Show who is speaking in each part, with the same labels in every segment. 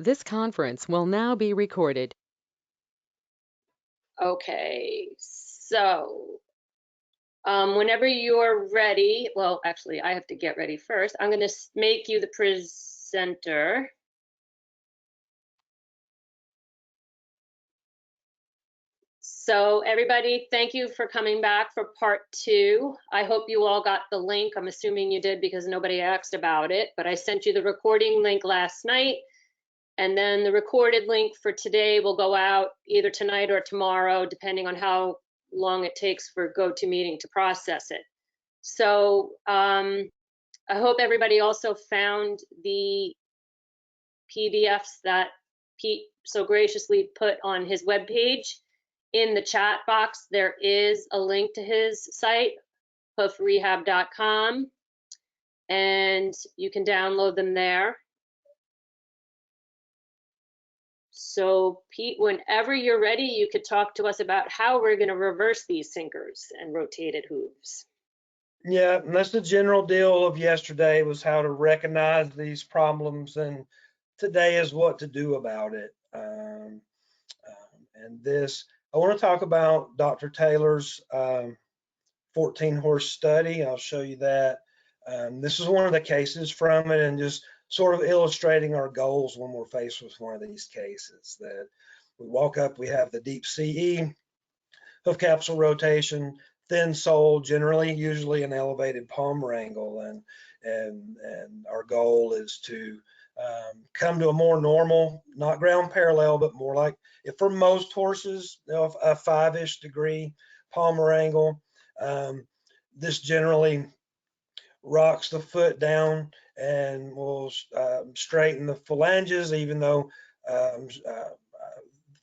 Speaker 1: This conference will now be recorded.
Speaker 2: Okay, so whenever you're ready, well, actually, I have to get ready first. I'm going to make you the presenter. So everybody, thank you for coming back for part 2. I hope you all got the link. I'm assuming you did because nobody asked about it, but I sent you the recording link last night. And then the recorded link for today will go out either tonight or tomorrow, depending on how long it takes for GoToMeeting to process it. So I hope everybody also found the PDFs that Pete so graciously put on his webpage. In the chat box, there is a link to his site, hoofrehab.com, and you can download them there. So Pete, whenever you're ready, you could talk to us about how we're going to reverse these sinkers and rotated hooves.
Speaker 3: Yeah, and that's the general deal of yesterday, was how to recognize these problems, and today is what to do about it. And this, I want to talk about Dr. Taylor's 14 horse study. I'll show you that. This is one of the cases from it, and just sort of illustrating our goals when we're faced with one of these cases. That we walk up, we have the deep CE, hoof capsule rotation, thin sole, generally, usually an elevated palmar angle, and our goal is to come to a more normal, not ground parallel, but more like, if for most horses, you know, a 5-ish degree palmar angle. This generally rocks the foot down and will straighten the phalanges, even though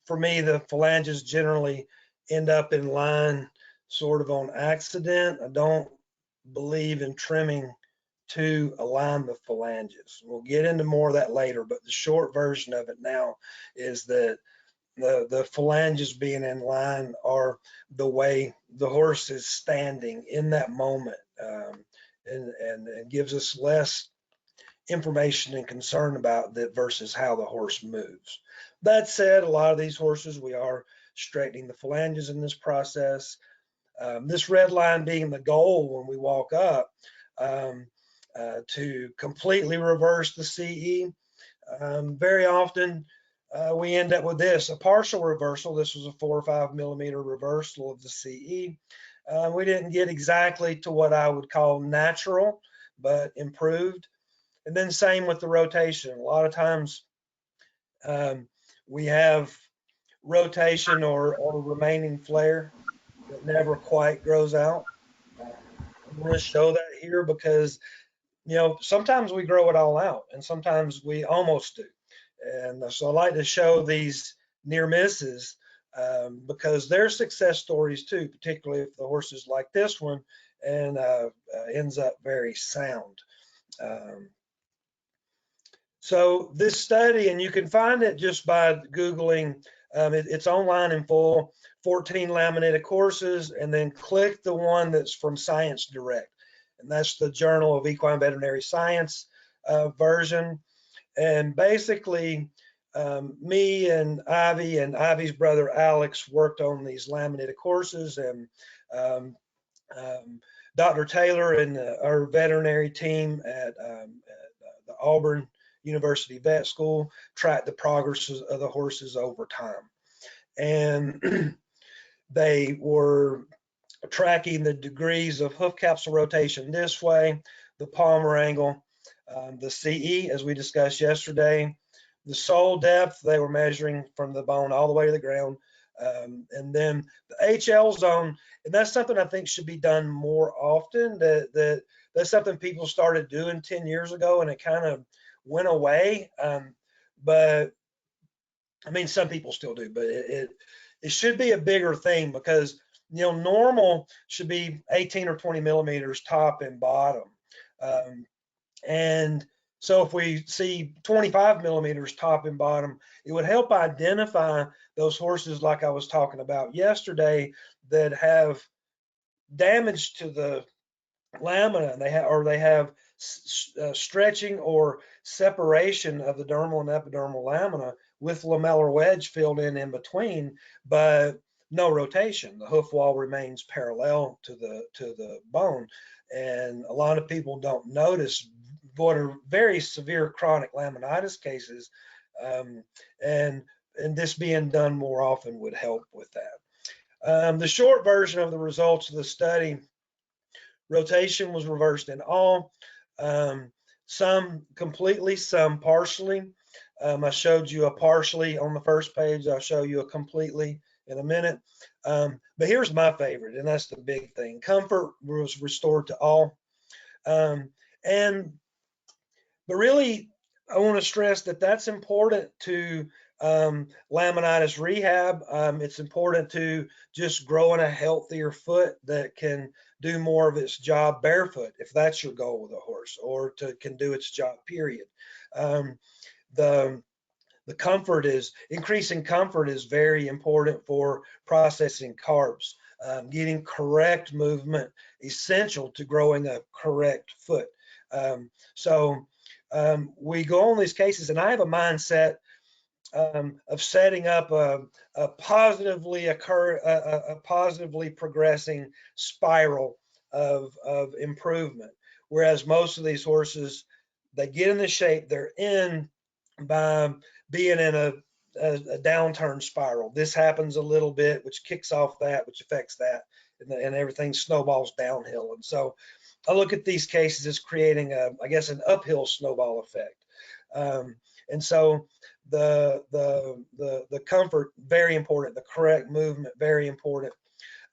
Speaker 3: for me, the phalanges generally end up in line sort of on accident. I don't believe in trimming to align the phalanges. We'll get into more of that later, but the short version of it now is that the phalanges being in line are the way the horse is standing in that moment, and gives us less information and concern about that versus how the horse moves. That said, a lot of these horses, we are straightening the phalanges in this process. This red line being the goal when we walk up, to completely reverse the CE. Very often we end up with this, a partial reversal. This was a 4 or 5 millimeter reversal of the CE. We didn't get exactly to what I would call natural, but improved. And then same with the rotation. A lot of times we have rotation or remaining flare that never quite grows out. I'm going to show that here because, you know, sometimes we grow it all out and sometimes we almost do. And so I like to show these near misses because they're success stories too, particularly if the horse is like this one and ends up very sound. So this study, and you can find it just by Googling, it's online in full, 14 laminated courses, and then click the one that's from Science Direct. And that's the Journal of Equine Veterinary Science version. And basically, me and Ivy's brother Alex worked on these laminated courses, and Dr. Taylor and our veterinary team at the Auburn University Vet School tracked the progress of the horses over time. And they were tracking the degrees of hoof capsule rotation this way, the palmar angle, the CE, as we discussed yesterday, the sole depth, they were measuring from the bone all the way to the ground, and then the HL zone, and that's something I think should be done more often. That's something people started doing 10 years ago, and it kind of went away. But I mean, some people still do, but it should be a bigger thing because, you know, normal should be 18 or 20 millimeters top and bottom. And so if we see 25 millimeters top and bottom, it would help identify those horses like I was talking about yesterday that have damage to the lamina, and they have stretching or separation of the dermal and epidermal lamina with lamellar wedge filled in between, but no rotation. The hoof wall remains parallel to the bone. And a lot of people don't notice what are very severe chronic laminitis cases. And this being done more often would help with that. The short version of the results of the study: rotation was reversed in all, some completely, some partially. I showed you a partially on the first page. I'll show you a completely in a minute. But here's my favorite, and that's the big thing. Comfort was restored to all. But really, I want to stress that that's important to laminitis rehab. It's important to just growing a healthier foot that can do more of its job barefoot, if that's your goal with a horse, or can do its job, period. The comfort is, increasing comfort is very important for processing carbs. Getting correct movement, essential to growing a correct foot. We go on these cases, and I have a mindset of setting up a positively progressing spiral of improvement. Whereas most of these horses, they get in the shape they're in by being in a downturn spiral. This happens a little bit, which kicks off that, which affects that, and everything snowballs downhill. And so I look at these cases as creating I guess, an uphill snowball effect. And so the comfort, very important. The correct movement, very important.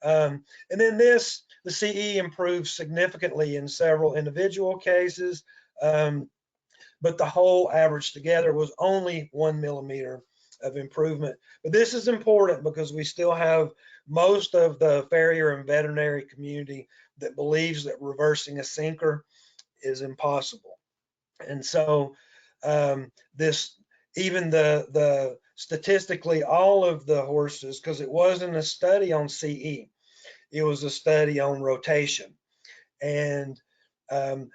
Speaker 3: And then the CE improved significantly in several individual cases, but the whole average together was only 1 millimeter of improvement. But this is important because we still have most of the farrier and veterinary community that believes that reversing a sinker is impossible. And so even the statistically, all of the horses, because it wasn't a study on CE, it was a study on rotation. And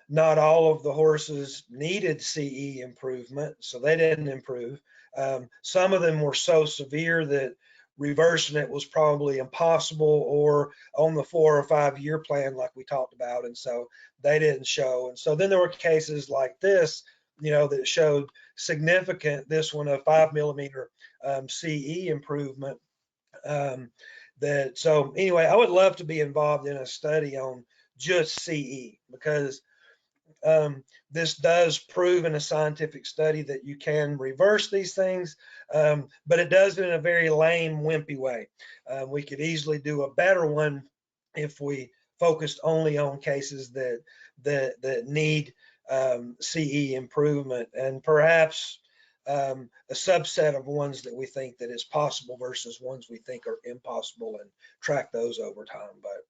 Speaker 3: not all of the horses needed CE improvement, so they didn't improve. Some of them were so severe that reversing it was probably impossible, or on the 4 or 5 year plan like we talked about, and so they didn't show. And so then there were cases like this, that showed significant, this one, a 5 millimeter CE improvement. So anyway, I would love to be involved in a study on just CE, because this does prove in a scientific study that you can reverse these things, but it does it in a very lame, wimpy way. We could easily do a better one if we focused only on cases that need CE improvement, and perhaps a subset of ones that we think that is possible versus ones we think are impossible, and track those over time. But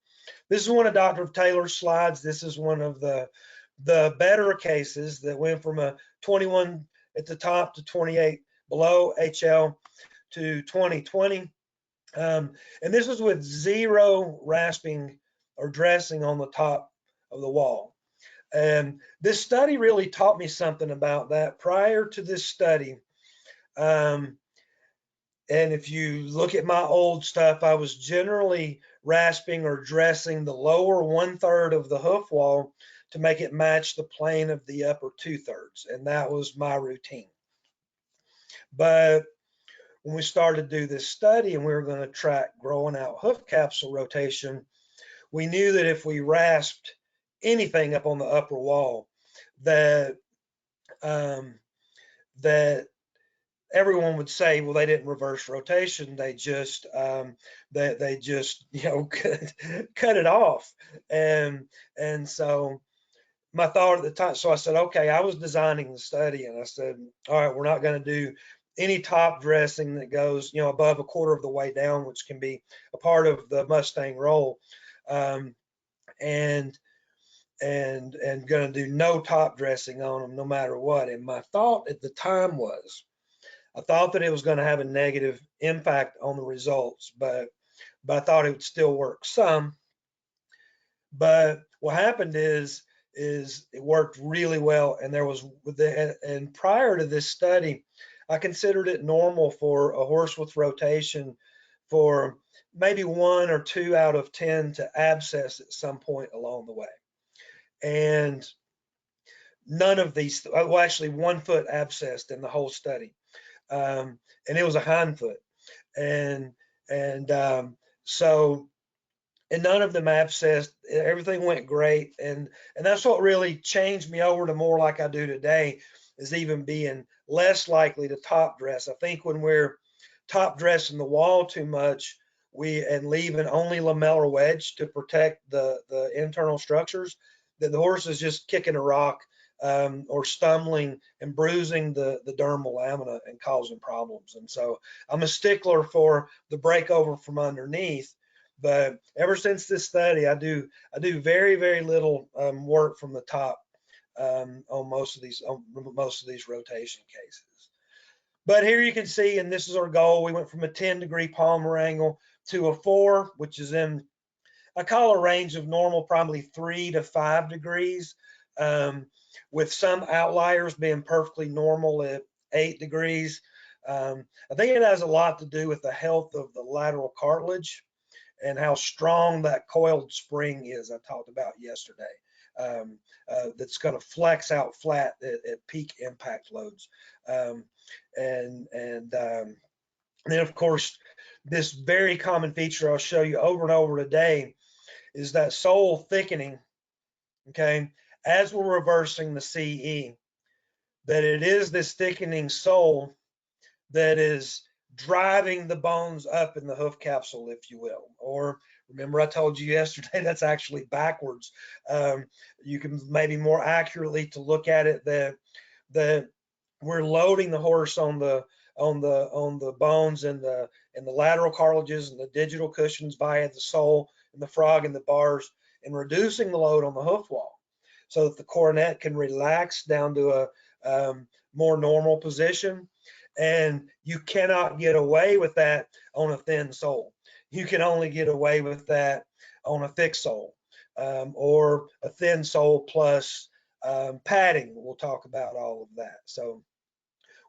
Speaker 3: this is one of Dr. Taylor's slides. This is one of the better cases that went from a 21 at the top to 28 below HL to 2020. And this was with 0 rasping or dressing on the top of the wall. And this study really taught me something about that. Prior to this study, and if you look at my old stuff, I was generally rasping or dressing the lower 1/3 of the hoof wall to make it match the plane of the upper 2/3, and that was my routine. But when we started to do this study and we were going to track growing out hoof capsule rotation, we knew that if we rasped anything up on the upper wall, that everyone would say, well, they didn't reverse rotation. They just cut it off. And so my thought at the time, so I said, okay, I was designing the study, and I said, all right, we're not going to do any top dressing that goes, above 1/4 of the way down, which can be a part of the Mustang roll, and going to do no top dressing on them no matter what. And my thought at the time was, I thought that it was going to have a negative impact on the results, but I thought it would still work some. But what happened is it worked really well. And and prior to this study, I considered it normal for a horse with rotation for maybe 1 or 2 out of 10 to abscess at some point along the way. And none of these, well, actually 1 foot abscessed in the whole study. And it was a hind foot. And so none of them abscessed. Everything went great. And that's what really changed me over to more like I do today, is even being less likely to top dress. I think when we're top dressing the wall too much, and leaving only lamellar wedge to protect the internal structures, that the horse is just kicking a rock or stumbling and bruising the dermal lamina and causing problems. And so I'm a stickler for the breakover from underneath. But ever since this study, I do very, very little work from the top on most of these rotation cases. But here you can see, and this is our goal, we went from a 10-degree palmar angle to a 4, which is in, I call a range of normal, probably 3 to 5 degrees, with some outliers being perfectly normal at 8 degrees. I think it has a lot to do with the health of the lateral cartilage and how strong that coiled spring is I talked about yesterday. That's going to flex out flat at peak impact loads. And then of course, this very common feature I'll show you over and over today is that sole thickening, okay, as we're reversing the CE, that it is this thickening sole that is driving the bones up in the hoof capsule, if you will. Or remember I told you yesterday, that's actually backwards. You can maybe more accurately to look at it that we're loading the horse on the bones and the lateral cartilages and the digital cushions via the sole and the frog and the bars, and reducing the load on the hoof wall so that the coronet can relax down to a more normal position. And you cannot get away with that on a thin sole. You can only get away with that on a thick sole, or a thin sole plus padding. We'll talk about all of that. So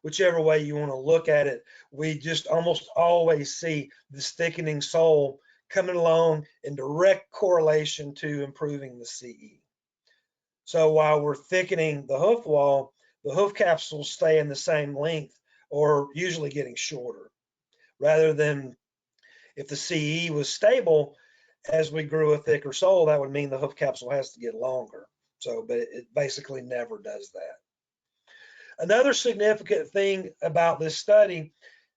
Speaker 3: whichever way you want to look at it, we just almost always see this thickening sole coming along in direct correlation to improving the CE. So while we're thickening the hoof wall, the hoof capsules stay in the same length, or usually getting shorter, rather than if the CE was stable as we grew a thicker sole, that would mean the hoof capsule has to get longer. So, but it basically never does that. Another significant thing about this study,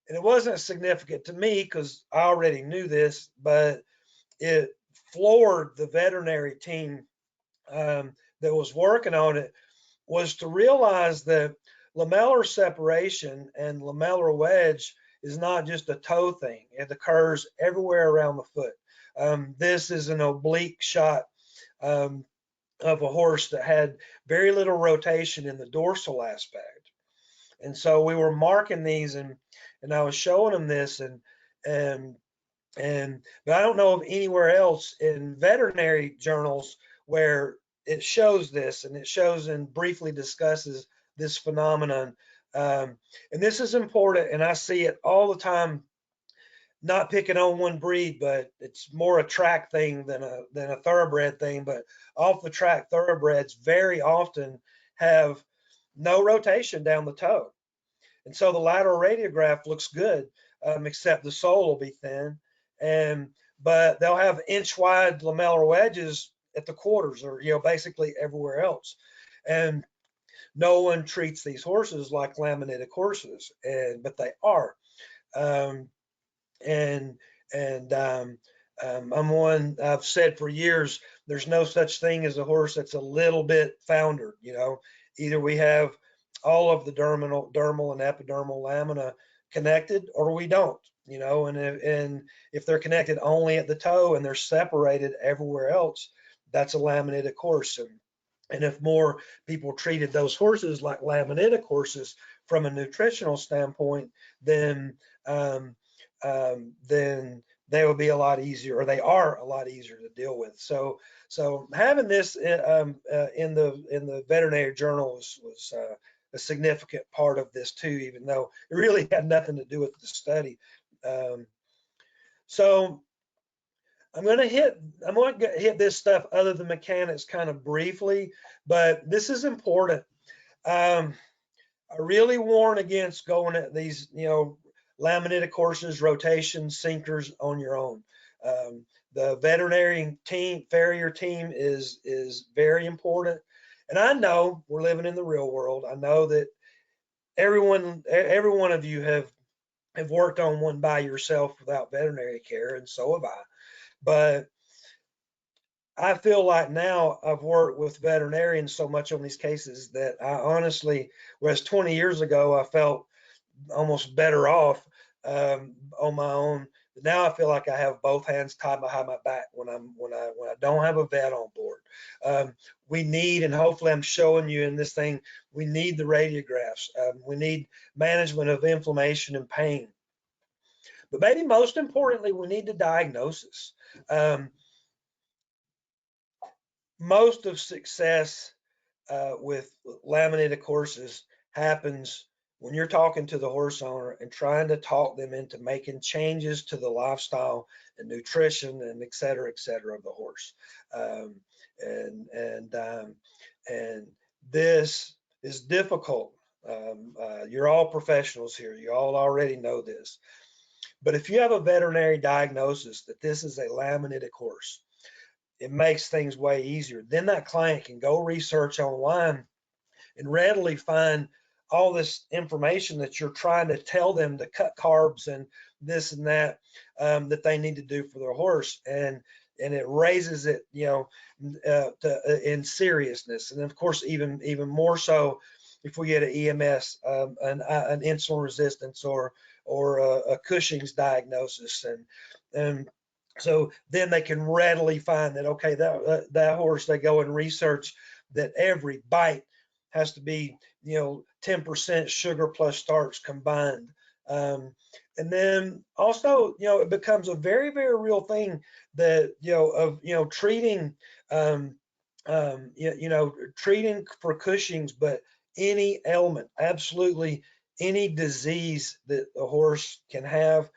Speaker 3: and it wasn't significant to me because I already knew this, but it floored the veterinary team that was working on it, was to realize that lamellar separation and lamellar wedge is not just a toe thing. It occurs everywhere around the foot. This is an oblique shot of a horse that had very little rotation in the dorsal aspect. And so we were marking these, and I was showing them this, but I don't know of anywhere else in veterinary journals where it shows this, and it shows and briefly discusses this phenomenon. And this is important, and I see it all the time, not picking on one breed, but it's more a track thing than a thoroughbred thing. But off the track thoroughbreds very often have no rotation down the toe. And so the lateral radiograph looks good, except the sole will be thin. But they'll have inch wide lamellar wedges at the quarters, or basically everywhere else. And no one treats these horses like laminitic horses, but they are. I'm one, I've said for years, there's no such thing as a horse that's a little bit foundered. Either we have all of the dermal and epidermal lamina connected, or we don't. And if they're connected only at the toe and they're separated everywhere else, that's a laminitic horse. And if more people treated those horses like laminitic horses from a nutritional standpoint, then they will be a lot easier, or they are a lot easier to deal with. So having this in the veterinary journal was a significant part of this too, even though it really had nothing to do with the study. So I'm going to hit this stuff other than mechanics kind of briefly, but this is important. I really warn against going at these, laminated courses, rotations, sinkers on your own. The veterinary team, farrier team is very important. And I know we're living in the real world. I know that every one of you have worked on one by yourself without veterinary care, and so have I. But I feel like now I've worked with veterinarians so much on these cases that I honestly, whereas 20 years ago I felt almost better off on my own. Now I feel like I have both hands tied behind my back when I don't have a vet on board. We need, and hopefully I'm showing you in this thing, we need the radiographs. We need management of inflammation and pain. But maybe most importantly, we need the diagnosis. Most of success with laminated courses happens when you're talking to the horse owner and trying to talk them into making changes to the lifestyle and nutrition and et cetera of the horse. And this is difficult. You're all professionals here. You all already know this. But if you have a veterinary diagnosis that this is a laminated horse, it makes things way easier. Then that client can go research online and readily find all this information that you're trying to tell them to cut carbs and this and that that they need to do for their horse, and it raises it, in seriousness. And of course, even more so if we get an EMS, an insulin resistance, or a Cushing's diagnosis, and so then they can readily find that, okay, that horse, they go and research that every bite has to be 10% sugar plus starch combined. And then also, it becomes a very, very real thing that, treating, treating for Cushing's, but any ailment, absolutely any disease that a horse can have,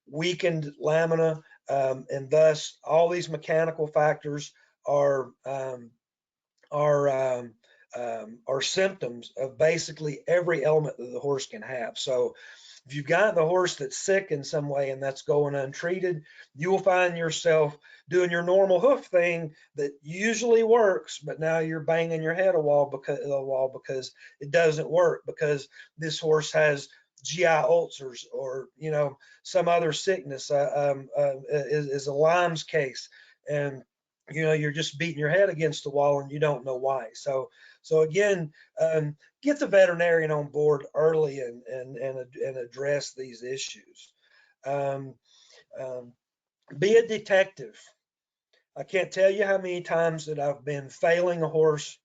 Speaker 3: weakened lamina, and thus all these mechanical factors are symptoms of basically every ailment that the horse can have. So if you've got the horse that's sick in some way and that's going untreated, you will find yourself doing your normal hoof thing that usually works, but now you're banging your head a wall because it doesn't work, because this horse has GI ulcers, or some other sickness, is a Lyme's case, and you're just beating your head against the wall and you don't know why. So again, get the veterinarian on board early and address these issues. Be a detective. I can't tell you how many times that I've been failing a horse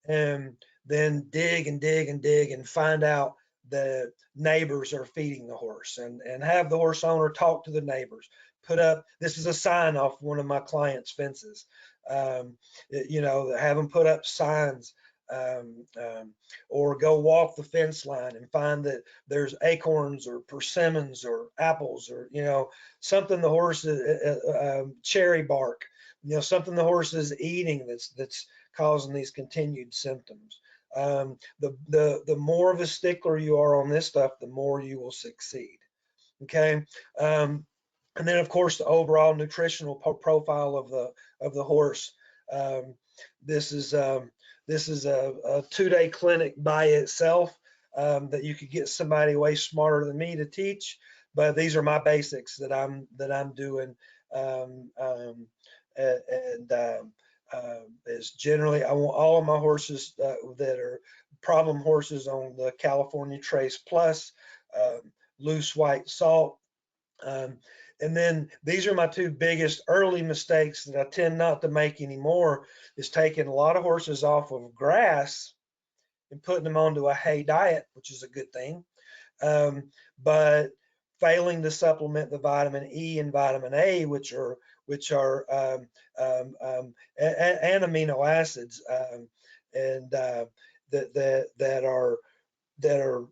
Speaker 3: and then dig and find out the neighbors are feeding the horse, and have the horse owner talk to the neighbors. Put up, this is a sign off one of my clients' fences. Have them put up signs, or go walk the fence line and find that there's acorns or persimmons or apples, or something the horse cherry bark, something the horse is eating that's causing these continued symptoms. The more of a stickler you are on this stuff, the more you will succeed. Okay. And then of course the overall nutritional profile of the horse. This is a 2-day clinic by itself, that you could get somebody way smarter than me to teach, but these are my basics that I'm doing. Is generally, I want all of my horses that are problem horses on the California Trace Plus, loose white salt. And then these are my two biggest early mistakes that I tend not to make anymore, is taking a lot of horses off of grass and putting them onto a hay diet, which is a good thing. But failing to supplement the vitamin E and vitamin A, which are and amino acids, and that are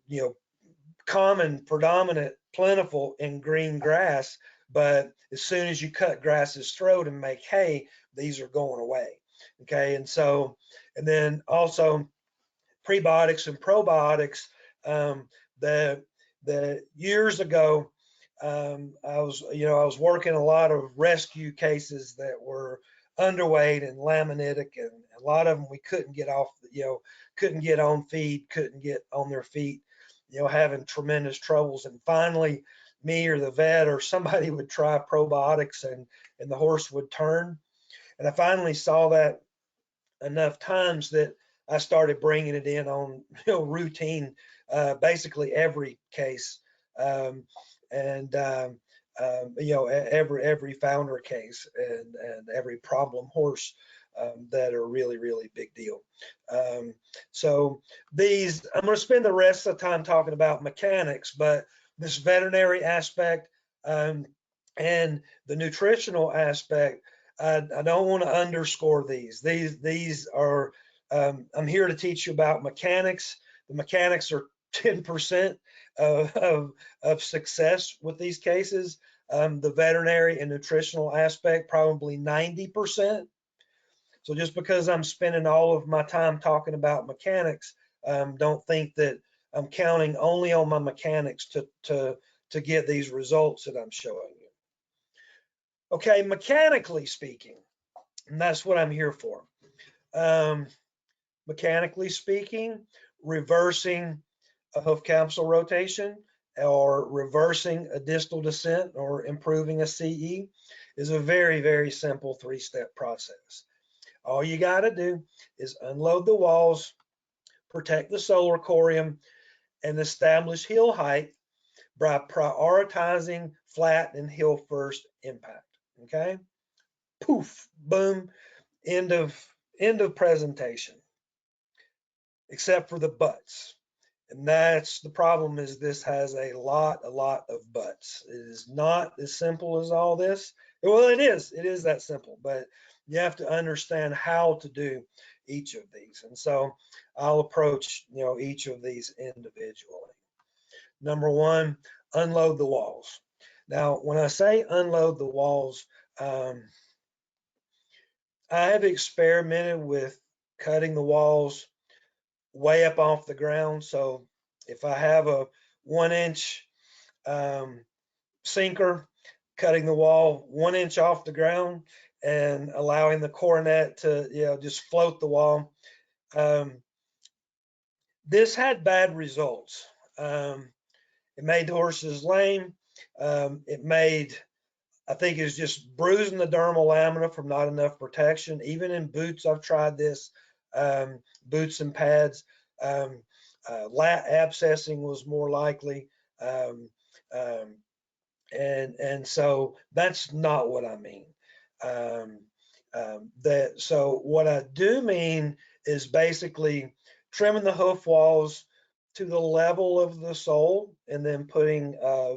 Speaker 3: common, predominant, plentiful in green grass. But as soon as you cut grass's throat and make hay, these are going away. Okay, and then also prebiotics and probiotics. The years ago, I was working a lot of rescue cases that were underweight and laminitic, and a lot of them we couldn't get off, couldn't get on feed, couldn't get on their feet, having tremendous troubles. And finally, me or the vet or somebody would try probiotics, and the horse would turn. And I finally saw that enough times that I started bringing it in on routine, basically every case, every founder case, and every problem horse that are really, really big deal. So these, I'm going to spend the rest of the time talking about mechanics, but this veterinary aspect and the nutritional aspect, I don't want to underscore these. These are, I'm here to teach you about mechanics. The mechanics are 10% of success with these cases. The veterinary and nutritional aspect, probably 90%. So just because I'm spending all of my time talking about mechanics, don't think that I'm counting only on my mechanics to get these results that I'm showing you. Okay, mechanically speaking, and that's what I'm here for. Mechanically speaking, reversing a hoof capsule rotation or reversing a distal descent or improving a CE is a very, very simple 3-step process. All you got to do is unload the walls, protect the solar corium, and establish heel height by prioritizing flat and heel first impact. Okay, poof, boom, end of presentation. Except for the butts. And that's the problem, is this has a lot of butts. It is not as simple as all this. Well, it is that simple, but you have to understand how to do each of these. And so I'll approach, each of these individually. Number one, unload the walls. Now, when I say unload the walls, I have experimented with cutting the walls way up off the ground. So if I have a 1-inch sinker, cutting the wall 1 inch off the ground and allowing the coronet to just float the wall. This had bad results. It made the horses lame. It made, I think it was just bruising the dermal lamina from not enough protection. Even in boots, I've tried this. Boots and pads, abscessing was more likely, and so that's not what I mean. So what I do mean is basically trimming the hoof walls to the level of the sole, and then putting a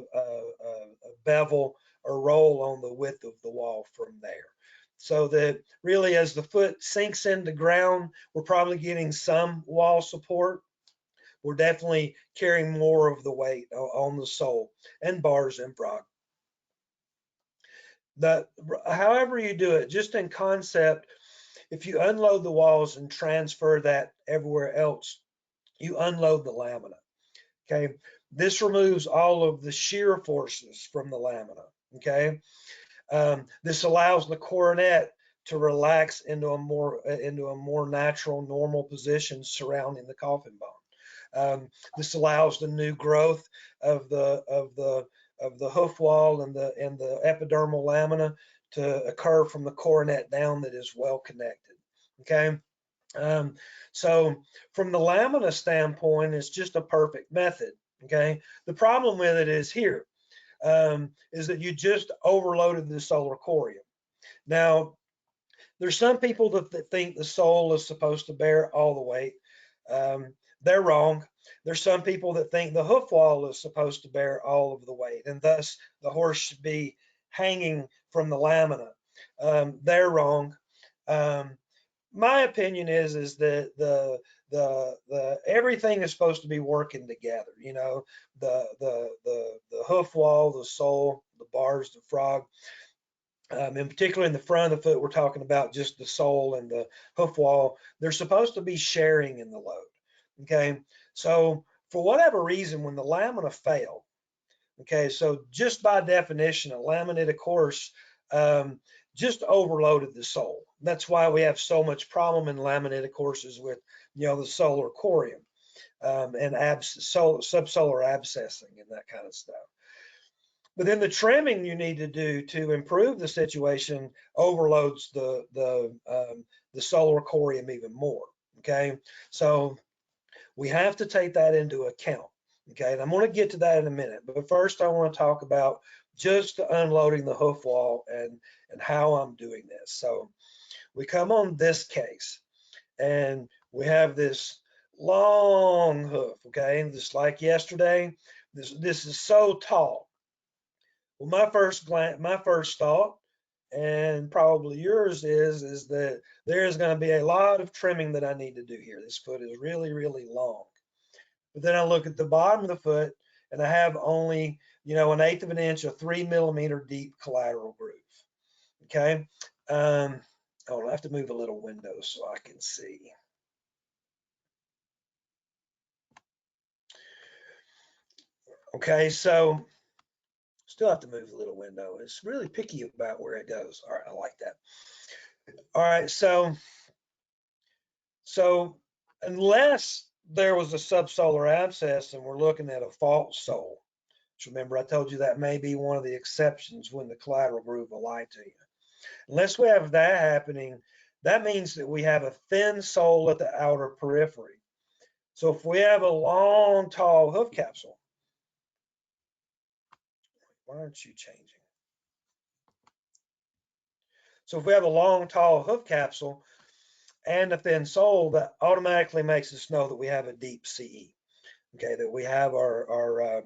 Speaker 3: bevel or roll on the width of the wall from there. So that really, as the foot sinks into ground, we're probably getting some wall support. We're definitely carrying more of the weight on the sole and bars and frog. However you do it, just in concept, if you unload the walls and transfer that everywhere else, you unload the lamina. Okay, this removes all of the shear forces from the lamina. Okay. This allows the coronet to relax into a more natural, normal position surrounding the coffin bone. This allows the new growth of the hoof wall and the epidermal lamina to occur from the coronet down, that is well connected. Okay. So from the lamina standpoint, it's just a perfect method. Okay. The problem with it is here. Is that you just overloaded the solar corium. Now, there's some people that think the sole is supposed to bear all the weight. They're wrong. There's some people that think the hoof wall is supposed to bear all of the weight, and thus the horse should be hanging from the lamina. They're wrong. My opinion is that the everything is supposed to be working together. You know, the hoof wall, the sole, the bars, the frog. In particular, in the front of the foot, we're talking about just the sole and the hoof wall. They're supposed to be sharing in the load. Okay, so for whatever reason, when the lamina fail, okay, so just by definition, a laminated horse just overloaded the sole. That's why we have so much problem in laminated horses with, you know, the solar corium and subsolar abscessing and that kind of stuff. But then the trimming you need to do to improve the situation overloads the solar corium even more. Okay, so we have to take that into account. Okay, and I'm going to get to that in a minute. But first, I want to talk about just unloading the hoof wall and how I'm doing this. So we come on this case, and we have this long hoof. Okay, just like yesterday. This is so tall. Well, my first thought, and probably yours is that there is going to be a lot of trimming that I need to do here. This foot is really, really long. But then I look at the bottom of the foot, and I have only, you know, 1/8 of an inch, a 3 millimeter deep collateral groove. Okay. I'll have to move a little window so I can see. Okay, so still have to move the little window. It's really picky about where it goes. All right, I like that. All right, so unless there was a subsolar abscess and we're looking at a false sole, which remember I told you that may be one of the exceptions when the collateral groove will lie to you. Unless we have that happening, that means that we have a thin sole at the outer periphery. So if we have a long, tall hoof capsule, why aren't you changing? So if we have a long, tall hoof capsule and a thin sole, that automatically makes us know that we have a deep CE. Okay, that we have our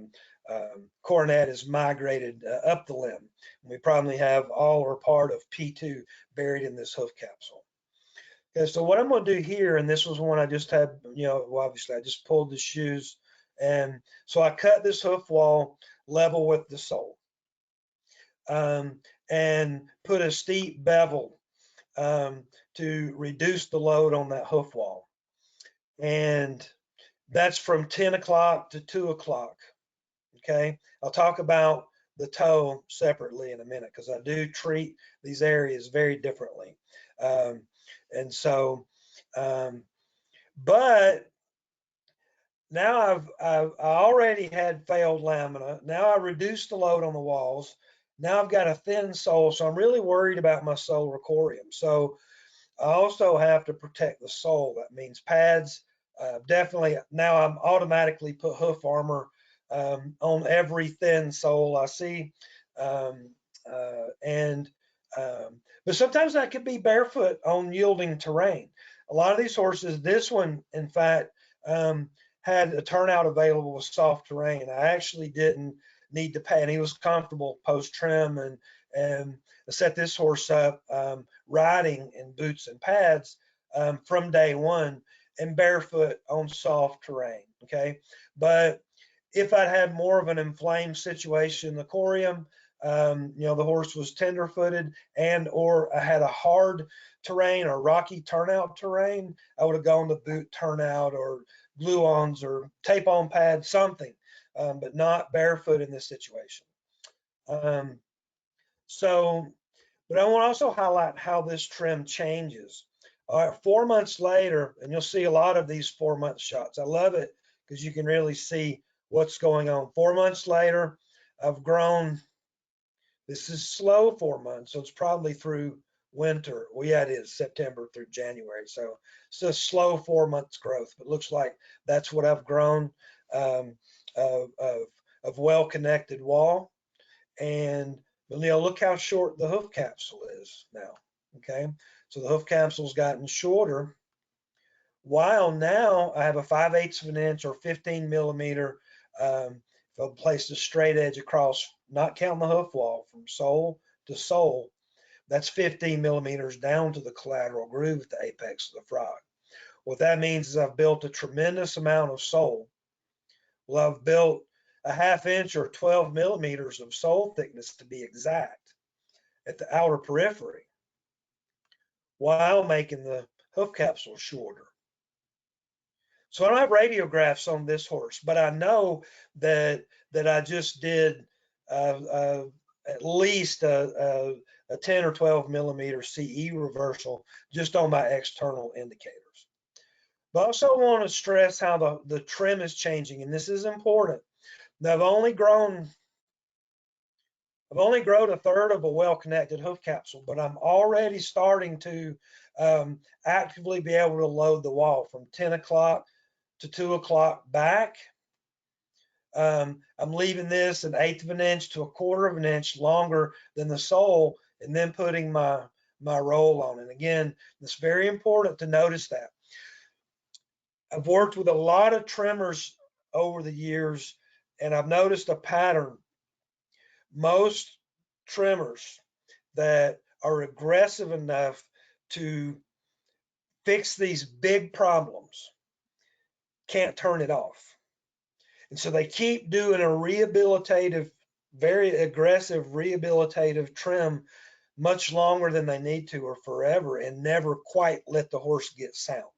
Speaker 3: coronet is migrated up the limb. We probably have all or part of P2 buried in this hoof capsule. Okay, so what I'm going to do here, and this was one I just had, you know, well, obviously I just pulled the shoes, and so I cut this hoof wall level with the sole and put a steep bevel to reduce the load on that hoof wall. And that's from 10 o'clock to 2 o'clock. Okay, I'll talk about the toe separately in a minute because I do treat these areas very differently. And so, but now I already had failed lamina. Now I reduced the load on the walls. Now I've got a thin sole, so I'm really worried about my solar corium. So I also have to protect the sole. That means pads. Definitely now I'm automatically put hoof armor on every thin sole I see. But sometimes I could be barefoot on yielding terrain. A lot of these horses, this one, in fact, had a turnout available with soft terrain. I actually didn't need to pad. He was comfortable post trim, and I set this horse up riding in boots and pads from day one and barefoot on soft terrain. Okay, but if I'd had more of an inflamed situation, the corium, you know, the horse was tender-footed and or I had a hard terrain or rocky turnout terrain, I would have gone to boot turnout or glue-ons or tape-on pad, something, but not barefoot in this situation. But I want to also highlight how this trim changes. All right, 4 months later, and you'll see a lot of these 4-month shots. I love it because you can really see what's going on. 4 months later, I've grown. This is slow 4 months, so it's probably through winter. Well, yeah, it is September through January. So it's a slow 4 months growth, but looks like that's what I've grown of well-connected wall. And you know, look how short the hoof capsule is now. Okay, so the hoof capsule's gotten shorter while now I have a 5/8 of an inch or 15 millimeter, if I place the straight edge across, not counting the hoof wall, from sole to sole, that's 15 millimeters down to the collateral groove at the apex of the frog. What that means is I've built a tremendous amount of sole. Well, I've built a 1/2 inch or 12 millimeters of sole thickness, to be exact, at the outer periphery, while making the hoof capsule shorter. So I don't have radiographs on this horse, but I know that I just did at least a 10 or 12 millimeter CE reversal just on my external indicators. But I also want to stress how the trim is changing, and this is important. Now, I've only grown a 1/3 of a well-connected hoof capsule, but I'm already starting to actively be able to load the wall from 10 o'clock to 2 o'clock back. I'm leaving this 1/8 of an inch to 1/4 of an inch longer than the sole, and then putting my roll on. And again, it's very important to notice that. I've worked with a lot of trimmers over the years, and I've noticed a pattern. Most trimmers that are aggressive enough to fix these big problems can't turn it off. And so they keep doing a rehabilitative, very aggressive rehabilitative trim much longer than they need to, or forever, and never quite let the horse get sound.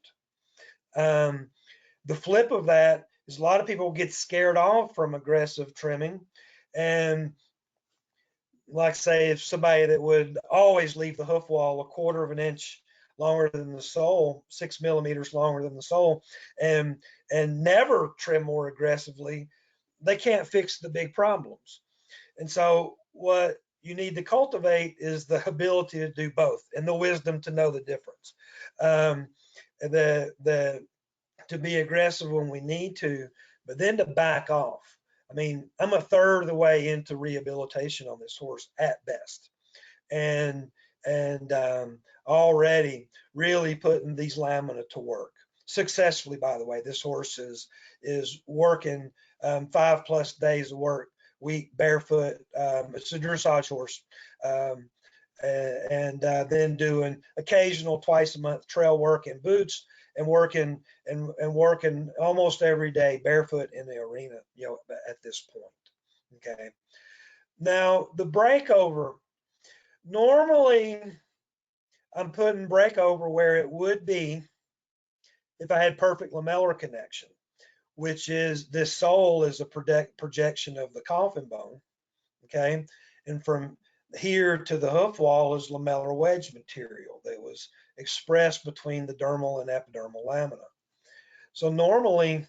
Speaker 3: The flip of that is a lot of people get scared off from aggressive trimming. And like say, if somebody that would always leave the hoof wall 1/4 of an inch longer than the sole, 6 millimeters longer than the sole, and never trim more aggressively, they can't fix the big problems. And so what you need to cultivate is the ability to do both, and the wisdom to know the difference. To be aggressive when we need to, but then to back off. I mean, I'm 1/3 of the way into rehabilitation on this horse at best, and already really putting these lamina to work successfully. By the way, this horse is working 5+ days of work week barefoot. It's a dressage horse, and then doing occasional twice a month trail work in boots, and working almost every day barefoot in the arena, at this point. Okay. Now the breakover, normally I'm putting breakover where it would be if I had perfect lamellar connection, which is this sole is a projection of the coffin bone. Okay. And from here to the hoof wall is lamellar wedge material that was expressed between the dermal and epidermal lamina. So normally,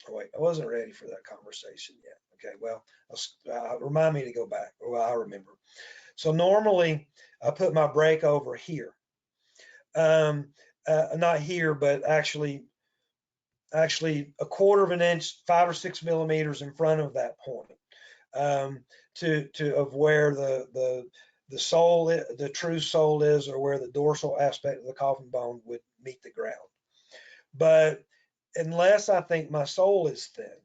Speaker 3: oh wait, I wasn't ready for that conversation yet. Okay, well, remind me to go back. Well, I remember. So normally I put my breakover here. Not here, but actually 1/4 of an inch, 5 or 6 millimeters in front of that point. Of where the sole, the true sole is, or where the dorsal aspect of the coffin bone would meet the ground. But unless I think my sole is thin,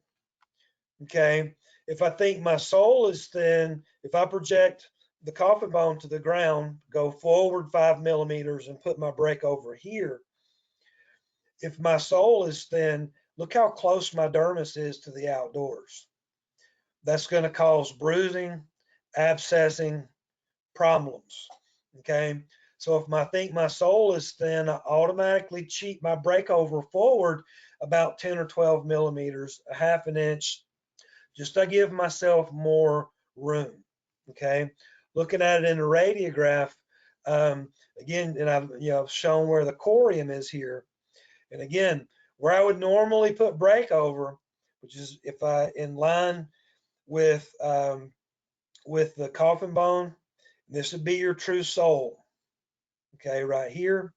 Speaker 3: okay, if I think my sole is thin, if I project the coffin bone to the ground, go forward 5 millimeters and put my breakover here, if my sole is thin, look how close my dermis is to the outdoors. That's going to cause bruising, abscessing, problems. Okay. So if I think my sole is thin, I automatically cheat my breakover forward about 10 or 12 millimeters, 1/2 an inch, just to give myself more room. Okay. Looking at it in a radiograph, again, and I've shown where the corium is here. And again, where I would normally put breakover, which is if I in line with the coffin bone, this would be your true sole. Okay, right here.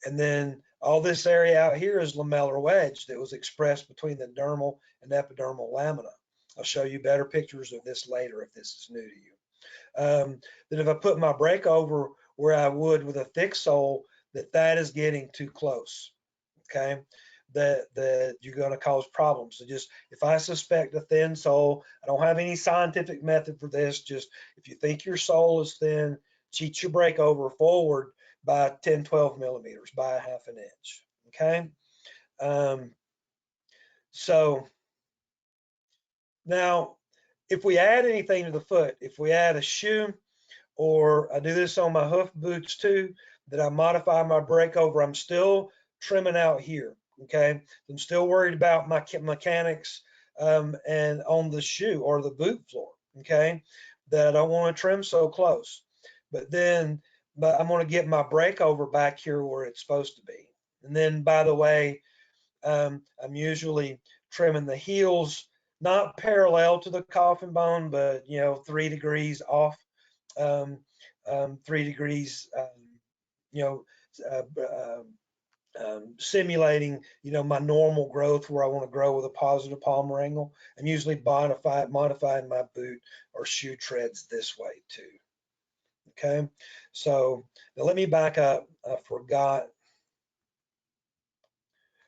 Speaker 3: And then all this area out here is lamellar wedge that was expressed between the dermal and epidermal lamina. I'll show you better pictures of this later if this is new to you. That if I put my breakover where I would with a thick sole, that is getting too close. okay, that you're going to cause problems. So just, if I suspect a thin sole, I don't have any scientific method for this. Just if you think your sole is thin, cheat your brake over forward by 10, 12 millimeters, by a half an inch, okay? So now, if we add anything to the foot, if we add a shoe, or I do this on my hoof boots too, that I modify my brake over, I'm still trimming out here, okay? I'm still worried about my mechanics and on the shoe or the boot floor, okay? That I don't want to trim so close. But I'm going to get my brake over back here where it's supposed to be. And then, by the way, I'm usually trimming the heels, not parallel to the coffin bone, but 3 degrees off, 3 degrees, simulating, my normal growth where I want to grow with a positive palmar angle. I'm usually modifying my boot or shoe treads this way too. Okay, so now let me back up. I forgot.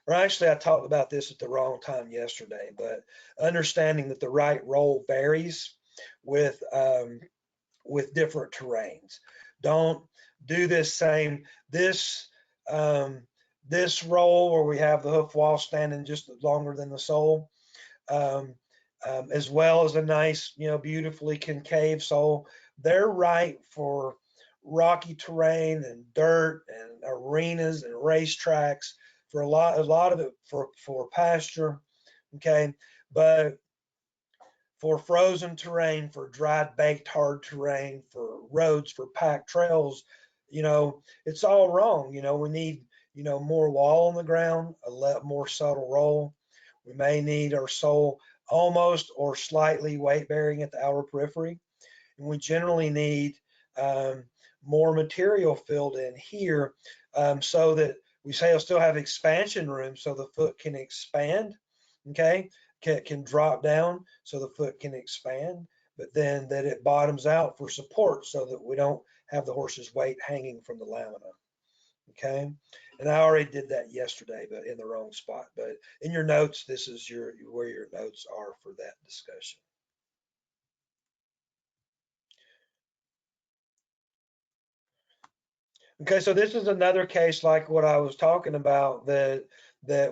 Speaker 3: Or actually, I talked about this at the wrong time yesterday, but understanding that the right roll varies with different terrains. Don't do this this roll where we have the hoof wall standing just longer than the sole, as well as a nice, beautifully concave sole. They're right for rocky terrain and dirt and arenas and racetracks, for a lot of it for pasture, okay? But for frozen terrain, for dried, baked, hard terrain, for roads, for packed trails, it's all wrong. We need, more wall on the ground, a more subtle roll. We may need our sole almost or slightly weight bearing at the outer periphery. And we generally need more material filled in here, so that we say it'll still have expansion room so the foot can expand, okay? Can drop down so the foot can expand, but then that it bottoms out for support so that we don't have the horse's weight hanging from the lamina, okay? And I already did that yesterday, but in the wrong spot. But in your notes, this is where your notes are for that discussion. Okay, so this is another case like what I was talking about, that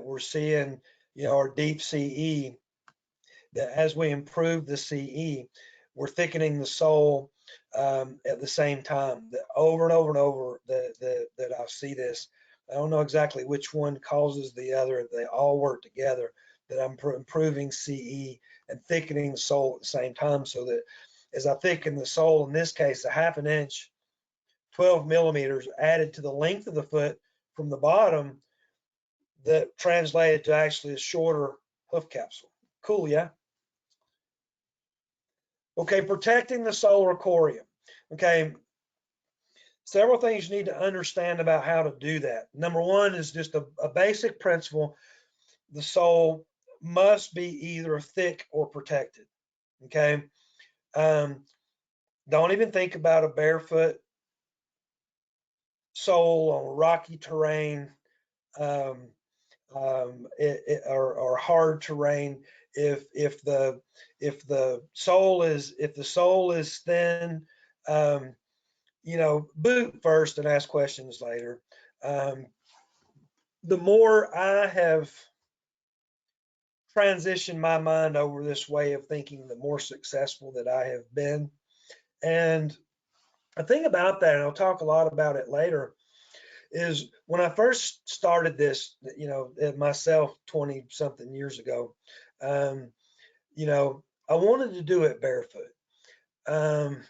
Speaker 3: we're seeing, our deep CE, that as we improve the CE, we're thickening the sole at the same time. That over and over and over that I see this. I don't know exactly which one causes the other. They all work together, that I'm improving CE and thickening the sole at the same time, so that as I thicken the sole, in this case, a half an inch, 12 millimeters added to the length of the foot from the bottom, that translated to actually a shorter hoof capsule. Cool, yeah? Okay, protecting the solar corium. Okay, several things you need to understand about how to do that. Number one is just a basic principle. The sole must be either thick or protected, okay? Don't even think about a barefoot sole on rocky terrain or hard terrain. If the sole is thin, boot first and ask questions later. The more I have transitioned my mind over this way of thinking, the more successful that I have been. And the thing about that, and I'll talk a lot about it later, is when I first started this, myself 20 something years ago, I wanted to do it barefoot. And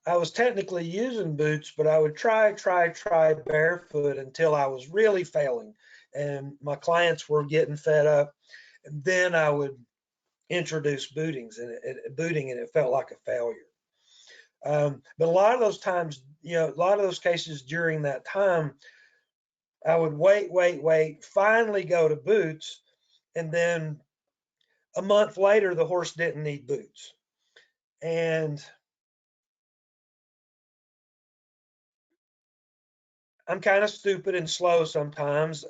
Speaker 3: I was technically using boots, but I would try barefoot until I was really failing and my clients were getting fed up. And then I would introduce booting, and it felt like a failure. But a lot of those times, a lot of those cases during that time, I would wait, finally go to boots, and then a month later, the horse didn't need boots. And I'm kind of stupid and slow sometimes.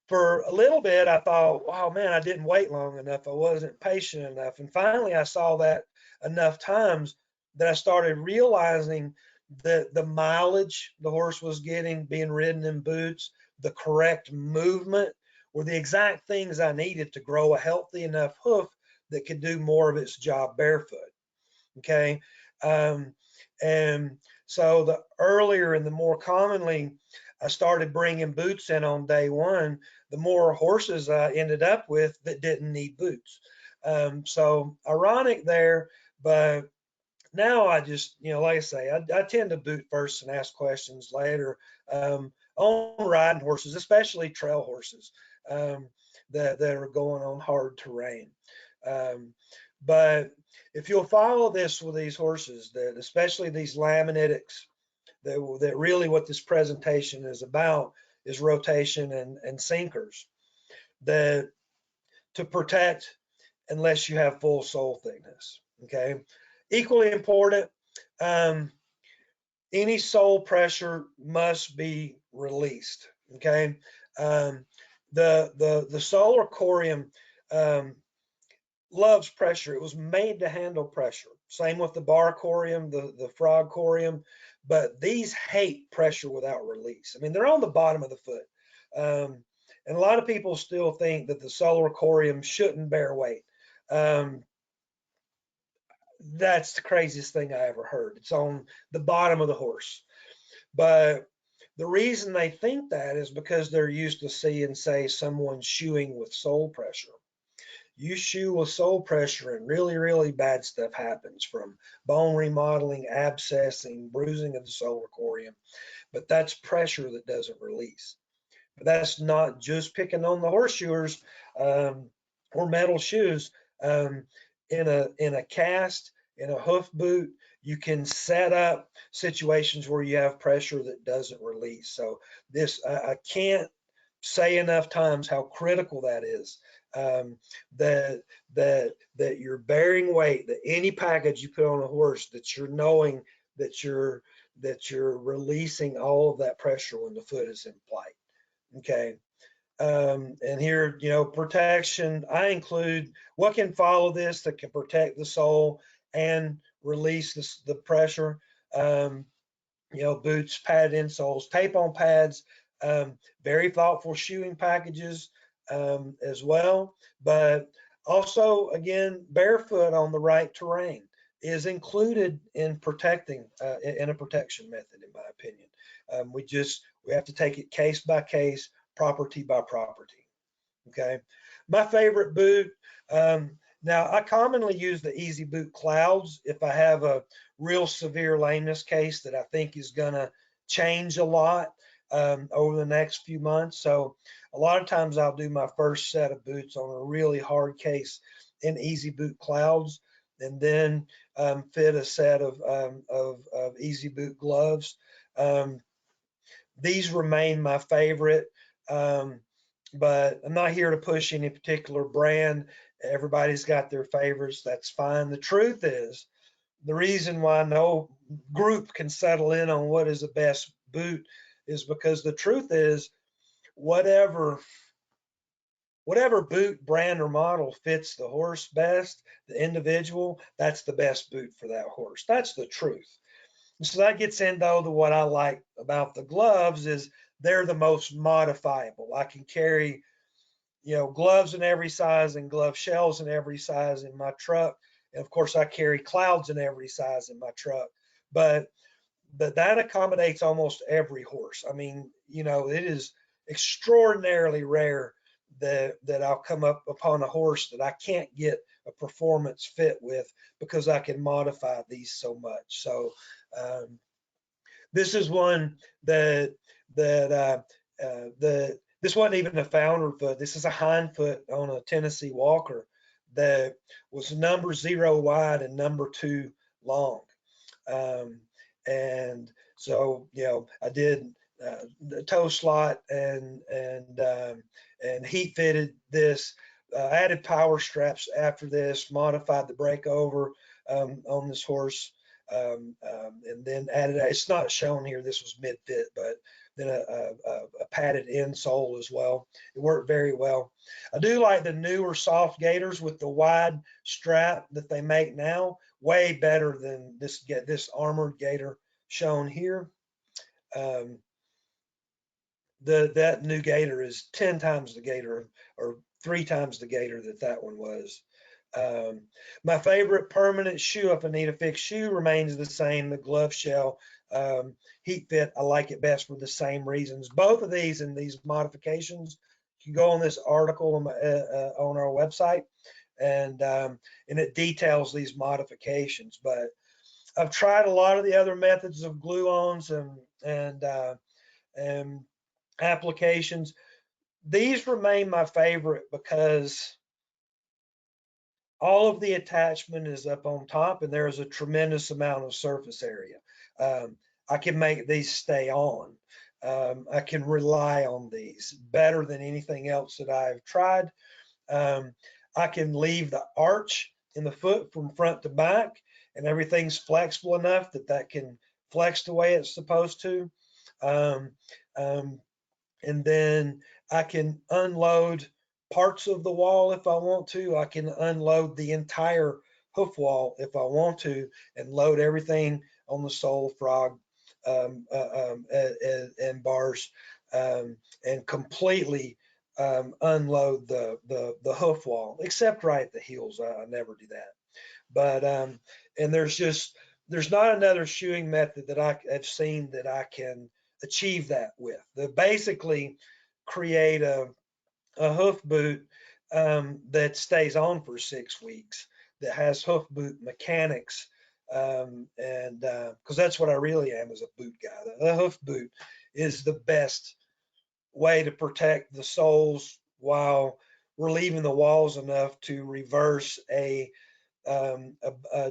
Speaker 3: For a little bit, I thought, wow, man, I didn't wait long enough. I wasn't patient enough. And finally, I saw that enough times that I started realizing that the mileage the horse was getting, being ridden in boots, the correct movement were the exact things I needed to grow a healthy enough hoof that could do more of its job barefoot. Okay. And so the earlier and the more commonly I started bringing boots in on day one, the more horses I ended up with that didn't need boots. So ironic there, but now I just, like I say, I tend to boot first and ask questions later on riding horses, especially trail horses that are going on hard terrain. But if you'll follow this with these horses, that especially these laminatics, that really what this presentation is about is rotation and sinkers, that to protect unless you have full sole thickness. Okay, equally important, any sole pressure must be released. Okay, the solar corium loves pressure. It was made to handle pressure. Same with the bar corium, the frog corium, but these hate pressure without release. I mean, they're on the bottom of the foot. And a lot of people still think that the solar corium shouldn't bear weight. That's the craziest thing I ever heard. It's on the bottom of the horse. But the reason they think that is because they're used to seeing, say, someone shoeing with sole pressure. You shoe with sole pressure and really, really bad stuff happens, from bone remodeling, abscessing, bruising of the solar corium. But that's pressure that doesn't release. But that's not just picking on the horseshoers or metal shoes. In a cast, in a hoof boot, you can set up situations where you have pressure that doesn't release. So this, I can't say enough times how critical that is. That you're bearing weight, that any package you put on a horse, that you're knowing that you're releasing all of that pressure when the foot is in flight. Okay. And here, protection, I include what can follow this that can protect the sole and release the pressure. Boots, padded insoles, tape on pads, very thoughtful shoeing packages as well. But also, again, barefoot on the right terrain is included in protecting, in a protection method, in my opinion. We have to take it case by case, property by property. Okay. My favorite boot, now I commonly use the Easy Boot Clouds if I have a real severe lameness case that I think is going to change a lot over the next few months. So a lot of times I'll do my first set of boots on a really hard case in Easy Boot Clouds, and then fit a set of Easy Boot gloves. These remain my favorite, but I'm not here to push any particular brand. Everybody's got their favorites. That's fine. The truth is, the reason why no group can settle in on what is the best boot is because the truth is, whatever boot brand or model fits the horse best, the individual, that's the best boot for that horse. That's the truth. So that gets into what I like about the gloves is they're the most modifiable. I can carry, gloves in every size and glove shells in every size in my truck. And of course I carry clouds in every size in my truck, but that accommodates almost every horse. I mean, it is extraordinarily rare that I'll come up upon a horse that I can't get a performance fit with because I can modify these so much. So this is one that this wasn't even a founder foot. This is a hind foot on a Tennessee Walker that was number 0 wide and number 2 long. And so, I did the toe slot and heat fitted this, added power straps after this, modified the breakover on this horse. and then added, it's not shown here, this was mid-fit, but then a padded insole as well. It worked very well. I do like the newer soft gaiters with the wide strap that they make now, way better than this armored gaiter shown here. That new gaiter is 10 times the gaiter, or 3 times the gaiter that one was. My favorite permanent shoe, if I need a fixed shoe, remains the same, the glove shell. Heat fit, I like it best for the same reasons. Both of these and these modifications, you can go on this article on our website, and it details these modifications. But I've tried a lot of the other methods of glue-ons and applications. These remain my favorite because all of the attachment is up on top, and there's a tremendous amount of surface area. I can make these stay on. I can rely on these better than anything else that I've tried. I can leave the arch in the foot from front to back, and everything's flexible enough that can flex the way it's supposed to. And then I can unload parts of the wall if I want to. I can unload the entire hoof wall if I want to, and load everything on the sole, frog, and bars, and completely unload the hoof wall, except right at the heels. I never do that. But and there's not another shoeing method that I have seen that I can achieve that with. They basically create a hoof boot that stays on for 6 weeks, that has hoof boot mechanics, and because that's what I really am, as a boot guy. The hoof boot is the best way to protect the soles while relieving the walls enough to reverse a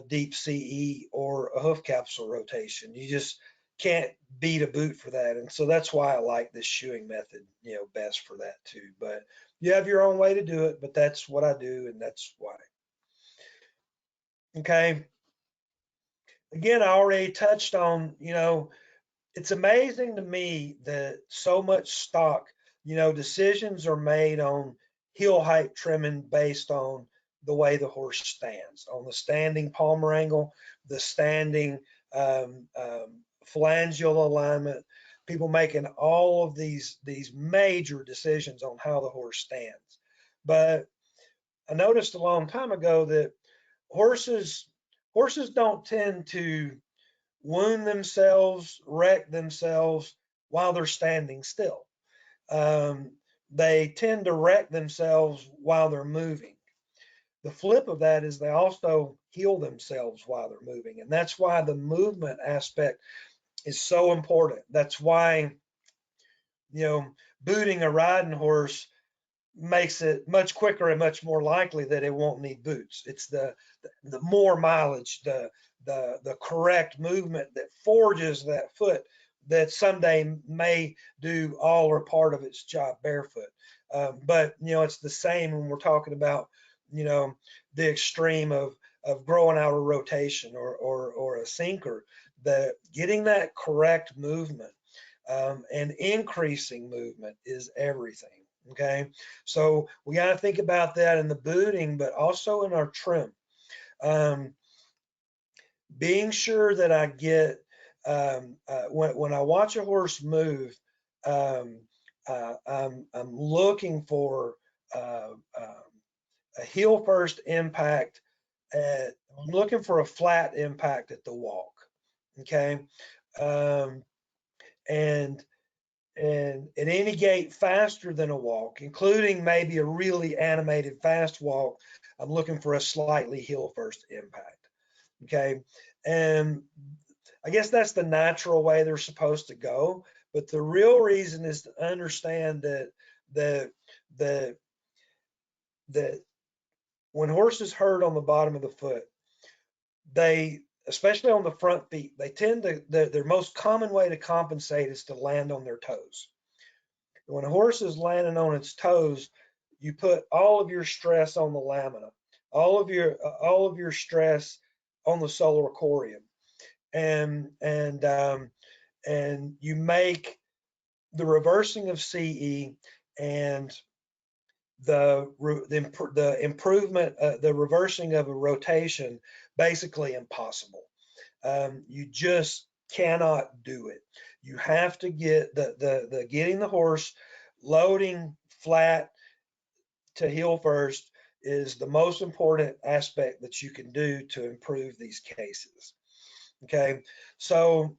Speaker 3: deep CE or a hoof capsule rotation. You just can't beat a boot for that. And so that's why I like this shoeing method, best for that too. But you have your own way to do it, but that's what I do, and that's why. Okay. Again, I already touched on, it's amazing to me that so much stock, decisions are made on heel height trimming based on the way the horse stands, on the standing palmar angle, the standing phalangeal alignment. People making all of these major decisions on how the horse stands. But I noticed a long time ago that horses don't tend to wound themselves, wreck themselves while they're standing still. They tend to wreck themselves while they're moving. The flip of that is they also heal themselves while they're moving. And that's why the movement aspect is so important. That's why, booting a riding horse makes it much quicker and much more likely that it won't need boots. It's the more mileage, the correct movement that forges that foot that someday may do all or part of its job barefoot. But it's the same when we're talking about the extreme of growing out a rotation or a sinker. That getting that correct movement and increasing movement is everything. Okay, so we got to think about that in the booting, but also in our trim. Being sure that I get when I watch a horse move, I'm looking for a heel first impact. I'm looking for a flat impact at the walk. Okay, and at any gait faster than a walk, including maybe a really animated fast walk, I'm looking for a slightly heel first impact. Okay, and I guess that's the natural way they're supposed to go. But the real reason is to understand that when horses hurt on the bottom of the foot, they, especially on the front feet, they tend to, their most common way to compensate is to land on their toes. When a horse is landing on its toes, you put all of your stress on the lamina, all of your stress on the solar corium. and you make the reversing of CE and the improvement, the reversing of a rotation, basically impossible. You just cannot do it. You have to get the getting the horse loading flat to heel first is the most important aspect that you can do to improve these cases. Okay, so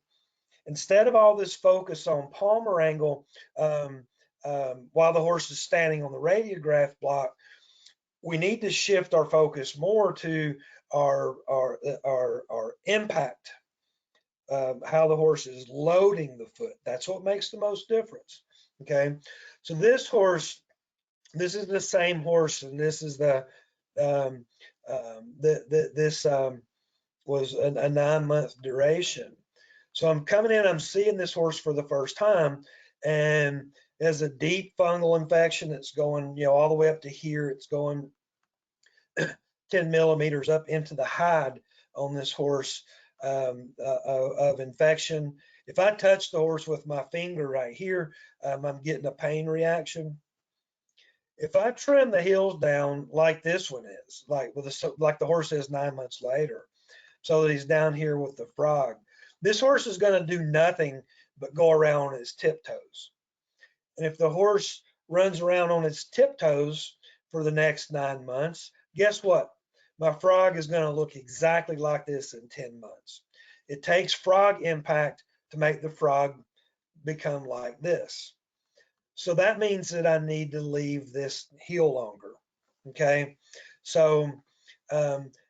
Speaker 3: instead of all this focus on palmar angle while the horse is standing on the radiograph block, we need to shift our focus more to our impact, how the horse is loading the foot. That's what makes the most difference. Okay, so this horse, this is the same horse, and this is this was a 9-month duration. So I'm coming in, I'm seeing this horse for the first time, and there's a deep fungal infection that's going, all the way up to here. It's going 10 millimeters up into the hide on this horse of infection. If I touch the horse with my finger right here, I'm getting a pain reaction. If I trim the heels down like this one is, like the horse is 9 months later, so that he's down here with the frog, this horse is going to do nothing but go around on its tiptoes. And if the horse runs around on its tiptoes for the next 9 months, guess what? My frog is going to look exactly like this in 10 months. It takes frog impact to make the frog become like this. So that means that I need to leave this heel longer. Okay, so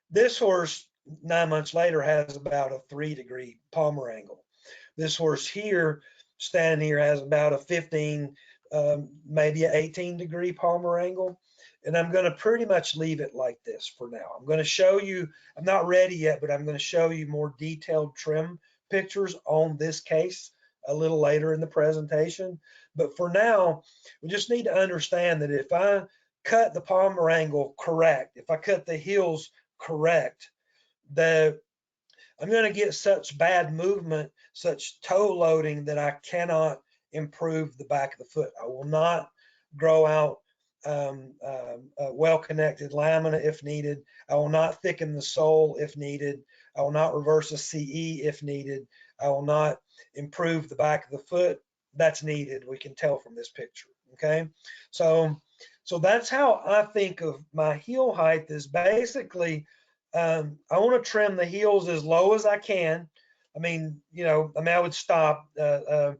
Speaker 3: this horse 9 months later has about a 3-degree palmar angle. This horse here, standing here, has about a 15, maybe an 18-degree palmar angle. And I'm going to pretty much leave it like this for now. I'm going to show you, I'm not ready yet, but I'm going to show you more detailed trim pictures on this case a little later in the presentation. But for now, we just need to understand that if I cut the palmar angle correct, if I cut the heels correct, I'm going to get such bad movement, such toe loading, that I cannot improve the back of the foot. I will not grow out well-connected lamina if needed. I will not thicken the sole if needed. I will not reverse a CE if needed. I will not improve the back of the foot. That's needed. We can tell from this picture. Okay, so that's how I think of my heel height. Is basically I want to trim the heels as low as I can. I would stop a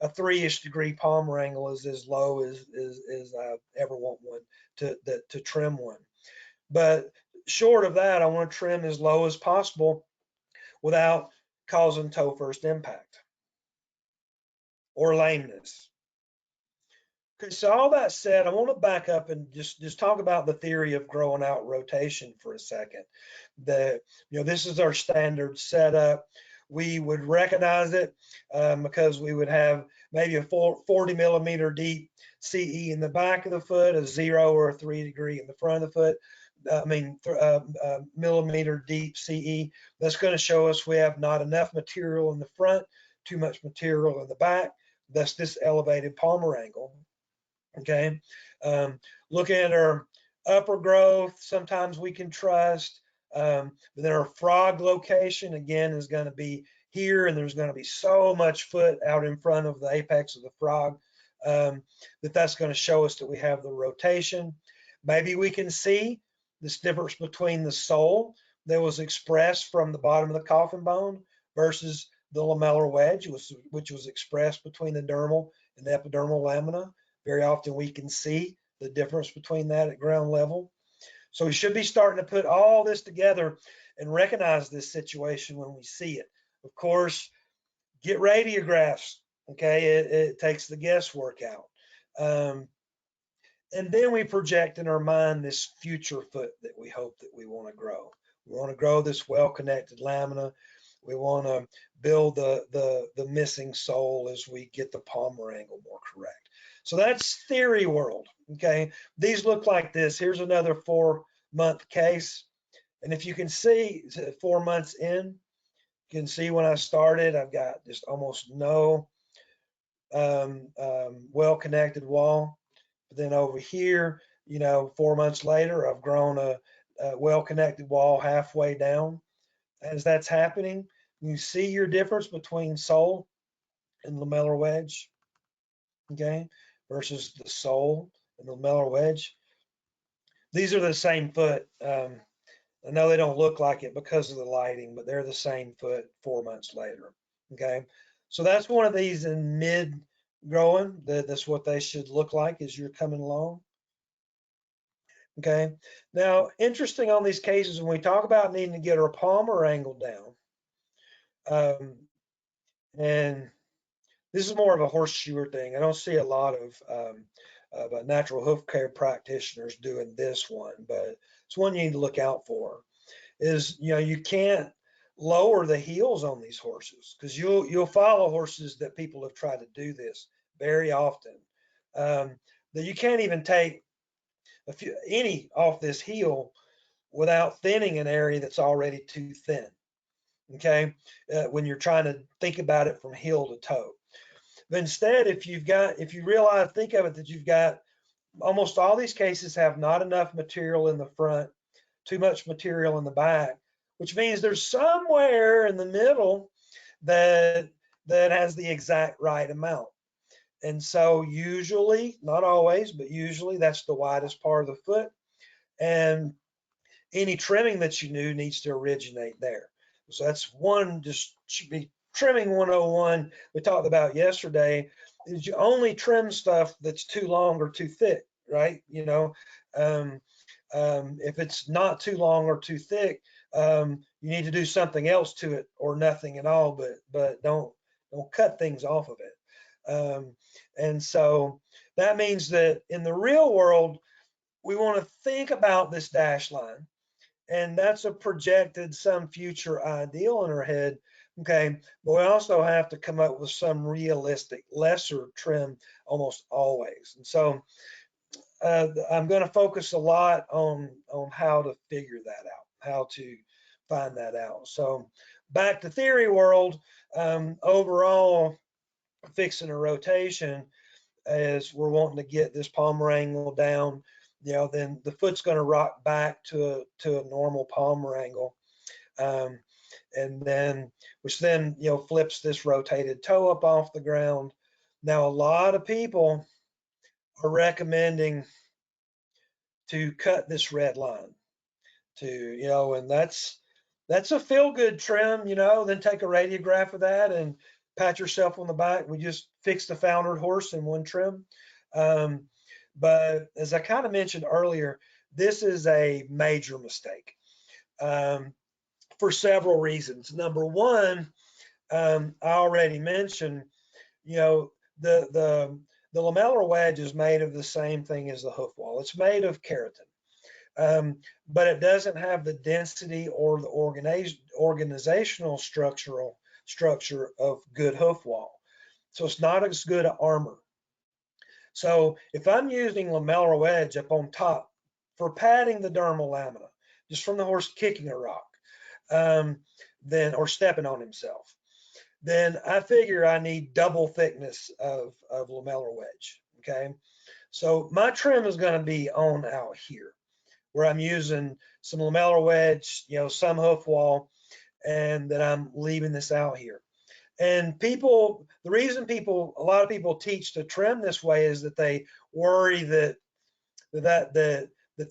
Speaker 3: 3-ish degree palmar angle is as low as I ever want one to trim one. But short of that, I want to trim as low as possible without causing toe first impact or lameness. Okay, so all that said, I want to back up and just talk about the theory of growing out rotation for a second. This is our standard setup. We would recognize it because we would have maybe a 40 millimeter deep CE in the back of the foot, a 0 or a 3 degree in the front of the foot. Millimeter deep CE. That's going to show us we have not enough material in the front, too much material in the back. That's this elevated palmar angle. Okay, looking at our upper growth, sometimes we can trust. But then our frog location, again, is going to be here, and there's going to be so much foot out in front of the apex of the frog that's going to show us that we have the rotation. Maybe we can see this difference between the sole that was expressed from the bottom of the coffin bone versus the lamellar wedge, which was expressed between the dermal and the epidermal lamina. Very often we can see the difference between that at ground level. So we should be starting to put all this together and recognize this situation when we see it. Of course, get radiographs, okay? It takes the guesswork out. And then we project in our mind this future foot that we hope that we want to grow. We want to grow this well-connected lamina. We want to build the missing sole as we get the palmar angle more correct. So that's theory world, okay? These look like this. Here's another 4-month case. And if you can see 4 months in, You can see when I started, I've got just almost no well-connected wall. But then over here, 4 months later, I've grown a well-connected wall halfway down. As that's happening, you see your difference between sole and lamellar wedge, okay, versus the sole and the lamellar wedge. These are the same foot. I know they don't look like it because of the lighting, but they're the same foot 4 months later, okay? So that's one of these in mid growing. That's what they should look like as you're coming along. Okay. Now, interesting on these cases, when we talk about needing to get our palmar angle down, and this is more of a horseshoer thing. I don't see a lot of natural hoof care practitioners doing this one, but it's one you need to look out for. Is you can't lower the heels on these horses, because you'll follow horses that people have tried to do this very often. That you can't even take any off this heel without thinning an area that's already too thin. Okay, when you're trying to think about it from heel to toe. But instead, if you realize, think of it that you've got almost all these cases have not enough material in the front, too much material in the back, which means there's somewhere in the middle that has the exact right amount. And so usually, not always, but usually that's the widest part of the foot. And any trimming that you do needs to originate there. So that's one, just should be trimming 101 we talked about yesterday, is you only trim stuff that's too long or too thick, right? If it's not too long or too thick, you need to do something else to it or nothing at all, but don't cut things off of it. And so that means that in the real world, we want to think about this dash line, and that's a projected some future ideal in our head. Okay, but we also have to come up with some realistic lesser trim almost always. And so I'm going to focus a lot on how to figure that out, how to find that out. So back to theory world, overall, fixing a rotation, as we're wanting to get this palmar angle down, then the foot's going to rock back to a normal palmar angle, and then which then flips this rotated toe up off the ground. Now, a lot of people are recommending to cut this red line, and that's a feel-good trim, then take a radiograph of that and pat yourself on the back. We just fixed the foundered horse in one trim. But as I kind of mentioned earlier, this is a major mistake for several reasons. Number one, I already mentioned, the lamellar wedge is made of the same thing as the hoof wall. It's made of keratin, but it doesn't have the density or the organizational structure of good hoof wall. So it's not as good an armor. So if I'm using lamellar wedge up on top for padding the dermal lamina, just from the horse kicking a rock, or stepping on himself, then I figure I need double thickness of lamellar wedge. Okay, so my trim is going to be on out here, where I'm using some lamellar wedge, some hoof wall, and that I'm leaving this out here. And the reason a lot of people teach to trim this way is that they worry that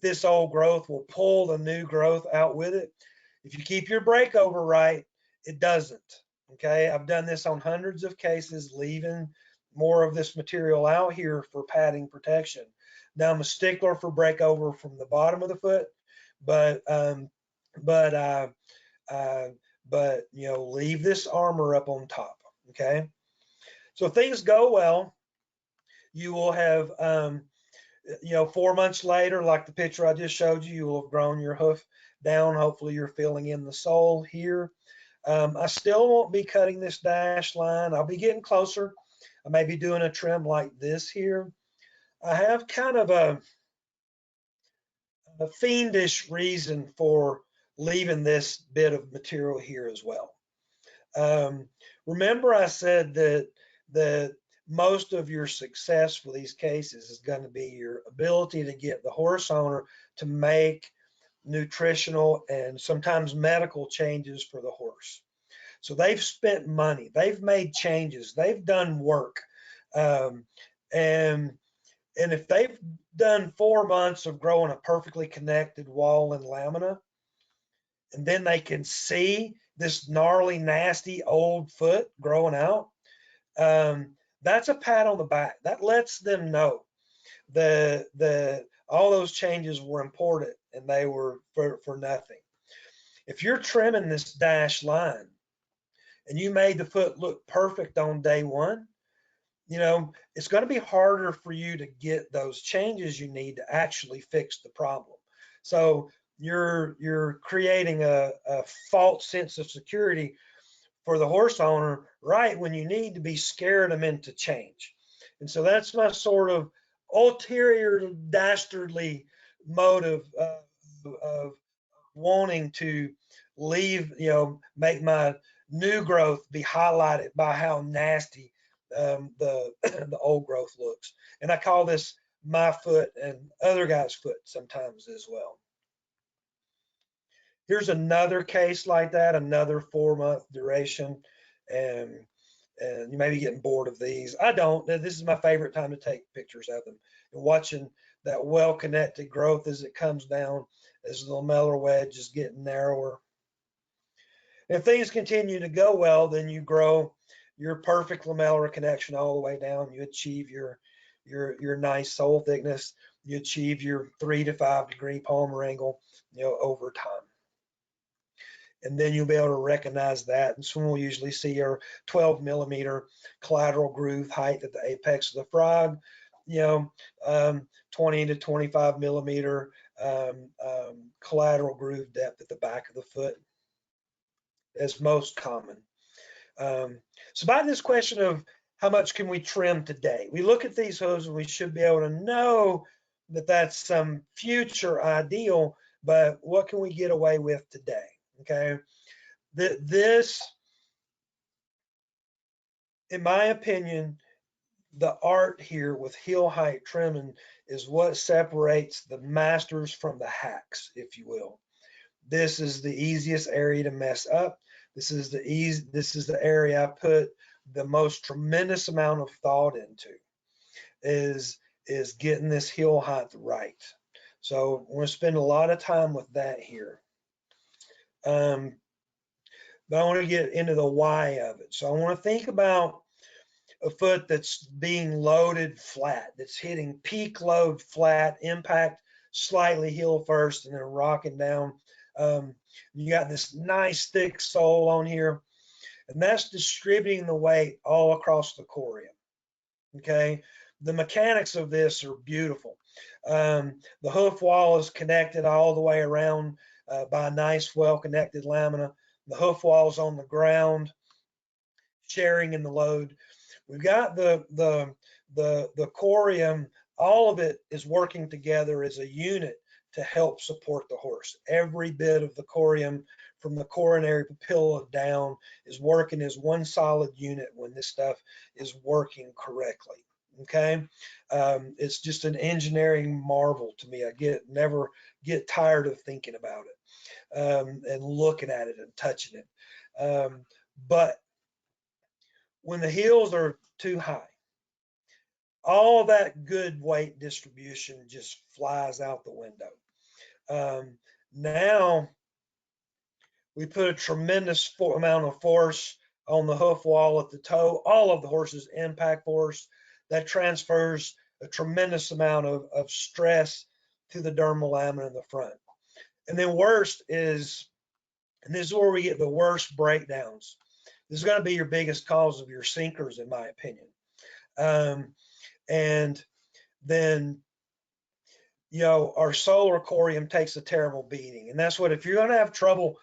Speaker 3: this old growth will pull the new growth out with it. If you keep your breakover right, it doesn't. Okay, I've done this on hundreds of cases, leaving more of this material out here for padding protection. Now, I'm a stickler for breakover from the bottom of the foot, but leave this armor up on top. Okay, so if things go well, you will have 4 months later, like the picture I just showed you, you will have grown your hoof down. Hopefully you're filling in the sole here. I still won't be cutting this dash line. I'll be getting closer. I may be doing a trim like this here. I have kind of a fiendish reason for leaving this bit of material here as well. Remember I said that most of your success for these cases is going to be your ability to get the horse owner to make nutritional and sometimes medical changes for the horse. So they've spent money, they've made changes, they've done work. And if they've done 4 months of growing a perfectly connected wall and lamina, and then they can see this gnarly, nasty old foot growing out, that's a pat on the back. That lets them know that all those changes were important and they were for nothing. If you're trimming this dashed line and you made the foot look perfect on day one, you know, it's going to be harder for you to get those changes you need to actually fix the problem. So you're creating a false sense of security for the horse owner right when you need to be scaring them into change. And so that's my sort of ulterior dastardly motive of wanting to leave, you know, make my new growth be highlighted by how nasty the old growth looks. And I call this my foot and other guys' foot sometimes as well. Here's another case like that, another 4-month duration. And you may be getting bored of these. I don't. This is my favorite time to take pictures of them and watching that well-connected growth as it comes down, as the lamellar wedge is getting narrower. If things continue to go well, then you grow your perfect lamellar connection all the way down. You achieve your nice sole thickness. You achieve your 3 to 5 degree palmar angle, you know, over time. And then you'll be able to recognize that. And so we'll usually see your 12 millimeter collateral groove height at the apex of the frog, you know, 20 to 25 millimeter collateral groove depth at the back of the foot as most common. So by this question of how much can we trim today, we look at these hooves and we should be able to know that that's some future ideal, but what can we get away with today? Okay, this, in my opinion, the art here with heel height trimming is what separates the masters from the hacks, if you will. This is the easiest area to mess up. This is the area I put the most tremendous amount of thought into, is getting this heel height right. So we're going to spend a lot of time with that here. But I want to get into the why of it. So I want to think about a foot that's being loaded flat, that's hitting peak load flat, impact slightly heel first, and then rocking down. You got this nice thick sole on here, and that's distributing the weight all across the corium. Okay, the mechanics of this are beautiful. The hoof wall is connected all the way around by a nice, well-connected lamina. The hoof wall is on the ground, sharing in the load. We've got the corium. All of it is working together as a unit to help support the horse. Every bit of the corium from the coronary papilla down is working as one solid unit when this stuff is working correctly. Okay, it's just an engineering marvel to me. I never get tired of thinking about it and looking at it and touching it. But when the heels are too high, all that good weight distribution just flies out the window. Now we put a tremendous amount of force on the hoof wall at the toe, all of the horse's impact force that transfers a tremendous amount of stress to the dermal lamina in the front. And then worst is, and this is where we get the worst breakdowns. This is going to be your biggest cause of your sinkers, in my opinion. And then, you know, our solar corium takes a terrible beating. And that's what, if you're going to have trouble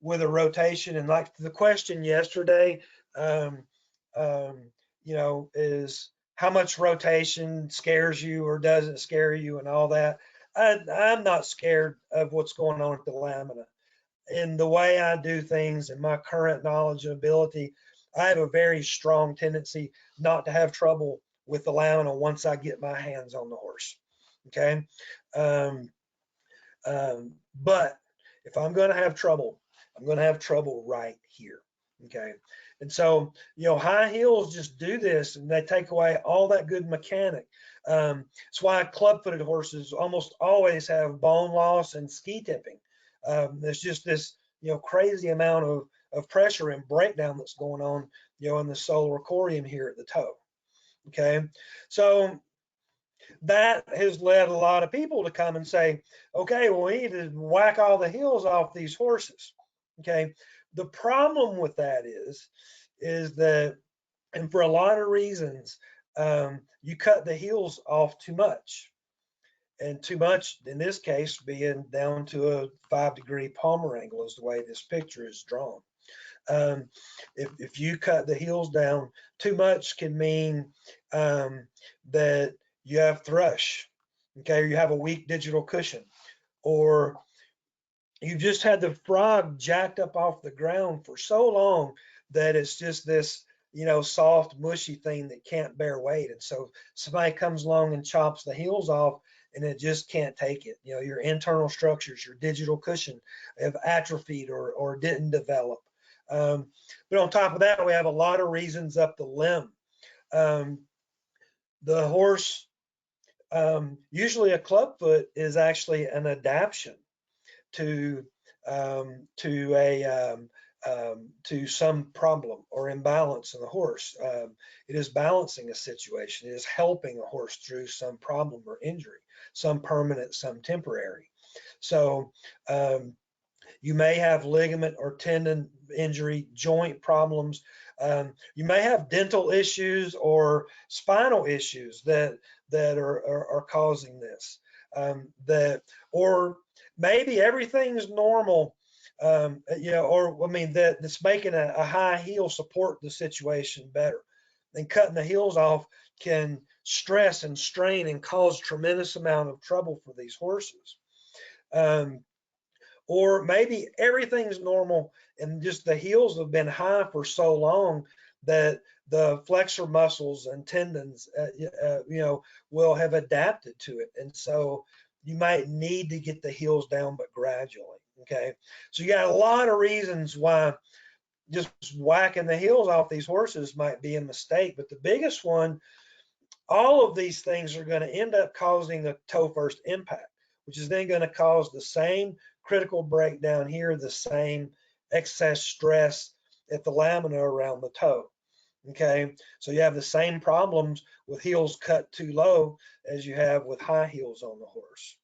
Speaker 3: with a rotation, and like the question yesterday, you know, is how much rotation scares you or doesn't scare you and all that. I'm not scared of what's going on at the lamina. in the way I do things and my current knowledge and ability, I have a very strong tendency not to have trouble with the lamina once I get my hands on the horse. Okay. But if I'm going to have trouble, I'm going to have trouble right here. Okay. And so, high heels just do this and they take away all that good mechanic. That's why club-footed horses almost always have bone loss and ski tipping. There's just this, crazy amount of pressure and breakdown that's going on, in the solar corium here at the toe. Okay. So that has led a lot of people to come and say, okay, well, we need to whack all the heels off these horses. Okay. The problem with that is that, and for a lot of reasons, you cut the heels off too much. And too much, in this case, being down to a 5-degree palmar angle is the way this picture is drawn. If you cut the heels down too much can mean that you have thrush, okay, or you have a weak digital cushion, or you just had the frog jacked up off the ground for so long that it's just this, soft, mushy thing that can't bear weight. And so somebody comes along and chops the heels off and it just can't take it. Your internal structures, your digital cushion have atrophied or didn't develop. But on top of that, we have a lot of reasons up the limb. The horse, usually a clubfoot is actually an adaptation to some problem or imbalance in the horse. It is balancing a situation. It is helping a horse through some problem or injury, some permanent, some temporary. So you may have ligament or tendon injury, joint problems. You may have dental issues or spinal issues that are causing this. Or maybe everything's normal, that's making a high heel support the situation better. And cutting the heels off can stress and strain and cause tremendous amount of trouble for these horses. Or maybe everything's normal and just the heels have been high for so long that the flexor muscles and tendons, will have adapted to it. And so you might need to get the heels down, but gradually. Okay. So you got a lot of reasons why just whacking the heels off these horses might be a mistake. But the biggest one, all of these things are going to end up causing a toe first impact, which is then going to cause the same critical breakdown here, the same excess stress at the lamina around the toe. Okay, so you have the same problems with heels cut too low as you have with high heels on the horse.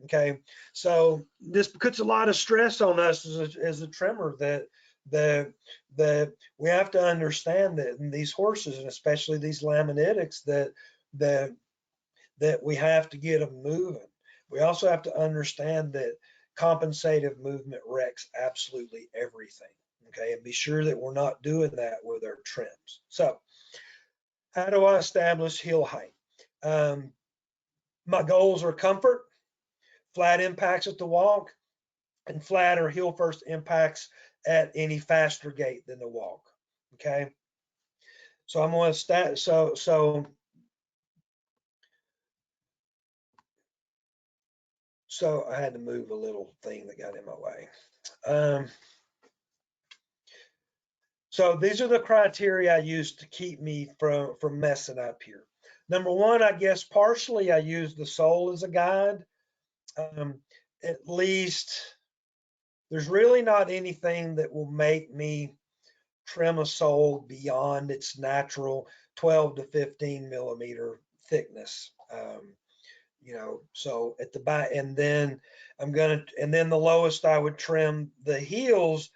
Speaker 3: Okay, so this puts a lot of stress on us as a trimmer that we have to understand that in these horses, and especially these laminitics, that we have to get them moving. We also have to understand that compensative movement wrecks absolutely everything. Okay, and be sure that we're not doing that with our trims. So how do I establish heel height? My goals are comfort, flat impacts at the walk, and flat or heel first impacts at any faster gait than the walk. Okay, so I'm going to start. So I had to move a little thing that got in my way. So these are the criteria I use to keep me from messing up here. Number one, I guess partially I use the sole as a guide. At least there's really not anything that will make me trim a sole beyond its natural 12 to 15 millimeter thickness. So at the back, and then the lowest I would trim the heels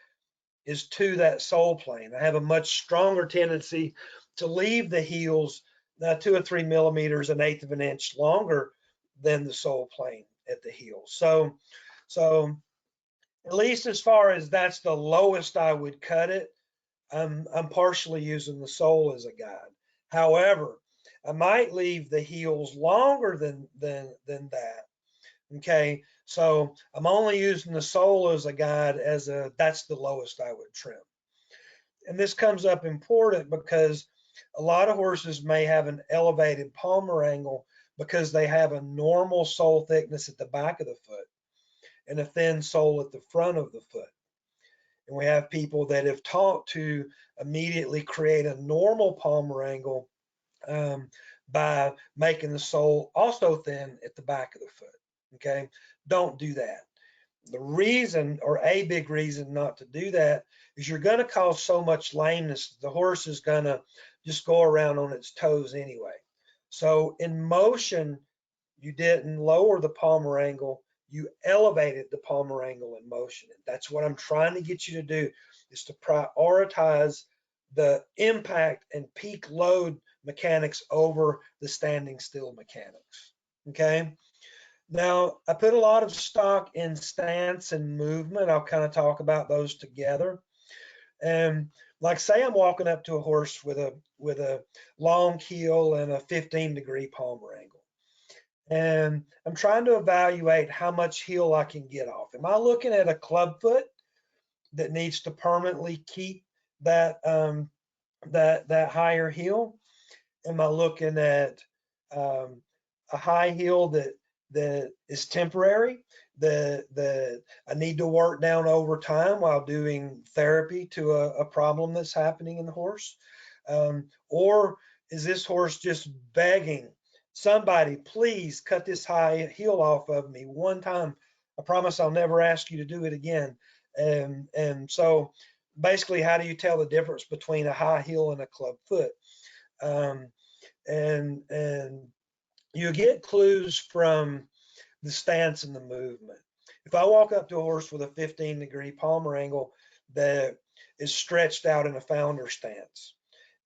Speaker 3: is to that sole plane. I have a much stronger tendency to leave the heels 2 or 3 millimeters, 1/8 of an inch longer than the sole plane at the heel. So at least as far as that's the lowest I would cut it, I'm partially using the sole as a guide. However, I might leave the heels longer than that Okay, so I'm only using the sole as a guide, that's the lowest I would trim. And this comes up important because a lot of horses may have an elevated palmar angle because they have a normal sole thickness at the back of the foot and a thin sole at the front of the foot. And we have people that have taught to immediately create a normal palmar angle by making the sole also thin at the back of the foot. Okay, don't do that. The reason, or a big reason not to do that, is you're going to cause so much lameness. The horse is going to just go around on its toes anyway. So in motion, you didn't lower the palmar angle, you elevated the palmar angle in motion. And that's what I'm trying to get you to do, is to prioritize the impact and peak load mechanics over the standing still mechanics. Okay. Now, I put a lot of stock in stance and movement. I'll kind of talk about those together. And like, say I'm walking up to a horse with a long heel and a 15-degree palmar angle. And I'm trying to evaluate how much heel I can get off. Am I looking at a club foot that needs to permanently keep that that higher heel? Am I looking at a high heel that is temporary, that I need to work down over time while doing therapy to a problem that's happening in the horse? Or is this horse just begging, somebody, please cut this high heel off of me one time. I promise I'll never ask you to do it again. And so basically, how do you tell the difference between a high heel and a club foot? And you get clues from the stance and the movement. If I walk up to a horse with a 15-degree palmar angle that is stretched out in a founder stance,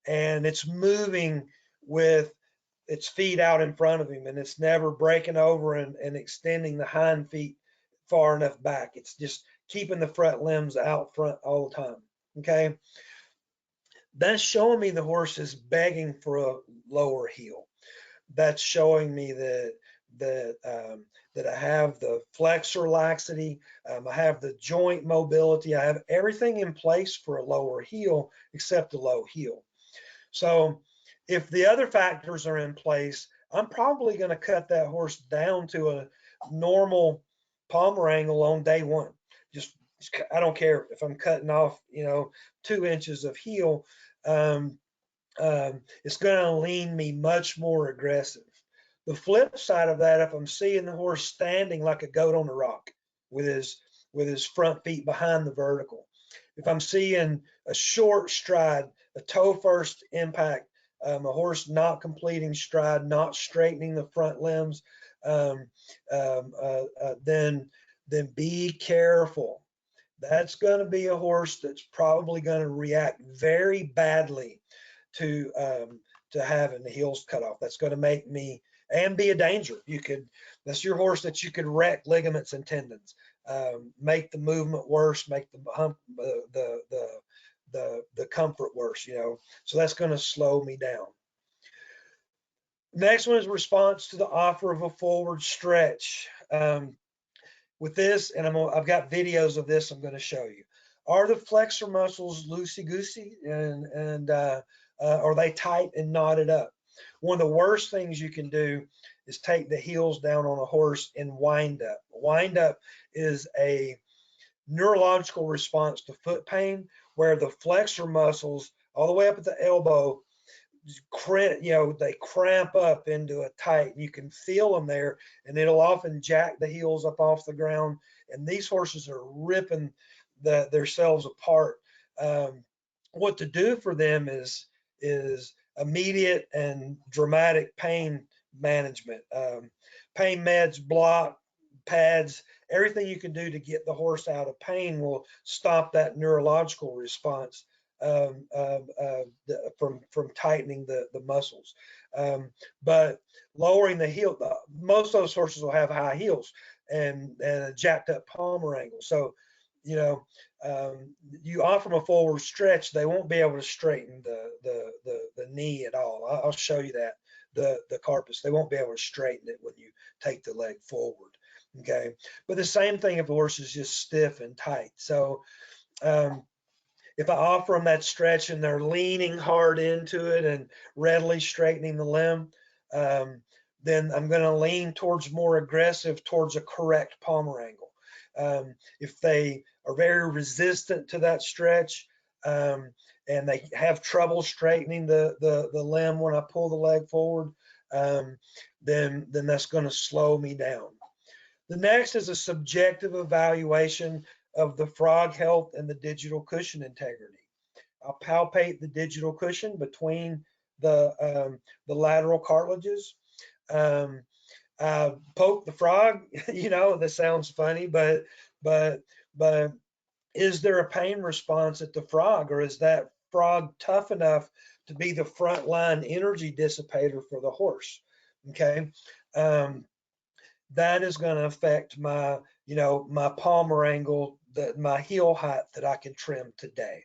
Speaker 3: and it's moving with its feet out in front of him, and it's never breaking over and extending the hind feet far enough back, it's just keeping the front limbs out front all the time. Okay, that's showing me the horse is begging for a lower heel. That's showing me that I have the flexor laxity, I have the joint mobility, I have everything in place for a lower heel except a low heel. So if the other factors are in place, I'm probably going to cut that horse down to a normal palmar angle on day one. Just, I don't care if I'm cutting off, 2 inches of heel. It's going to lean me much more aggressive. The flip side of that, if I'm seeing the horse standing like a goat on a rock with his front feet behind the vertical, if I'm seeing a short stride, a toe first impact, a horse not completing stride, not straightening the front limbs, then be careful. That's going to be a horse that's probably going to react very badly to having the heels cut off. That's going to make me and be a danger. That's your horse that you could wreck ligaments and tendons, make the movement worse, make the hump, the comfort worse. So that's going to slow me down. Next one is response to the offer of a forward stretch. With this, and I've got videos of this I'm going to show you. Are the flexor muscles loosey-goosey and are they tight and knotted up? One of the worst things you can do is take the heels down on a horse and wind up. Wind up is a neurological response to foot pain where the flexor muscles all the way up at the elbow, they cramp up into a tight. You can feel them there, and it'll often jack the heels up off the ground. And these horses are ripping themselves apart. What to do for them is immediate and dramatic pain management. Pain meds, block, pads, everything you can do to get the horse out of pain will stop that neurological response from tightening the muscles. But lowering the heel, most of those horses will have high heels and a jacked up palmar angle. So, you offer them a forward stretch, they won't be able to straighten the knee at all. I'll show you that, the carpus, they won't be able to straighten it when you take the leg forward. Okay, but the same thing if the horse is just stiff and tight. So if I offer them that stretch and they're leaning hard into it and readily straightening the limb, then I'm going to lean towards more aggressive towards a correct palmar angle. If they are very resistant to that stretch and they have trouble straightening the limb when I pull the leg forward, then that's going to slow me down. The next is a subjective evaluation of the frog health and the digital cushion integrity. I'll palpate the digital cushion between the lateral cartilages. Poke the frog. You know, this sounds funny, but is there a pain response at the frog, or is that frog tough enough to be the front line energy dissipator for the horse? Okay. That is going to affect my, my palmar angle, my heel height that I can trim today.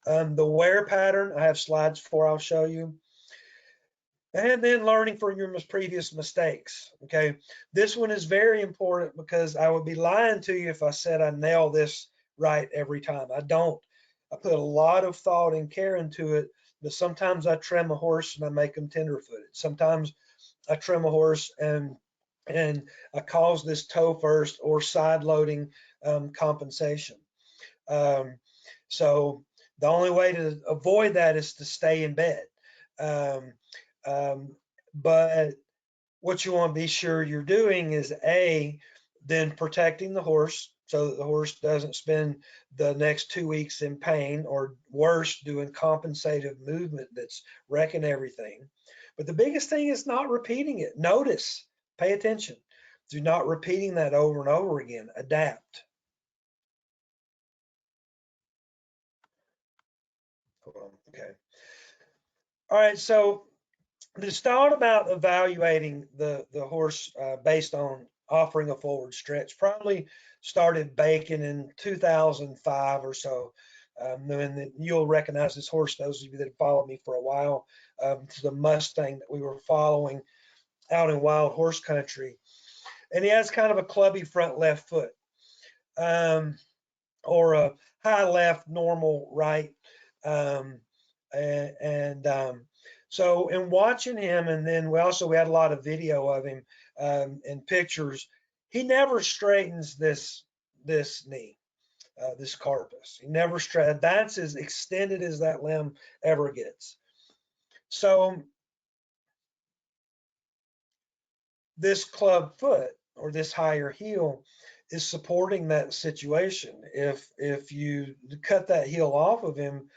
Speaker 3: The wear pattern, I have slides for, I'll show you. And then learning from your previous mistakes. Okay, this one is very important because I would be lying to you if I said I nail this right every time. I don't. I put a lot of thought and care into it, but sometimes I trim a horse and I make them tender-footed. Sometimes I trim a horse and I cause this toe first or side loading compensation. So the only way to avoid that is to stay in bed. But what you want to be sure you're doing is then protecting the horse so that the horse doesn't spend the next 2 weeks in pain, or worse, doing compensative movement that's wrecking everything. But the biggest thing is not repeating it. Notice, pay attention. Do not repeating that over and over again. Adapt. Okay. All right. So this thought about evaluating the horse based on offering a forward stretch probably started baking in 2005 or so. And you'll recognize this horse, those of you that have followed me for a while. It's the Mustang that we were following out in wild horse country. And he has kind of a clubby front left foot, or a high left, normal right. So in watching him, and then we had a lot of video of him and pictures, he never straightens this knee, this carpus. He never straightens. That's as extended as that limb ever gets. So this club foot, or this higher heel, is supporting that situation. If you cut that heel off of him,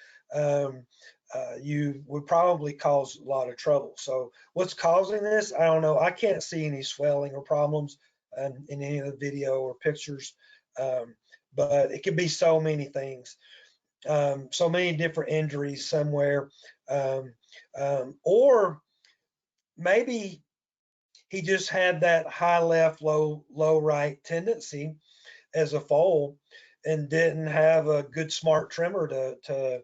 Speaker 3: you would probably cause a lot of trouble. So what's causing this? I don't know. I can't see any swelling or problems in any of the video or pictures, but it could be so many things, so many different injuries somewhere, or maybe he just had that high left, low right tendency as a foal, and didn't have a good smart trimmer to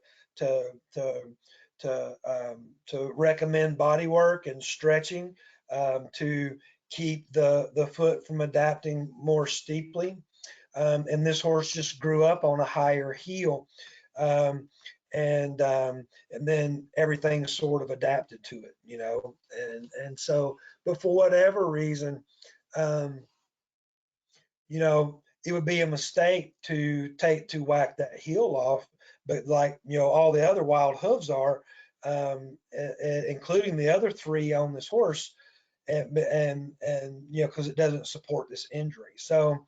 Speaker 3: recommend body work and stretching to keep the foot from adapting more steeply. And this horse just grew up on a higher heel. And then everything sort of adapted to it, and so, but for whatever reason, it would be a mistake to whack that heel off, but like, all the other wild hooves are, including the other 3 on this horse, and because it doesn't support this injury. So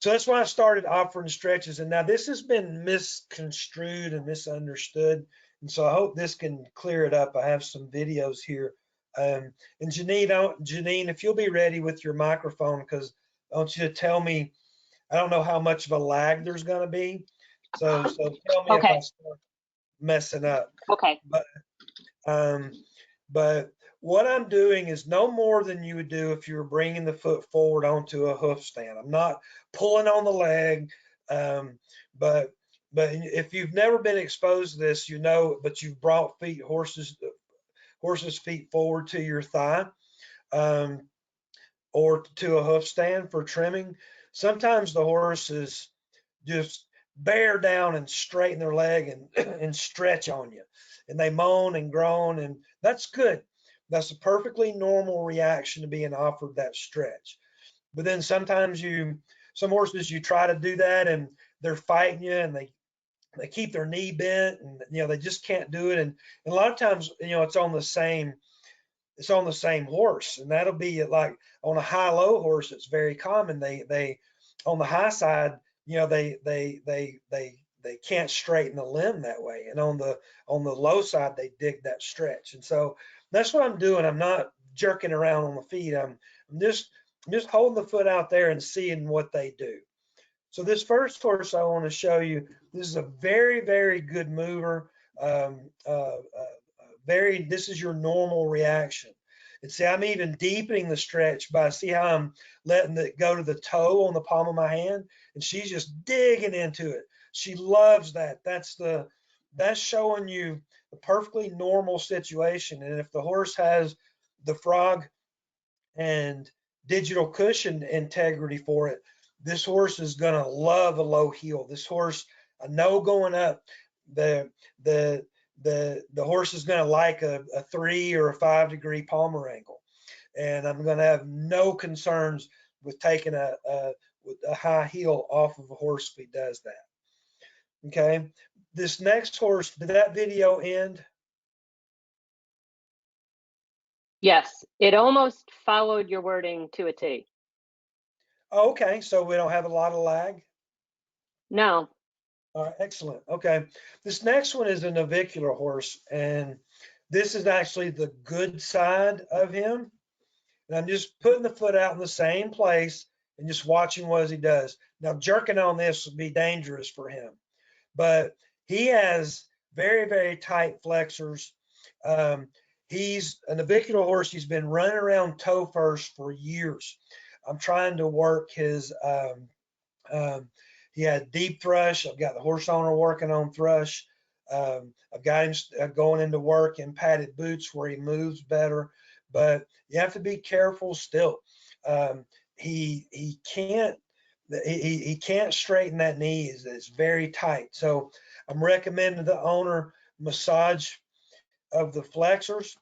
Speaker 3: that's why I started offering stretches. And now this has been misconstrued and misunderstood. And so I hope this can clear it up. I have some videos here. And Janine, if you'll be ready with your microphone, because I want you to tell me, I don't know how much of a lag there's going to be. So tell me if I start messing up.
Speaker 2: Okay.
Speaker 3: But what I'm doing is no more than you would do if you were bringing the foot forward onto a hoof stand. I'm not pulling on the leg, but if you've never been exposed to this, but you've brought horses' feet forward to your thigh. or to a hoof stand for trimming. Sometimes the horses just bear down and straighten their leg and, and stretch on you. And they moan and groan, and that's good. That's a perfectly normal reaction to being offered that stretch. But then sometimes some horses, you try to do that and they're fighting you, and they keep their knee bent, and they just can't do it. And a lot of times, it's on the same horse, and that'll be like on a high-low horse. It's very common. They on the high side, they can't straighten the limb that way, and on the low side they dig that stretch. And so that's what I'm doing. I'm not jerking around on the feet. I'm just holding the foot out there and seeing what they do. So this first horse I want to show you, this is a very, very good mover. This is your normal reaction. And see, I'm even deepening the stretch by, see how I'm letting it go to the toe on the palm of my hand, and she's just digging into it. She loves that. That's showing you a perfectly normal situation. And if the horse has the frog and digital cushion integrity for it, this horse is going to love a low heel. This horse, I know going up, the horse is going to like a 3 or a 5 degree palmar angle, and I'm going to have no concerns with taking a high heel off of a horse if he does that. Okay, this next horse, did that video end?
Speaker 2: Yes, it almost followed your wording to a T.
Speaker 3: Oh, okay, so we don't have a lot of lag.
Speaker 2: No.
Speaker 3: All right, excellent. Okay, this next one is a navicular horse, and this is actually the good side of him. And I'm just putting the foot out in the same place and just watching what he does. Now, jerking on this would be dangerous for him, but he has very, very tight flexors. He's a navicular horse. He's been running around toe first for years. I'm trying to work his he had deep thrush. I've got the horse owner working on thrush. I've got him going into work in padded boots where he moves better, but you have to be careful still. He can't straighten that knee. It's very tight. So I'm recommending the owner massage of the flexors,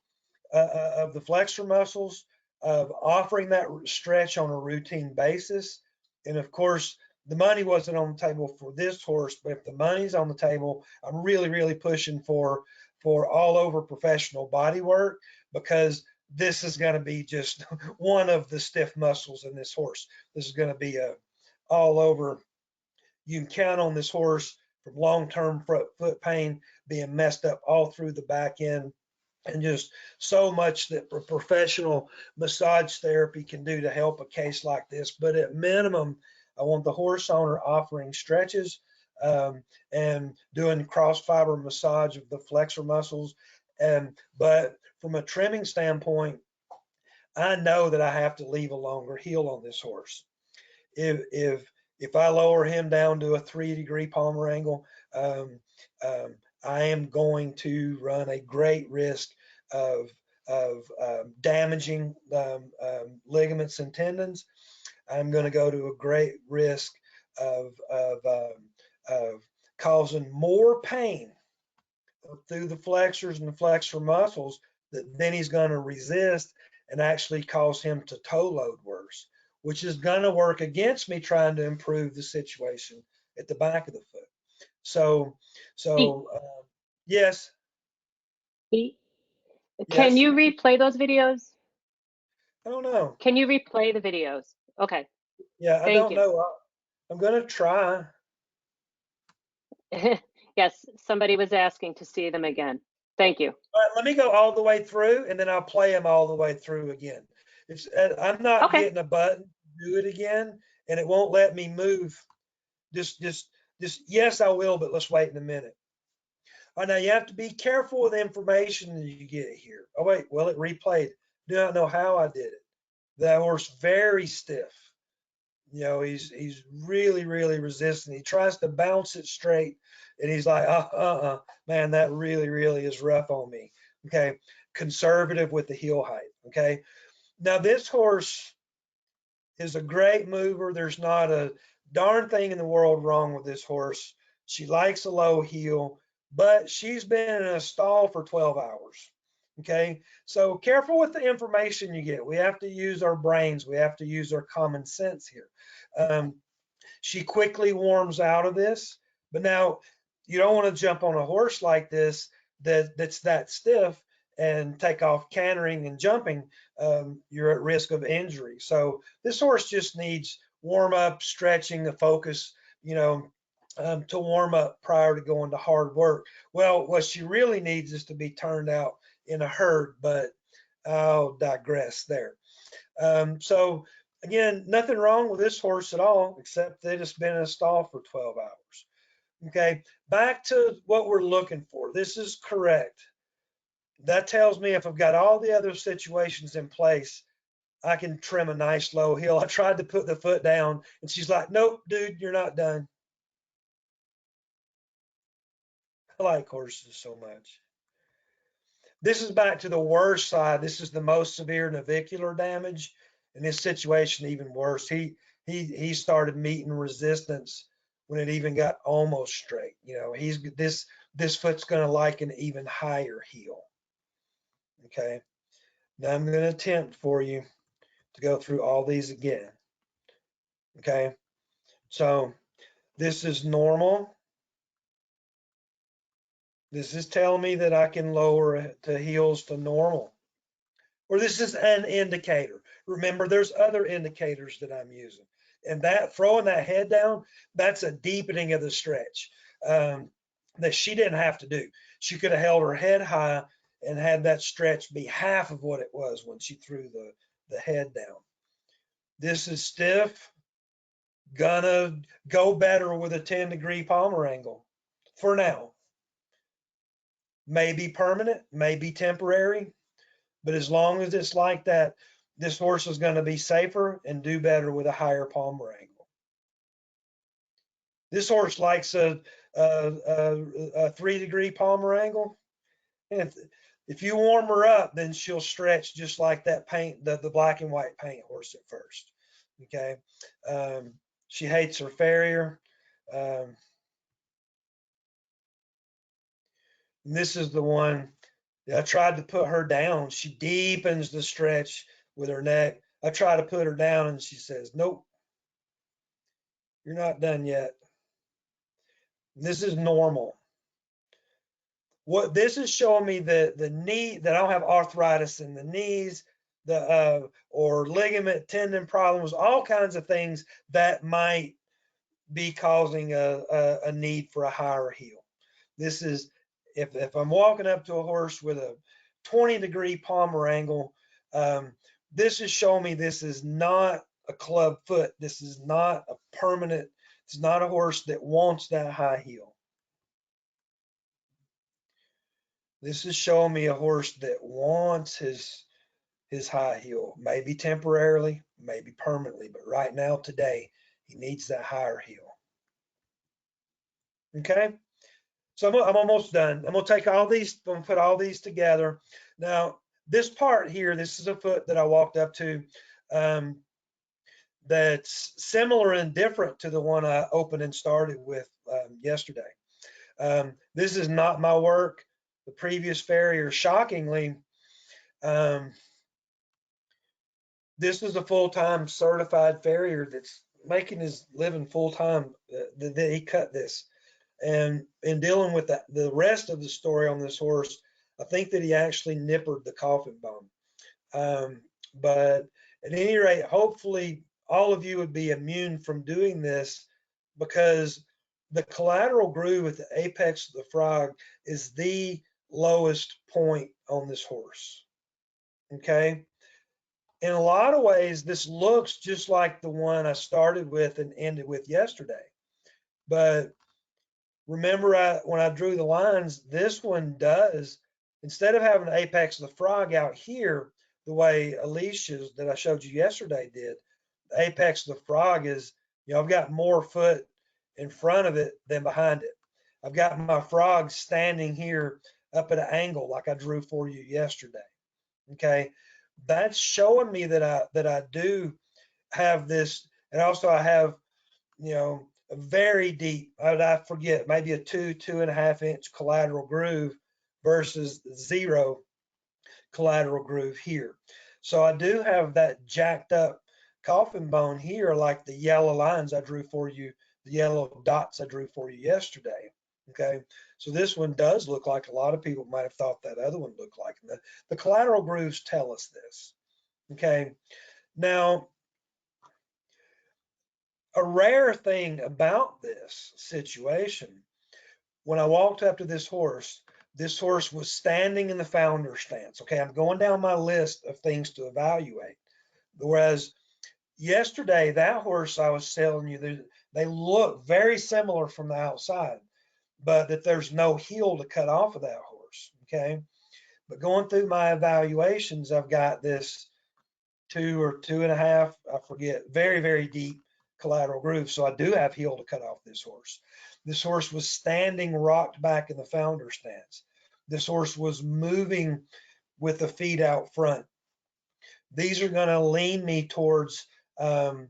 Speaker 3: of the flexor muscles, of offering that stretch on a routine basis. And of course, the money wasn't on the table for this horse, but if the money's on the table, I'm really, really pushing for all over professional body work, because this is going to be just one of the stiff muscles in this horse. This is going to be all over. You can count on this horse from long-term foot pain being messed up all through the back end, and just so much that professional massage therapy can do to help a case like this. But at minimum, I want the horse owner offering stretches and doing cross fiber massage of the flexor muscles. But from a trimming standpoint, I know that I have to leave a longer heel on this horse. If I lower him down to a 3 degree palmar angle, I am going to run a great risk of damaging ligaments and tendons. I'm going to go to a great risk of causing more pain through the flexors and the flexor muscles that then he's going to resist and actually cause him to toe load worse, which is going to work against me trying to improve the situation at the back of the foot. So yes.
Speaker 2: Can
Speaker 3: Yes.
Speaker 2: you replay those videos?
Speaker 3: I don't know.
Speaker 2: Can you replay the videos? Okay.
Speaker 3: Yeah, I
Speaker 2: Thank
Speaker 3: don't
Speaker 2: you.
Speaker 3: know. I'm going to try.
Speaker 2: Yes, somebody was asking to see them again. Thank you.
Speaker 3: All right, let me go all the way through, and then I'll play them all the way through again. I'm not
Speaker 2: Okay.
Speaker 3: getting a button to do it again, and it won't let me move. Just yes, I will, but let's wait in a minute. Oh, now you have to be careful with the information that you get here. Oh wait, well it replayed. Do not know how I did it. That horse very stiff. He's really, really resistant. He tries to bounce it straight, and he's like, man, that really, really is rough on me. Okay, conservative with the heel height. Okay, now this horse, is a great mover. There's not a darn thing in the world wrong with this horse. She likes a low heel, but she's been in a stall for 12 hours. Okay, so careful with the information you get. We have to use our brains. We have to use our common sense here. She quickly warms out of this, but now you don't want to jump on a horse like this that's that stiff and take off cantering and jumping. You're at risk of injury. So this horse just needs warm up, stretching, the focus, to warm up prior to going to hard work. Well, what she really needs is to be turned out in a herd, but I'll digress there. So again, nothing wrong with this horse at all, except that it's been in a stall for 12 hours. Okay, back to what we're looking for. This is correct. That tells me if I've got all the other situations in place, I can trim a nice low heel. I tried to put the foot down and she's like, nope, dude, you're not done. I like horses so much. This is back to the worst side. This is the most severe navicular damage. In this situation, even worse. He started meeting resistance when it even got almost straight. This foot's going to like an even higher heel. Okay. Now I'm going to attempt for you to go through all these again. Okay. So this is normal. This is telling me that I can lower it to heels to normal. Or this is an indicator. Remember, there's other indicators that I'm using. And that throwing that head down, that's a deepening of the stretch that she didn't have to do. She could have held her head high and had that stretch be half of what it was when she threw the head down. This is stiff, gonna go better with a 10-degree palmar angle for now. Maybe permanent, maybe temporary, but as long as it's like that, this horse is going to be safer and do better with a higher palmar angle. This horse likes a 3-degree palmar angle. And if you warm her up, then she'll stretch just like that paint, the black and white paint horse at first. Okay. She hates her farrier. And this is the one I tried to put her down. She deepens the stretch with her neck. I try to put her down and she says, nope, you're not done yet. This is normal. What this is showing me the knee, that I don't have arthritis in the knees, or ligament, tendon problems, all kinds of things that might be causing a need for a higher heel. This is, if I'm walking up to a horse with a 20-degree palmar angle, this is showing me this is not a club foot. This is not a permanent, it's not a horse that wants that high heel. This is showing me a horse that wants his high heel, maybe temporarily, maybe permanently, but right now, today, he needs that higher heel. Okay, so I'm almost done. I'm gonna take all these, I'm gonna put all these together. Now, this part here, this is a foot that I walked up to that's similar and different to the one I opened and started with yesterday. This is not my work. The previous farrier, shockingly, this is a full-time certified farrier that's making his living full-time. That he cut this. And in dealing with the rest of the story on this horse, I think that he actually nippered the coffin bone. But at any rate, hopefully all of you would be immune from doing this, because the collateral groove at the apex of the frog is the lowest point on this horse. Okay. In a lot of ways, this looks just like the one I started with and ended with yesterday. But remember, when I drew the lines, this one does, instead of having the apex of the frog out here, the way Alicia's that I showed you yesterday did, the apex of the frog is, I've got more foot in front of it than behind it. I've got my frog standing here up at an angle like I drew for you yesterday. Okay, that's showing me that I do have this, and also I have, you know, a very deep, I forget, maybe a 2.5 inch collateral groove versus 0 collateral groove here. So I do have that jacked up coffin bone here, like the yellow lines I drew for you, the yellow dots I drew for you yesterday. Okay, so this one does look like a lot of people might have thought that other one looked like. And the collateral grooves tell us this. Okay, now a rare thing about this situation, when I walked up to this horse was standing in the founder stance. Okay, I'm going down my list of things to evaluate. Whereas yesterday, that horse I was telling you, they look very similar from the outside, but that there's no heel to cut off of that horse. Okay, but going through my evaluations, I've got this 2 or 2.5, I forget, very, very deep collateral groove. So I do have heel to cut off this horse. This horse was standing rocked back in the founder stance. This horse was moving with the feet out front. These are going to lean me towards, you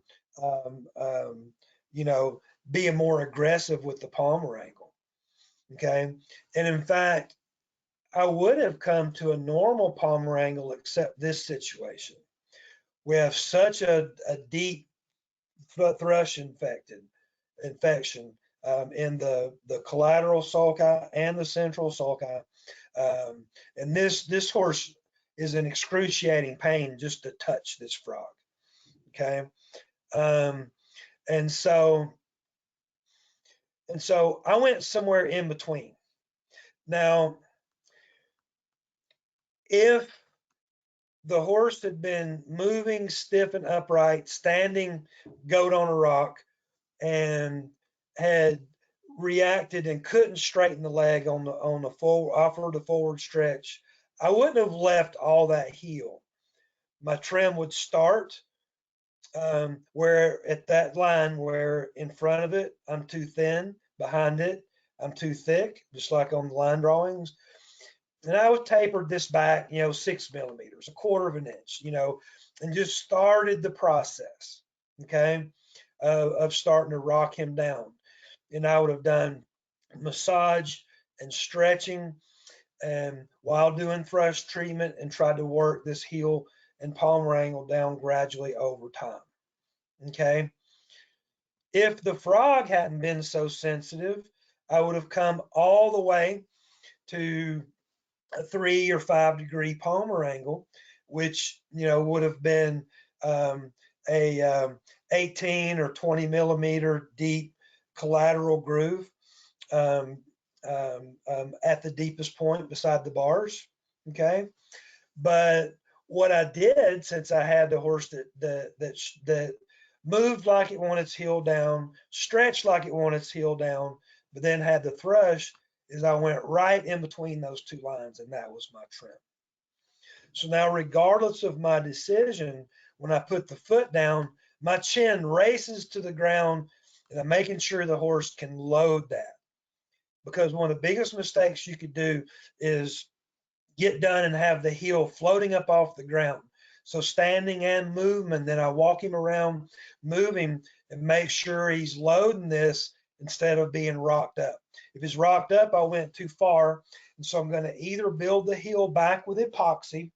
Speaker 3: know, being more aggressive with the palmar angle. Okay. And in fact, I would have come to a normal palmar angle except this situation. We have such a deep thrush infection in the collateral sulci and the central sulci. And this horse is in excruciating pain just to touch this frog. Okay. And so I went somewhere in between. Now, if the horse had been moving stiff and upright, standing goat on a rock, and had reacted and couldn't straighten the leg on the forward, offer the forward stretch, I wouldn't have left all that heel. My trim would start where at that line where in front of it I'm too thin, behind it I'm too thick, just like on the line drawings. And I would taper this back, 6 millimeters, 1/4 of an inch, and just started the process, okay, of starting to rock him down. And I would have done massage and stretching and while doing thrush treatment and tried to work this heel and palmar angle down gradually over time, okay? If the frog hadn't been so sensitive, I would have come all the way to a 3 or 5 degree palmar angle, which would have been a 18 or 20 millimeter deep collateral groove at the deepest point beside the bars. Okay, but what I did, since I had the horse that moved like it wanted its heel down, stretched like it wanted its heel down, but then had the thrush, is I went right in between those two lines, and that was my trim. So now, regardless of my decision, when I put the foot down, my chin races to the ground, and I'm making sure the horse can load that. Because one of the biggest mistakes you could do is get done and have the heel floating up off the ground. So standing and movement, then I walk him around, move him, and make sure he's loading this instead of being rocked up. If it's rocked up, I went too far. And so I'm going to either build the heel back with epoxy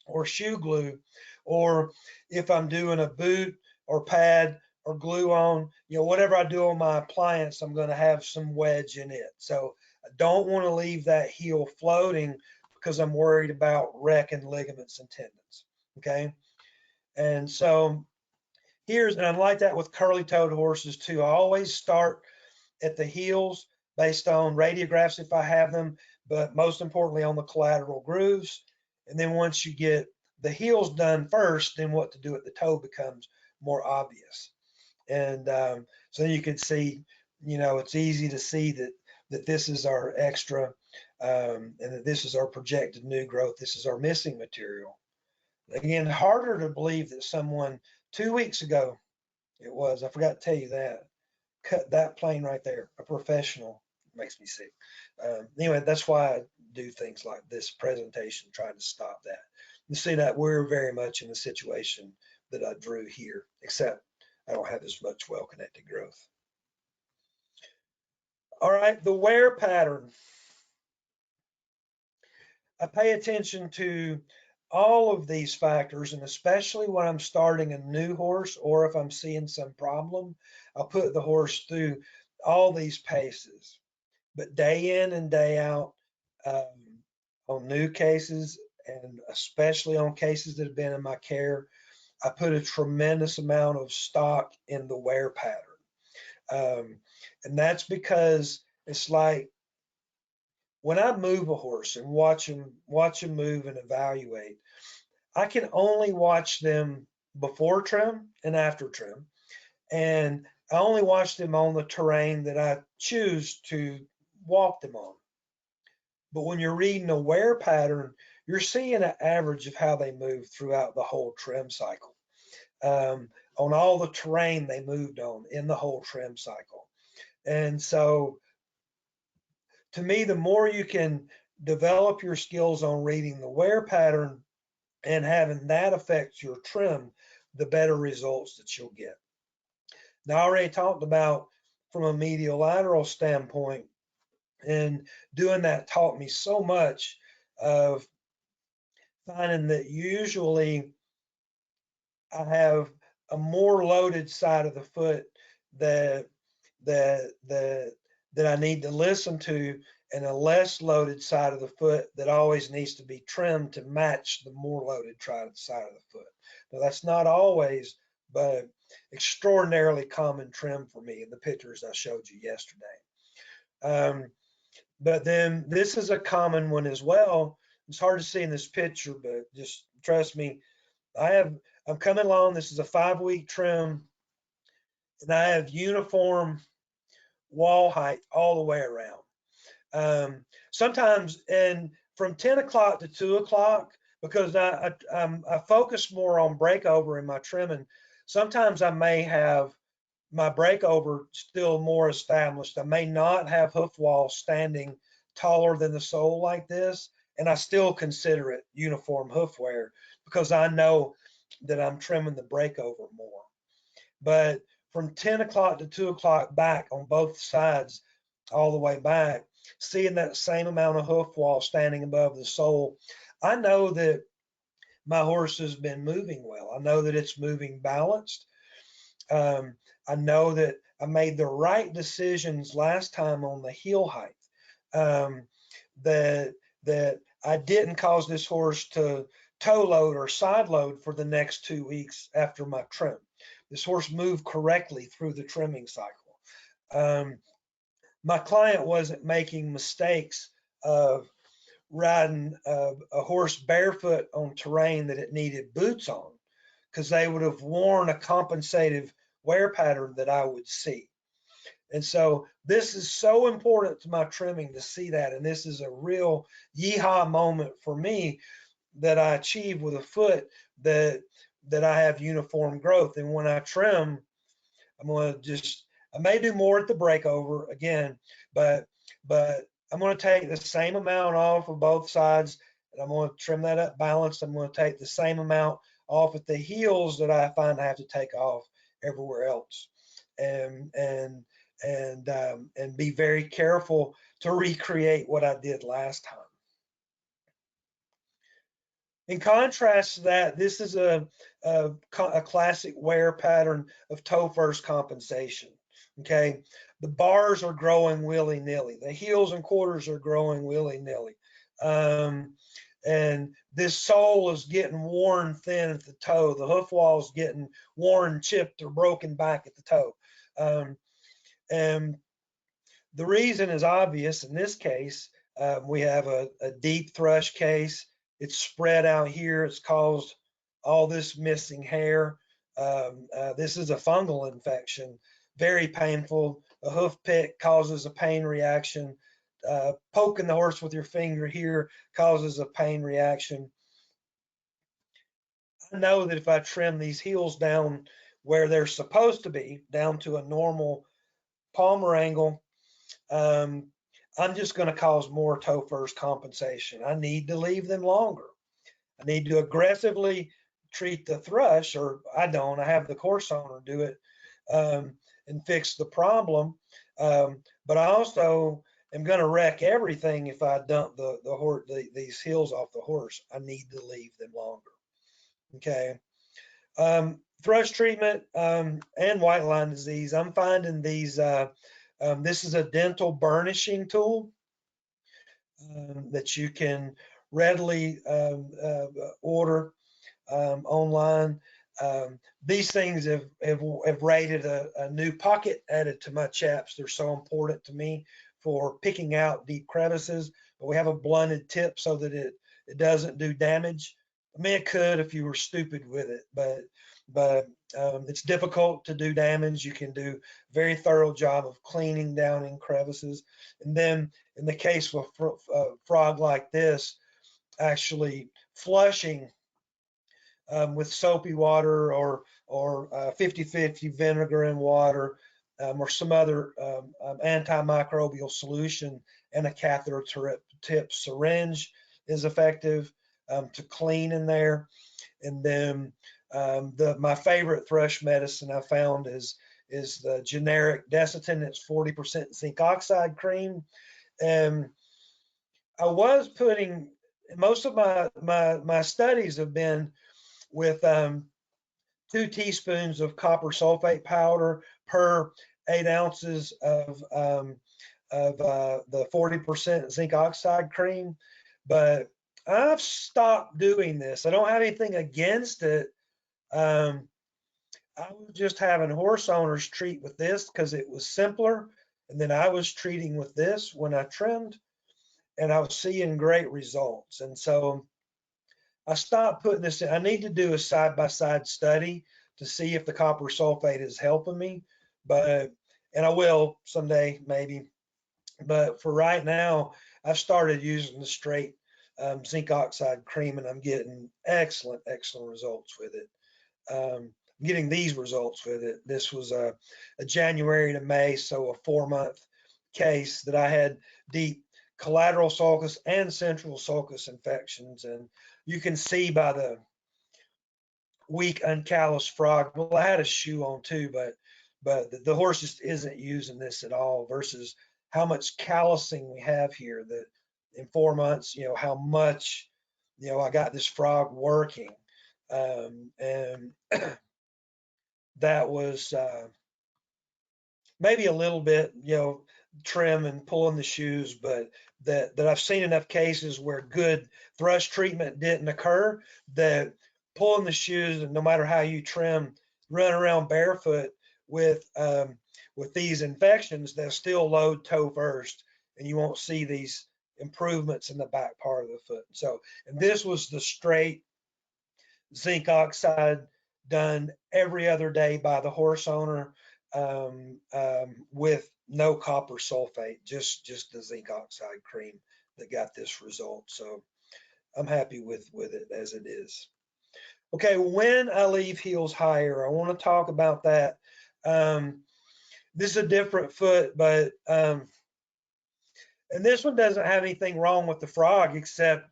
Speaker 3: or shoe glue, or if I'm doing a boot or pad or glue on, whatever I do on my appliance, I'm going to have some wedge in it. So I don't want to leave that heel floating because I'm worried about wrecking ligaments and tendons. Okay. And so and I'm like that with curly toed horses too. I always start at the heels based on radiographs if I have them, but most importantly on the collateral grooves. And then once you get the heels done first, then what to do at the toe becomes more obvious. And so you can see, it's easy to see that this is our extra and that this is our projected new growth. This is our missing material. Again, harder to believe that someone 2 weeks ago, I forgot to tell you that, cut that plane right there, a professional. Makes me sick. Anyway, that's why I do things like this presentation, trying to stop that. You see that we're very much in the situation that I drew here, except I don't have as much well-connected growth. All right, the wear pattern. I pay attention to all of these factors, and especially when I'm starting a new horse or if I'm seeing some problem, I'll put the horse through all these paces. But day in and day out, on new cases, and especially on cases that have been in my care, I put a tremendous amount of stock in the wear pattern. And that's because it's like when I move a horse and watch him move and evaluate, I can only watch them before trim and after trim. And I only watch them on the terrain that I choose to walk them on. But when you're reading a wear pattern, you're seeing an average of how they move throughout the whole trim cycle, on all the terrain they moved on in the whole trim cycle. And so to me, the more you can develop your skills on reading the wear pattern and having that affect your trim, the better results that you'll get. Now, I already talked about from a medial lateral standpoint, and doing that taught me so much of finding that usually I have a more loaded side of the foot that I need to listen to, and a less loaded side of the foot that always needs to be trimmed to match the more loaded side of the foot. Now, that's not always, but extraordinarily common trim for me in the pictures I showed you yesterday. But then this is a common one as well. It's hard to see in this picture, but just trust me, I'm coming along. This is a 5-week trim, and I have uniform wall height all the way around. Sometimes, and from 10 o'clock to 2 o'clock, because I focus more on breakover in my trimming, sometimes I may have my breakover still more established. I may not have hoof walls standing taller than the sole like this, and I still consider it uniform hoof wear because I know that I'm trimming the breakover more. But from 10 o'clock to 2 o'clock back on both sides, all the way back, seeing that same amount of hoof wall standing above the sole, I know that my horse has been moving well. I know that it's moving balanced. I know that I made the right decisions last time on the heel height. That I didn't cause this horse to toe load or side load for the next 2 weeks after my trim. This horse moved correctly through the trimming cycle. My client wasn't making mistakes of riding a horse barefoot on terrain that it needed boots on, because they would have worn a compensative wear pattern that I would see. And so this is so important to my trimming to see that. And this is a real yeehaw moment for me that I achieve with a foot that I have uniform growth. And when I trim, I'm going to just, I may do more at the breakover again, but I'm going to take the same amount off of both sides, and I'm going to trim that up balanced. I'm going to take the same amount off at the heels that I find I have to take off everywhere else, and be very careful to recreate what I did last time. In contrast to that, this is a classic wear pattern of toe first compensation. Okay, the bars are growing willy-nilly. The heels and quarters are growing willy-nilly. And this sole is getting worn thin at the toe. The hoof wall is getting worn, chipped, or broken back at the toe. And the reason is obvious. In this case, we have a deep thrush case. It's spread out here. It's caused all this missing hair. This is a fungal infection, very painful. A hoof pick causes a pain reaction. Poking the horse with your finger here causes a pain reaction. I know that if I trim these heels down where they're supposed to be, down to a normal palmar angle, I'm just going to cause more toe first compensation. I need to leave them longer. I need to aggressively treat the thrush, or I don't. I have the course owner do it and fix the problem. But I also am going to wreck everything if I dump these heels off the horse. I need to leave them longer. Okay. Thrush treatment and white line disease. I'm finding these. This is a dental burnishing tool that you can readily order online. These things have rated a new pocket added to my chaps. They're so important to me for picking out deep crevices, but we have a blunted tip so that it doesn't do damage. I mean, it could if you were stupid with it, but it's difficult to do damage. You can do a very thorough job of cleaning down in crevices. And then in the case of a frog like this, actually flushing with soapy water or 50-50 vinegar and water or some other antimicrobial solution, and a catheter tip syringe is effective to clean in there. And then my favorite thrush medicine I found is the generic Desitin. It's 40% zinc oxide cream. And I was putting, most of my studies have been with 2 teaspoons of copper sulfate powder per 8 ounces of the 40% zinc oxide cream. But I've stopped doing this. I don't have anything against it. I was just having horse owners treat with this because it was simpler. And then I was treating with this when I trimmed, and I was seeing great results. And so I stopped putting this in. I need to do a side-by-side study to see if the copper sulfate is helping me, and I will someday maybe. But for right now, I've started using the straight zinc oxide cream, and I'm getting excellent results with it. I'm getting these results with it. This was a January to May, so a 4-month case that I had deep collateral sulcus and central sulcus infections. And you can see by the weak uncalloused frog, well, I had a shoe on too, but the horse just isn't using this at all, versus how much callousing we have here, that in 4 months, how much, I got this frog working. And that was maybe a little bit, trim and pulling the shoes, but that I've seen enough cases where good thrush treatment didn't occur, that pulling the shoes, and no matter how you trim, run around barefoot with these infections, they'll still load toe first, and you won't see these improvements in the back part of the foot. So, and this was the straight zinc oxide done every other day by the horse owner, with no copper sulfate, just the zinc oxide cream that got this result. So I'm happy with it as it is. Okay, when I leave heels higher, I want to talk about that. This is a different foot, but and this one doesn't have anything wrong with the frog except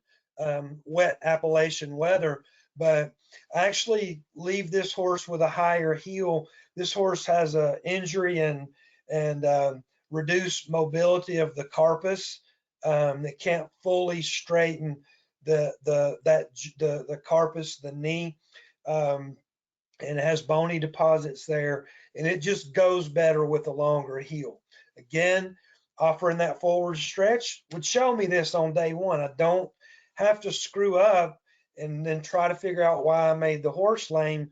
Speaker 3: wet Appalachian weather. But I actually leave this horse with a higher heel. This horse has an injury and reduced mobility of the carpus. It can't fully straighten the carpus, the knee, and it has bony deposits there, and it just goes better with a longer heel. Again, offering that forward stretch would show me this on day one. I don't have to screw up and then try to figure out why I made the horse lame.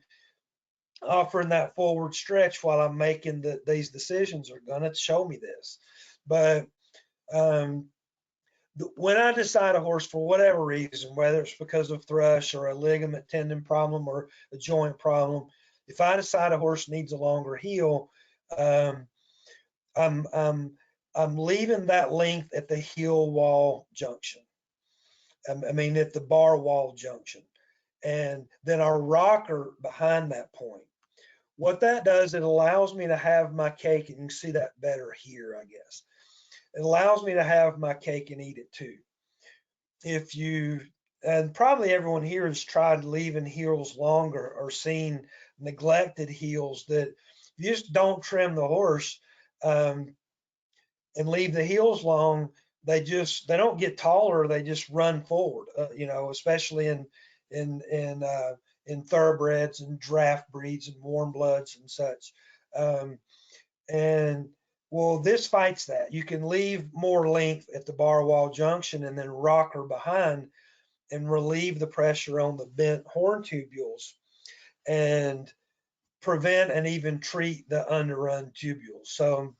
Speaker 3: Offering that forward stretch while I'm making these decisions are going to show me this. But when I decide a horse, for whatever reason, whether it's because of thrush or a ligament tendon problem or a joint problem, if I decide a horse needs a longer heel, I'm leaving that length at the heel wall junction. I mean, at the bar wall junction, and then our rocker behind that point. What that does, it allows me to have my cake, and you can see that better here, I guess. It allows me to have my cake and eat it too. If you and probably everyone here has tried leaving heels longer or seen neglected heels that you just don't trim the horse and leave the heels long. They don't get taller. They just run forward, especially in thoroughbreds and draft breeds and warm bloods and such. And well, this fights that. You can leave more length at the bar wall junction and then rock her behind and relieve the pressure on the bent horn tubules and prevent and even treat the underrun tubules. So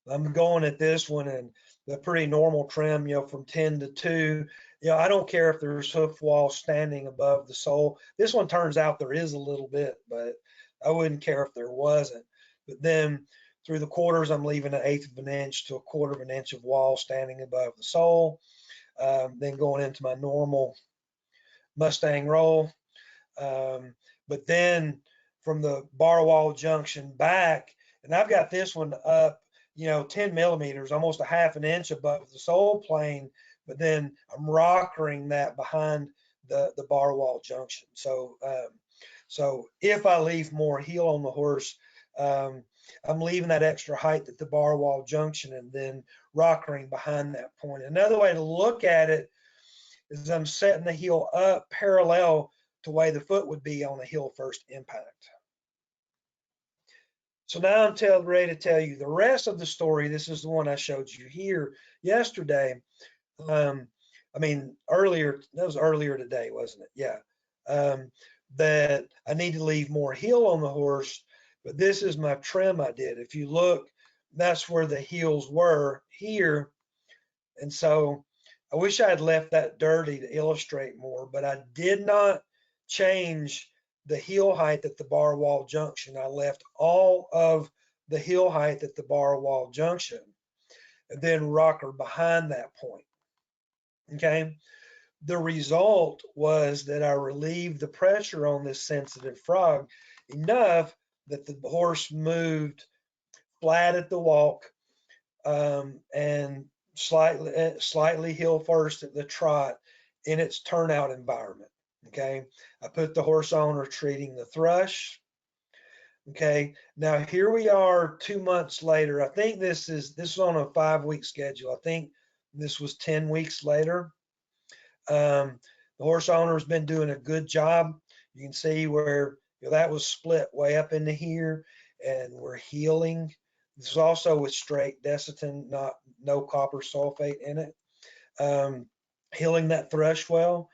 Speaker 3: I'm going at this one and the pretty normal trim, from 10 to 2. I don't care if there's hoof wall standing above the sole. This one turns out there is a little bit, but I wouldn't care if there wasn't. But then through the quarters, I'm leaving 1/8 of an inch to 1/4 of an inch of wall standing above the sole. Then going into my normal Mustang roll. But then from the bar wall junction back, and I've got this one up, 10 millimeters, almost 1/2 an inch above the sole plane, but then I'm rockering that behind the bar wall junction. So if I leave more heel on the horse, I'm leaving that extra height at the bar wall junction and then rockering behind that point. Another way to look at it is I'm setting the heel up parallel to the way the foot would be on the heel first impact. So now I'm ready to tell you the rest of the story. This is the one I showed you here yesterday. Earlier, that was earlier today, wasn't it? Yeah. That I need to leave more heel on the horse, but this is my trim I did. If you look, that's where the heels were here. And so I wish I had left that dirty to illustrate more, but I did not change the heel height at the bar wall junction. I left all of the heel height at the bar wall junction and then rocker behind that point. Okay. The result was that I relieved the pressure on this sensitive frog enough that the horse moved flat at the walk and slightly heel first at the trot in its turnout environment. Okay, I put the horse on retreating the thrush. Okay, now here we are 2 months later. I think this is on a 5-week schedule. I think this was 10 weeks later. The horse owner has been doing a good job. You can see where that was split way up into here, and we're healing. This is also with straight Desitin, no copper sulfate in it. Healing that thrush well.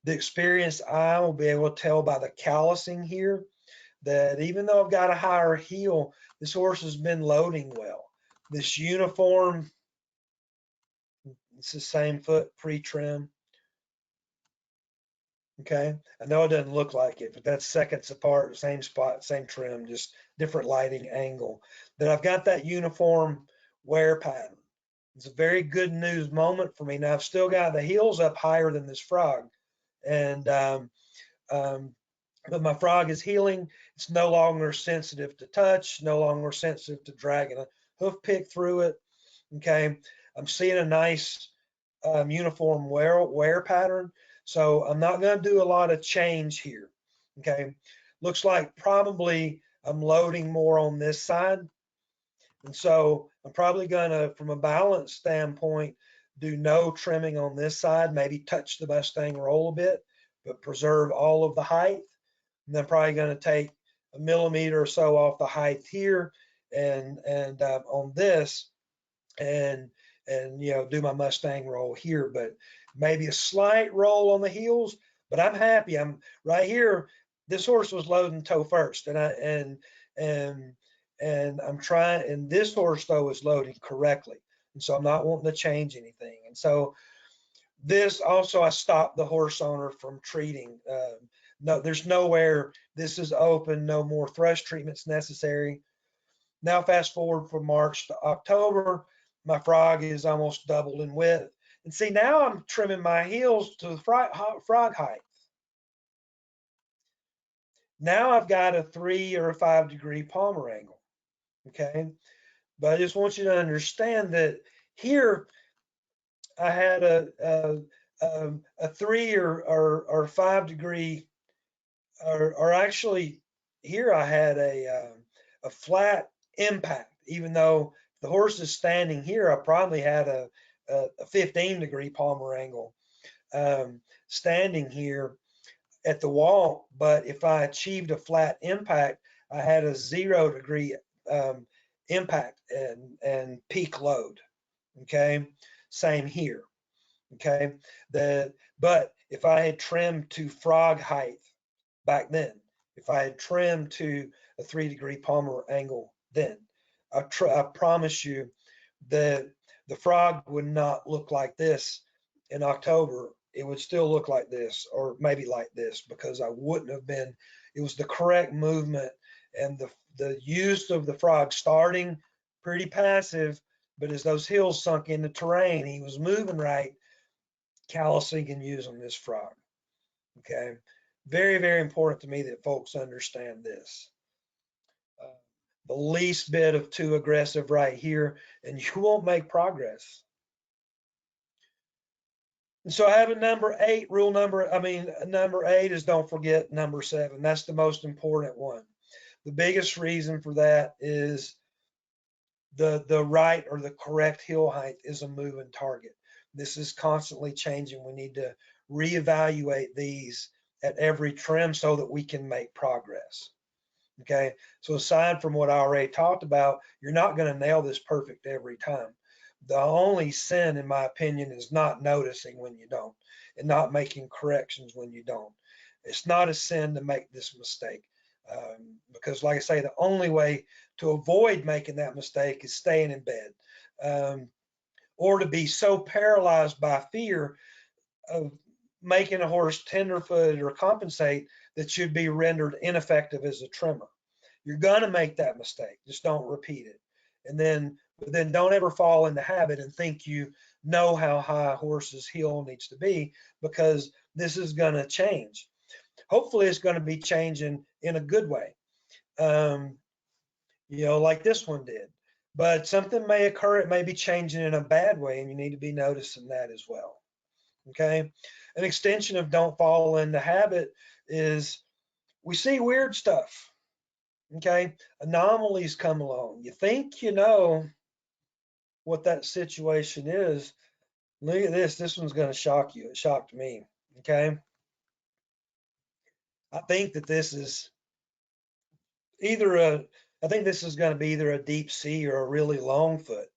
Speaker 3: The experienced eye will be able to tell by the callousing here that even though I've got a higher heel, this horse has been loading well. This uniform, it's the same foot pre-trim. Okay, I know it doesn't look like it, but that's seconds apart, same spot, same trim, just different lighting angle. Then I've got that uniform wear pattern. It's a very good news moment for me. Now I've still got the heels up higher than this frog, and but my frog is healing. It's no longer sensitive to touch, no longer sensitive to dragging a hoof pick through it. Okay, I'm seeing a nice uniform wear pattern. So I'm not going to do a lot of change here. Okay, looks like probably I'm loading more on this side. And so I'm probably going to, from a balance standpoint, do no trimming on this side, maybe touch the Mustang roll a bit, but preserve all of the height. And then probably going to take a millimeter or so off the height here and on this and do my Mustang roll here, but maybe a slight roll on the heels. But I'm happy. I'm right here. This horse was loading toe first, and I'm trying. And this horse though is loading correctly, and so I'm not wanting to change anything. And so this also I stopped the horse owner from treating. No, there's nowhere. This is open. No more thrush treatments necessary. Now fast forward from March to October. My frog is almost doubled in width. And see, now I'm trimming my heels to the frog height. Now I've got a 3 or a 5 degree palmar angle. Okay. But I just want you to understand that here I had a A 3 or 5 degree, or actually here I had a flat impact, even though the horse is standing here, I probably had a 15 degree palmar angle standing here at the wall. But if I achieved a flat impact, I had a 0 degree impact and peak load. Okay, same here. Okay, but if I had trimmed to frog height back then, if I had trimmed to a 3 degree palmar angle then, I promise you that the frog would not look like this in October. It would still look like this, or maybe like this, because I wouldn't have been, it was the correct movement and the use of the frog starting pretty passive, but as those heels sunk in the terrain, he was moving right, callousing and using this frog. Okay. Very, very important to me that folks understand this. The least bit of too aggressive right here, and you won't make progress. And so I have a number 8 rule number. Number 8 is don't forget number 7. That's the most important one. The biggest reason for that is the right or the correct heel height is a moving target. This is constantly changing. We need to reevaluate these at every trim so that we can make progress. Okay, so aside from what I already talked about, you're not going to nail this perfect every time. The only sin, in my opinion, is not noticing when you don't and not making corrections when you don't. It's not a sin to make this mistake, because like I say, the only way to avoid making that mistake is staying in bed, or to be so paralyzed by fear of making a horse tenderfooted or compensate that you'd be rendered ineffective as a trimmer. You're going to make that mistake. Just don't repeat it. And then don't ever fall in the habit and think you know how high a horse's heel needs to be, because this is going to change. Hopefully it's going to be changing in a good way, like this one did. But something may occur, it may be changing in a bad way, and you need to be noticing that as well. Okay. An extension of don't fall into habit is we see weird stuff. Okay. Anomalies come along. You think you know what that situation is. Look at this. This one's going to shock you. It shocked me. Okay. I think that this is I think this is going to be either a deep C or a really long foot.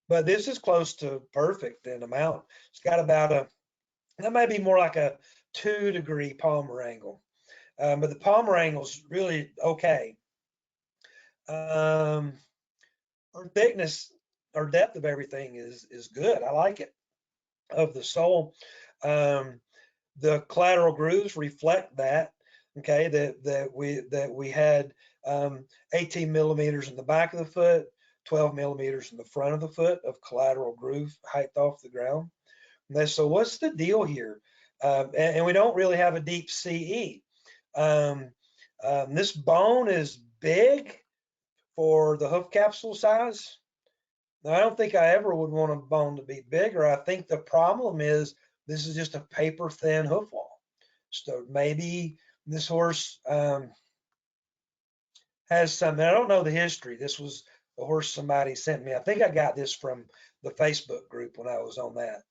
Speaker 3: But this is close to perfect in amount. It's got about that might be more like a 2 degree palmar angle. But the palmar angle is really okay. Our thickness, our depth of everything is good. I like it. Of the sole, the collateral grooves reflect that. Okay, that we had 18 millimeters in the back of the foot, 12 millimeters in the front of the foot of collateral groove height off the ground. So what's the deal here? And we don't really have a deep CE. This bone is big for the hoof capsule size. Now, I don't think I ever would want a bone to be bigger. I think the problem is this is just a paper thin hoof wall. So maybe this horse has something. I don't know the history. This was a horse somebody sent me. I think I got this from the Facebook group when I was on that.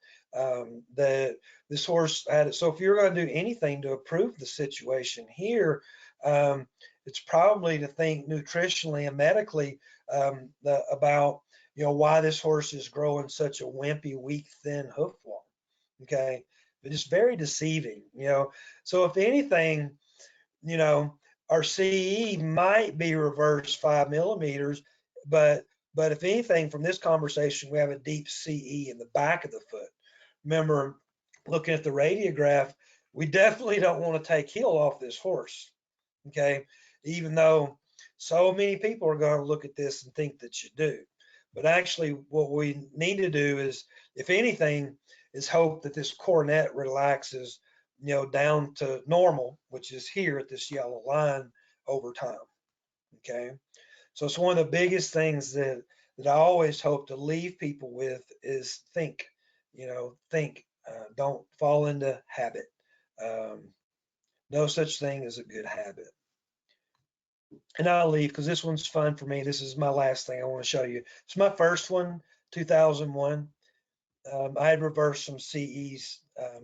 Speaker 3: This horse had it. So if you're going to do anything to improve the situation here, it's probably to think nutritionally and medically about why this horse is growing such a wimpy, weak, thin hoof wall. Okay, but it's very deceiving. So if anything, our CE might be reversed 5 millimeters, but if anything, from this conversation, we have a deep CE in the back of the foot. Remember, looking at the radiograph, we definitely don't want to take heel off this horse. Okay, even though so many people are going to look at this and think that you do. But actually, what we need to do is, if anything, is hope that this coronet relaxes, down to normal, which is here at this yellow line over time. Okay, so it's one of the biggest things that I always hope to leave people with is think. Think Don't fall into habit. No such thing as a good habit. And I'll leave because this one's fun for me. This is my last thing I want to show you. It's my first one, 2001. I had reversed some CEs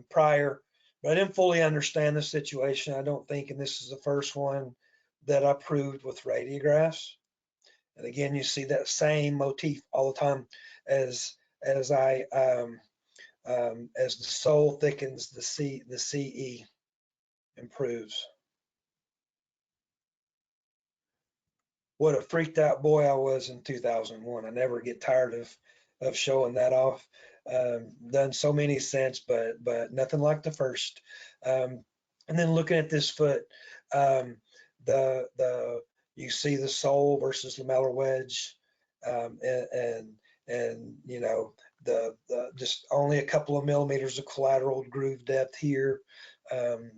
Speaker 3: prior, but I didn't fully understand the situation, I don't think, and this is the first one that I proved with radiographs. And again, you see that same motif all the time as as the sole thickens, the CE improves. What a freaked out boy I was in 2001. I never get tired of showing that off. Done so many since, but nothing like the first. And then looking at this foot, the you see the sole versus lamellar wedge, and you know the just only a couple of millimeters of collateral groove depth here. Um,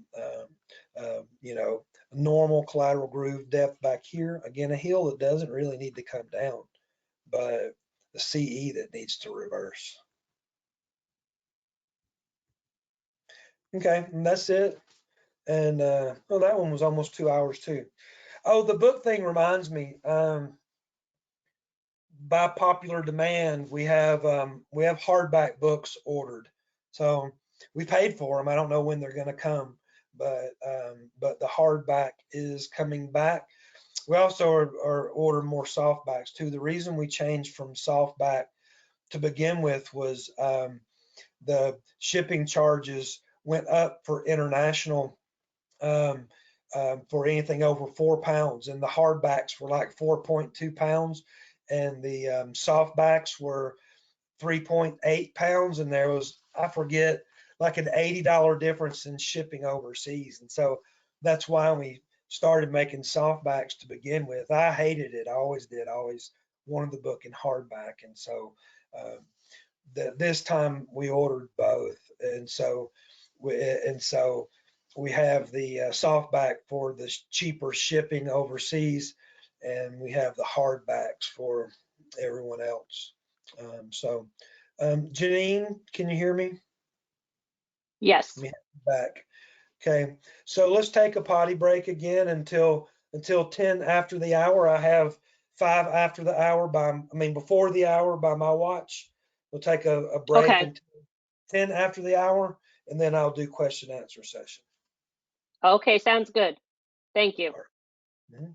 Speaker 3: you know, normal collateral groove depth back here. Again, a heel that doesn't really need to come down, but the CE that needs to reverse. Okay, and that's it. And well, that one was almost 2 hours too. Oh, the book thing reminds me. By popular demand, we have hardback books ordered. So we paid for them. I don't know when they're going to come, but the hardback is coming back. We also are ordering more softbacks too. The reason we changed from softback to begin with was the shipping charges went up for international um, for anything over 4 pounds, and the hardbacks were like 4.2 pounds, and the softbacks were 3.8 pounds, and there was, I forget, like an $80 difference in shipping overseas. And so that's why we started making softbacks to begin with. I hated it. I always did. I always wanted the book in hardback. And so this time we ordered both. And so we have the softback for the cheaper shipping overseas, and we have the hardbacks for everyone else. Janine, can you hear me?
Speaker 2: Yes.
Speaker 3: Let me have you back. Okay, so let's take a potty break again until 10 after the hour. I have 5 after the hour before the hour by my watch. We'll take a break
Speaker 2: Okay.
Speaker 3: until 10 after the hour, and then I'll do question answer session.
Speaker 2: Okay, sounds good. Thank you.
Speaker 3: Mhm.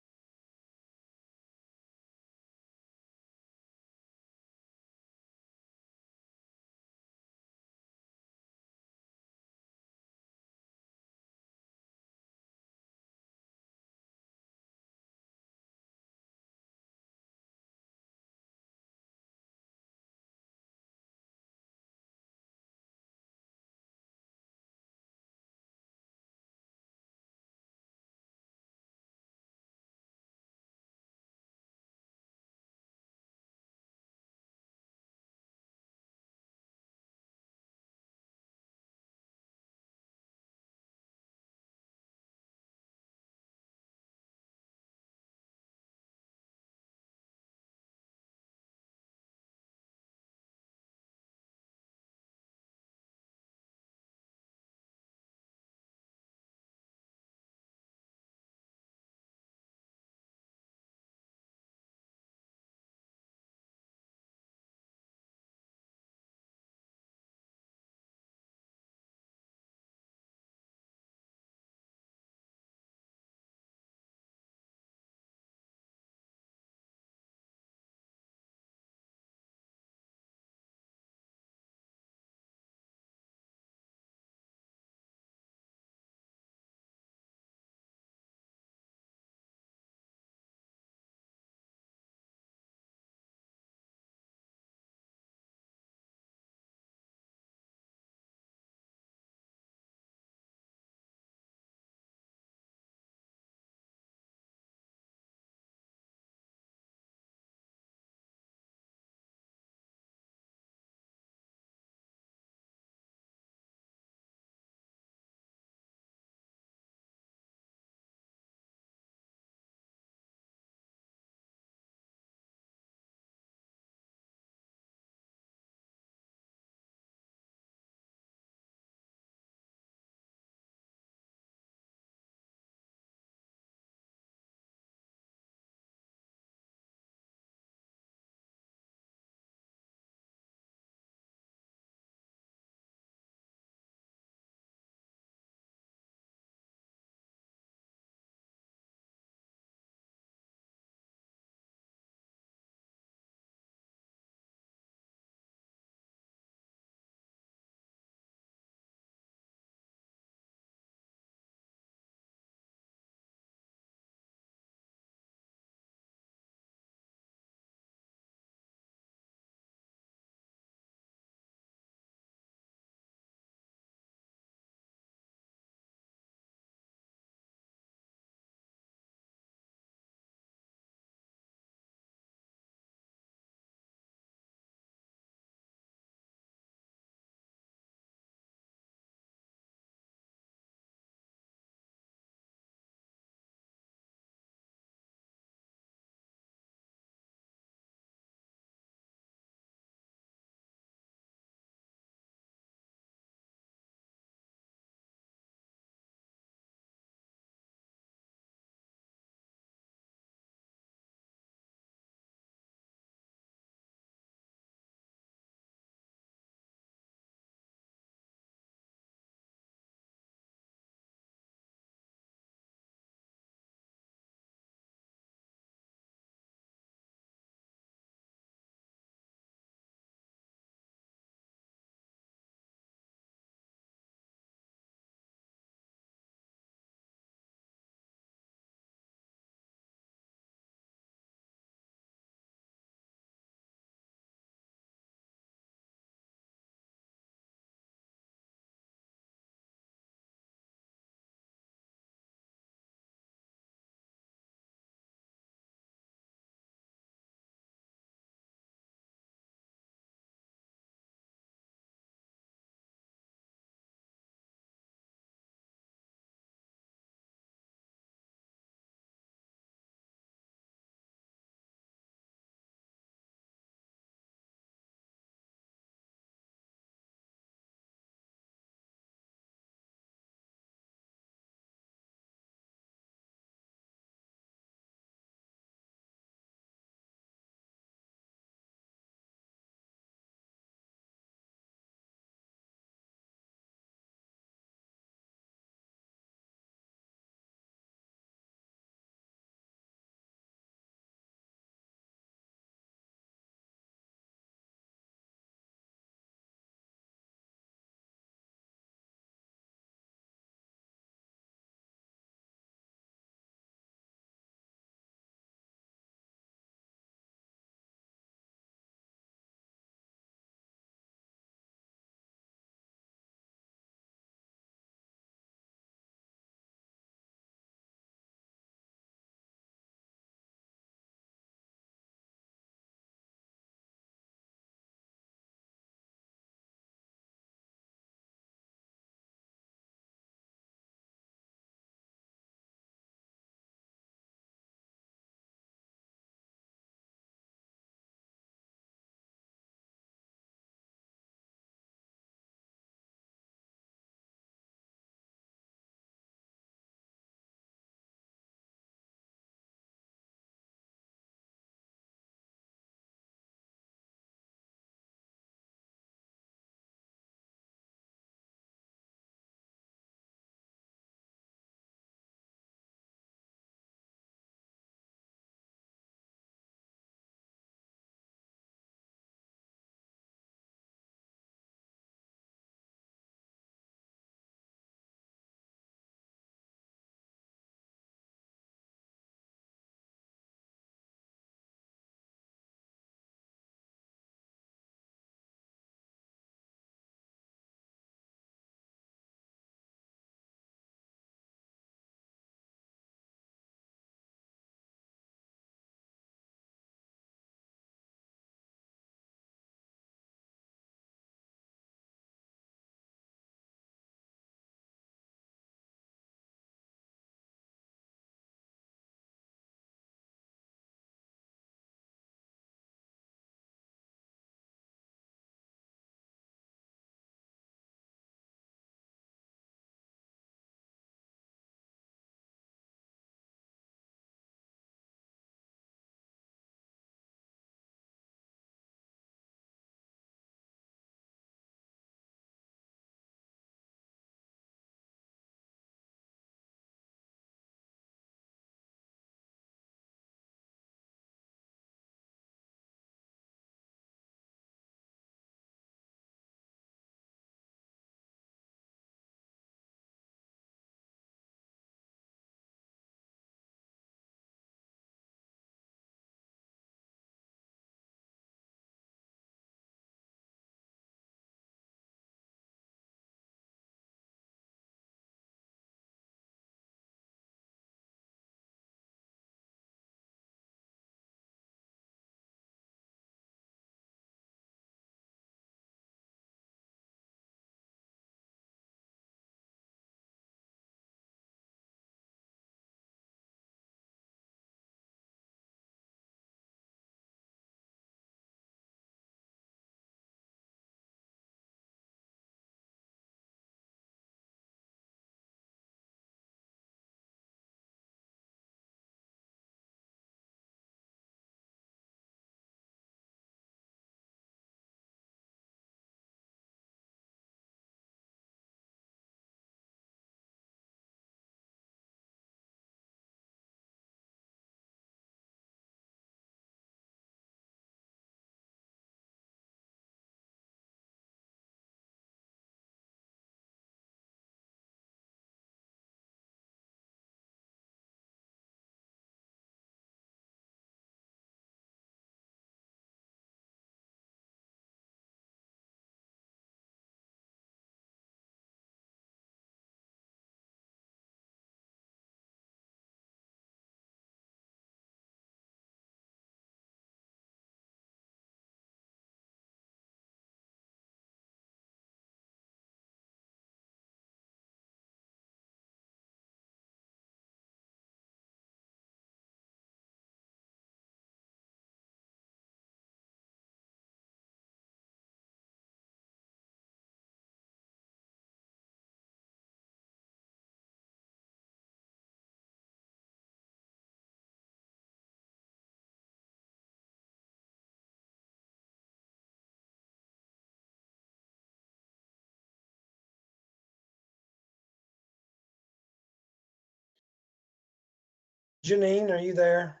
Speaker 3: Janine, are you there?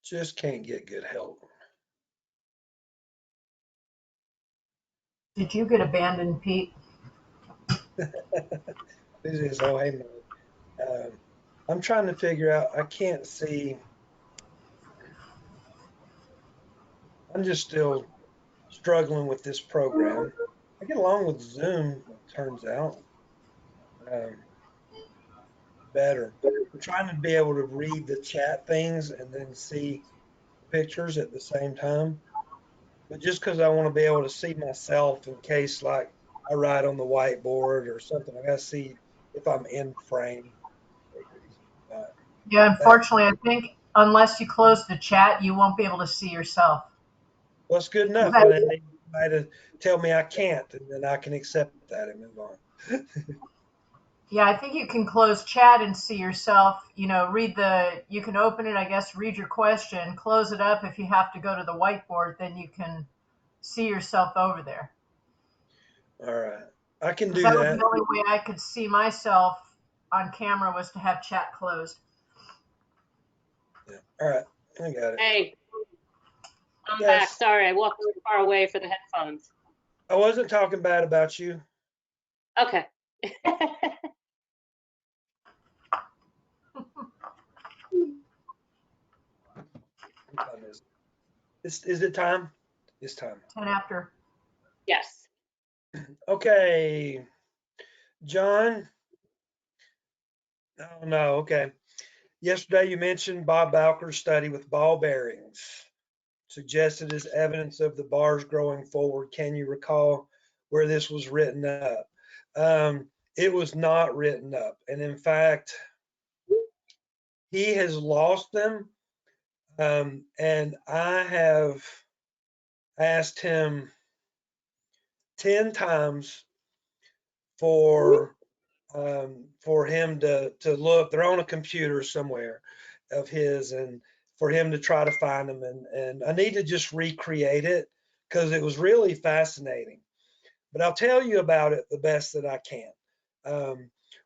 Speaker 3: Just can't get good help.
Speaker 4: Did you get abandoned, Pete?
Speaker 3: This is, oh, hey, man. I'm trying to figure out, I can't see. I'm just still struggling with this program. I get along with Zoom, it turns out, better. I'm trying to be able to read the chat things and then see pictures at the same time. But just because I want to be able to see myself in case, like, I write on the whiteboard or something, I got to see if I'm in frame.
Speaker 4: Yeah,
Speaker 3: That
Speaker 4: unfortunately, I think unless you close the chat, you won't be able to see yourself.
Speaker 3: was good
Speaker 4: Is
Speaker 3: enough. I
Speaker 4: that-
Speaker 3: didn't need somebody to tell me I can't, and then I can accept that and move on.
Speaker 4: Yeah, I think you can close chat and see yourself. You know, you can open it, I guess, read your question, close it up. If you have to go to the whiteboard, then you can see yourself over there.
Speaker 3: All right, I can
Speaker 4: Because
Speaker 3: do
Speaker 4: that was
Speaker 3: that.
Speaker 4: the only way I could see myself on camera was to have chat closed.
Speaker 3: Yeah. All right, I got it.
Speaker 2: Hey, I'm back.
Speaker 3: Yes,
Speaker 2: Sorry, I walked really far away for the headphones.
Speaker 3: I wasn't talking bad about you.
Speaker 2: Okay.
Speaker 3: What time is it? Is it time? It's time.
Speaker 4: 10 after.
Speaker 2: Yes.
Speaker 3: Okay, John. Oh no. Okay. Yesterday you mentioned Bob Bowker's study with ball bearings suggested as evidence of the bars growing forward. Can you recall where this was written up? It was not written up, and in fact, he has lost them. And I have asked him 10 times for him to look. They're on a computer somewhere of his, and for him to try to find them. And I need to just recreate it because it was really fascinating. But I'll tell you about it the best that I can.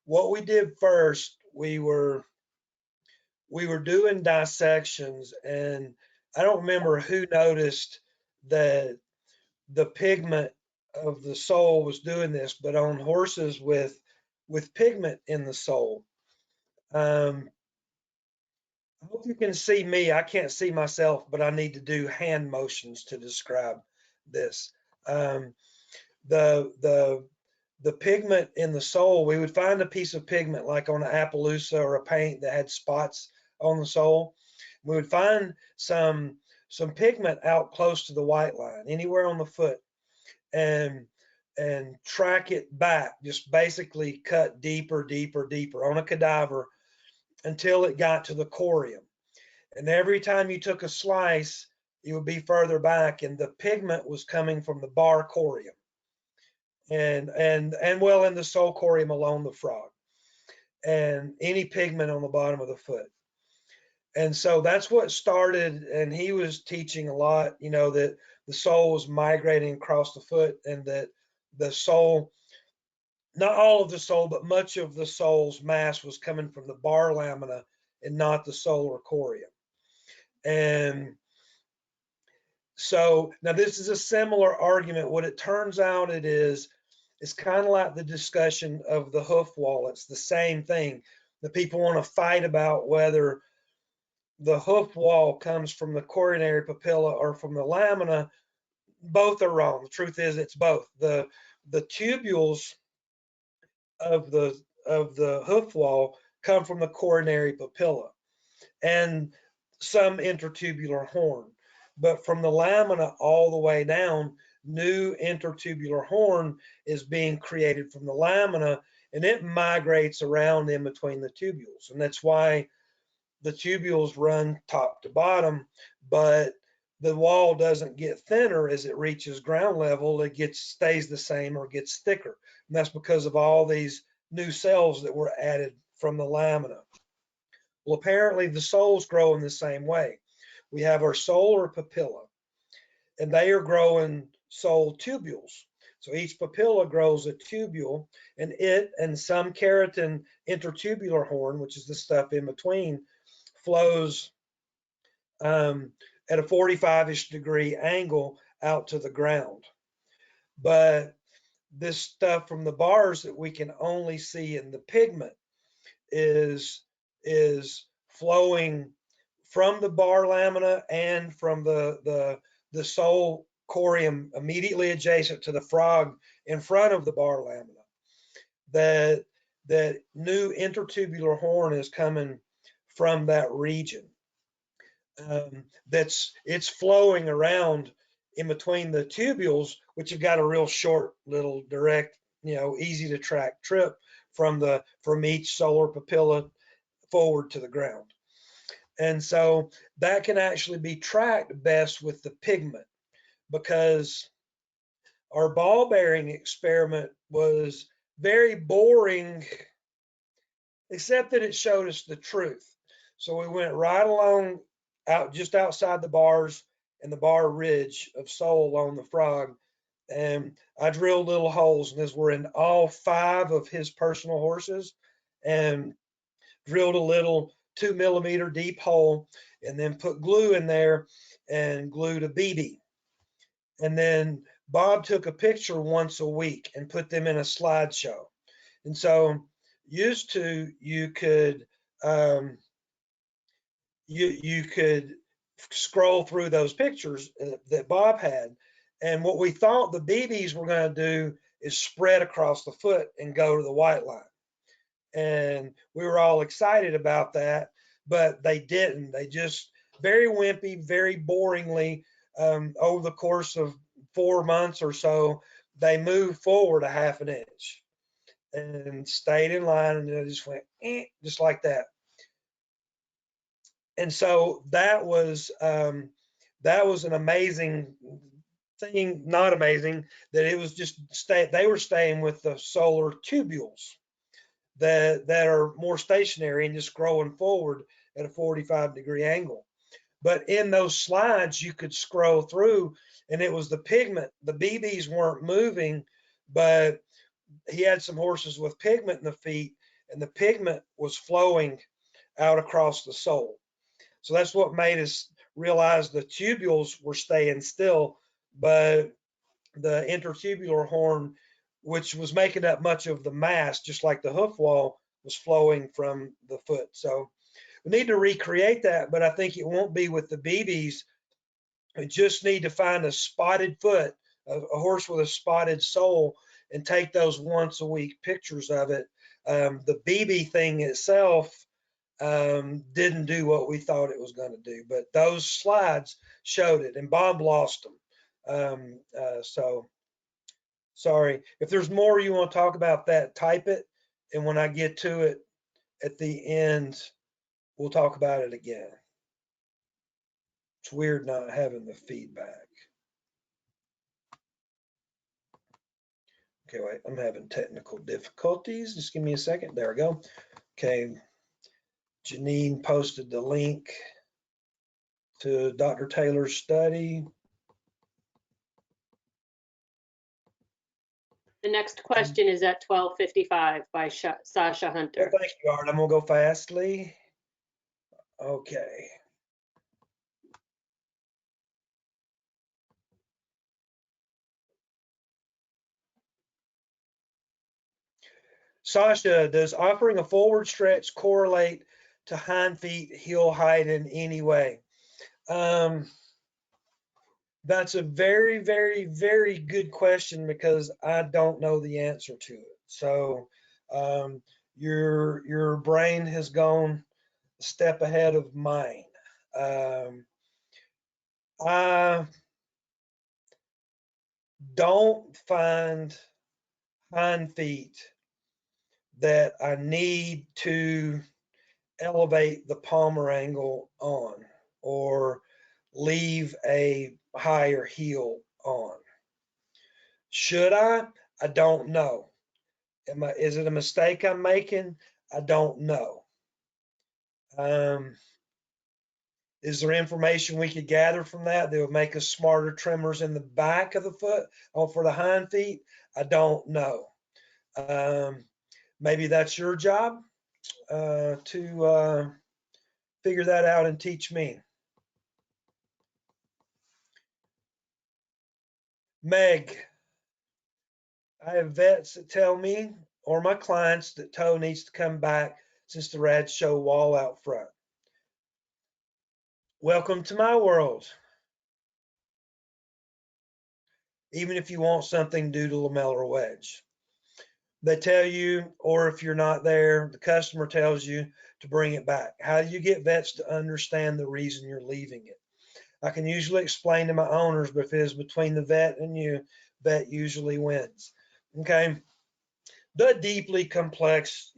Speaker 3: What we did first, we were doing dissections, and I don't remember who noticed that the pigment of the sole was doing this, but on horses with pigment in the sole. I hope you can see me. I can't see myself, but I need to do hand motions to describe this. The pigment in the sole, we would find a piece of pigment like on an Appaloosa or a paint that had spots on the sole. We would find some pigment out close to the white line, anywhere on the foot, and track it back, just basically cut deeper, deeper, deeper on a cadaver until it got to the corium. And every time you took a slice, it would be further back, and the pigment was coming from the bar corium and well, in the sole corium along the frog, and any pigment on the bottom of the foot. And so that's what started, and he was teaching a lot, that the sole was migrating across the foot, and that the sole, not all of the sole, but much of the sole's mass was coming from the bar lamina and not the solar corium. And so now this is a similar argument. What it turns out it is, it's kind of like the discussion of the hoof wall. It's the same thing. The people want to fight about whether the hoof wall comes from the coronary papilla or from the lamina. Both are wrong. The truth is it's both. The tubules of the hoof wall come from the coronary papilla and some intertubular horn. But from the lamina all the way down, new intertubular horn is being created from the lamina, and it migrates around in between the tubules. And that's why the tubules run top to bottom, but the wall doesn't get thinner as it reaches ground level. It stays the same or gets thicker. And that's because of all these new cells that were added from the lamina. Well, apparently the soles grow in the same way. We have our solar papilla, and they are growing sole tubules. So each papilla grows a tubule, and it and some keratin intertubular horn, which is the stuff in between, flows at a 45-ish degree angle out to the ground. But this stuff from the bars that we can only see in the pigment is flowing from the bar lamina and from the sole corium immediately adjacent to the frog in front of the bar lamina. That new intertubular horn is coming from that region. It's flowing around in between the tubules, which have got a real short little direct, easy to track trip from each solar papilla forward to the ground. And so that can actually be tracked best with the pigment, because our ball bearing experiment was very boring, except that it showed us the truth. So we went right along just outside the bars and the bar ridge of sole on the frog, and I drilled little holes, and these were in all 5 of his personal horses, and drilled a little 2 millimeter deep hole, and then put glue in there and glued a BB. And then Bob took a picture once a week and put them in a slideshow. And so used to, you could you could scroll through those pictures that Bob had. And what we thought the BBs were going to do is spread across the foot and go to the white line. And we were all excited about that, but they didn't. They just very wimpy, very boringly, over the course of 4 months or so, they moved forward a half an inch and stayed in line, and it just went just like that. And so that was an amazing thing, not amazing, that it was just they were staying with the solar tubules that are more stationary and just growing forward at a 45-degree angle. But in those slides, you could scroll through, and it was the pigment. The BBs weren't moving, but he had some horses with pigment in the feet, and the pigment was flowing out across the sole. So that's what made us realize the tubules were staying still, but the intertubular horn, which was making up much of the mass, just like the hoof wall, was flowing from the foot. So we need to recreate that, but I think it won't be with the BBs. We just need to find a spotted foot, a horse with a spotted sole, and take those once a week pictures of it. The BB thing itself didn't do what we thought it was going to do, but those slides showed it, and Bob lost them. So sorry. If there's more you want to talk about that, type it, and when I get to it at the end, we'll talk about it again. It's weird not having the feedback. Okay, wait, I'm having technical difficulties. Just give me a second. There we go. Okay, Janine posted the link to Dr. Taylor's study.
Speaker 2: The next question is at 12:55 by Sasha Hunter.
Speaker 3: Thank you, Art. I'm gonna go fastly. Okay. Sasha, does offering a forward stretch correlate to hind feet heel height in any way? That's a very, very, very good question, because I don't know the answer to it. So your brain has gone a step ahead of mine. I don't find hind feet that I need to elevate the palmar angle on or leave a higher heel on. Should I? I don't know. Is it a mistake I'm making? I don't know. Is there information we could gather from that that would make us smarter trimmers in the back of the foot or for the hind feet? I don't know. Maybe that's your job to figure that out and teach me. Meg, I have vets that tell me or my clients that toe needs to come back since the rad show wall out front. Welcome to my world. Even if you want something due to lamellar wedge. They tell you, or if you're not there, the customer tells you to bring it back. How do you get vets to understand the reason you're leaving it? I can usually explain to my owners, but if it is between the vet and you, vet usually wins. Okay. The deeply complex,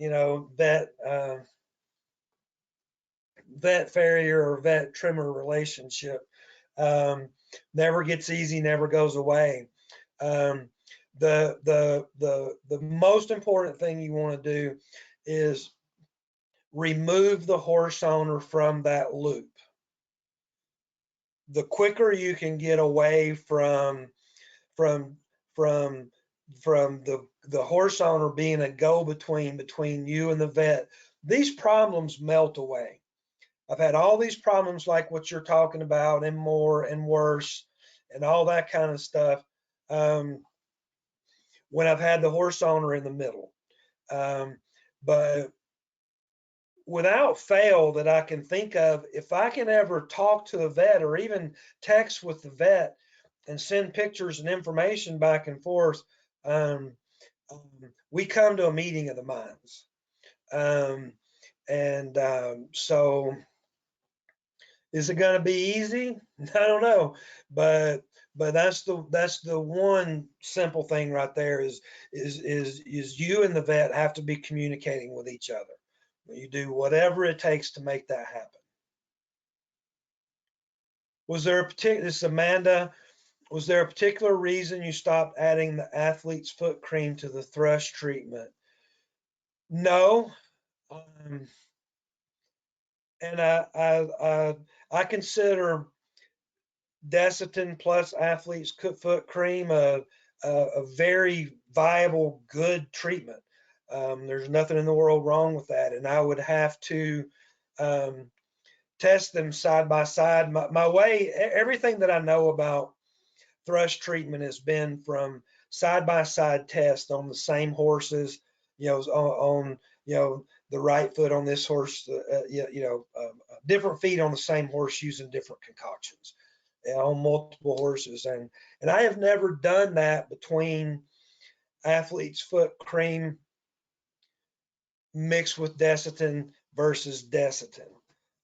Speaker 3: vet farrier or vet trimmer relationship never gets easy, never goes away. The most important thing you want to do is remove the horse owner from that loop. The quicker you can get away from the horse owner being a between you and the vet, these problems melt away. I've had all these problems like what you're talking about and more and worse and all that kind of stuff when I've had the horse owner in the middle. But without fail that I can think of, if I can ever talk to a vet or even text with the vet and send pictures and information back and forth, we come to a meeting of the minds. So is it going to be easy? I don't know, but that's the one simple thing right there is you and the vet have to be communicating with each other. You do whatever it takes to make that happen. Was there a particular, this is Amanda, was there a particular reason you stopped adding the athlete's foot cream to the thrush treatment? No. And I consider Desitin plus athlete's foot cream a very viable, good treatment. There's nothing in the world wrong with that. And I would have to test them side by side. My way, everything that I know about thrush treatment has been from side by side tests on the same horses, on the right foot on this horse, different feet on the same horse using different concoctions on multiple horses. And I have never done that between athlete's foot cream mixed with Desitin versus Desitin.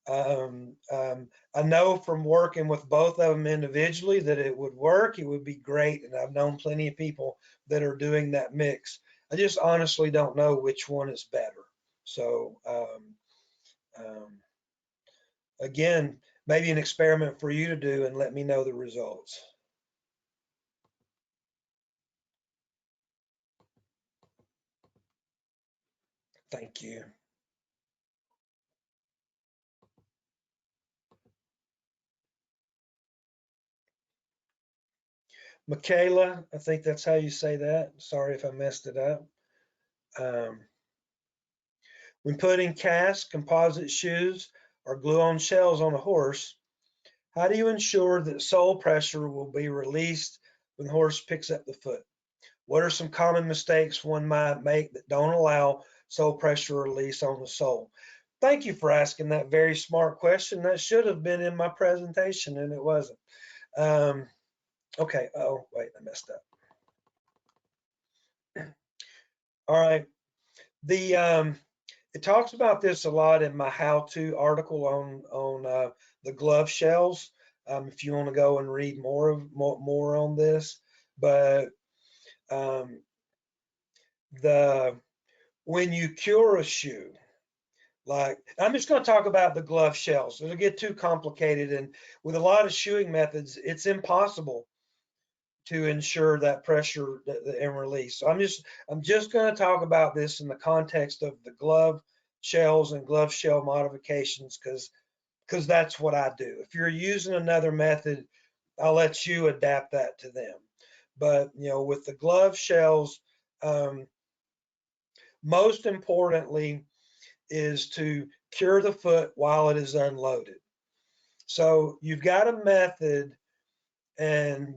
Speaker 3: I know from working with both of them individually that it would work. It would be great. And I've known plenty of people that are doing that mix. I just honestly don't know which one is better. So again, maybe an experiment for you to do and let me know the results. Thank you. Michaela, I think that's how you say that. Sorry if I messed it up. When putting cast, composite shoes, or glue-on shells on a horse, how do you ensure that sole pressure will be released when the horse picks up the foot? What are some common mistakes one might make that don't allow sole pressure release on the sole? Thank you for asking that very smart question. That should have been in my presentation and it wasn't. Okay, oh, wait, I messed up. All right, it talks about this a lot in my how-to article on the glove shells. If you want to go and read more on this, but when you cure a shoe, like I'm just going to talk about the glove shells. It'll get too complicated, and with a lot of shoeing methods, it's impossible to ensure that pressure and release. So I'm just going to talk about this in the context of the glove shells and glove shell modifications, because because that's what I do. If you're using another method, I'll let you adapt that to them. But with the glove shells, most importantly is to cure the foot while it is unloaded. So you've got a method, and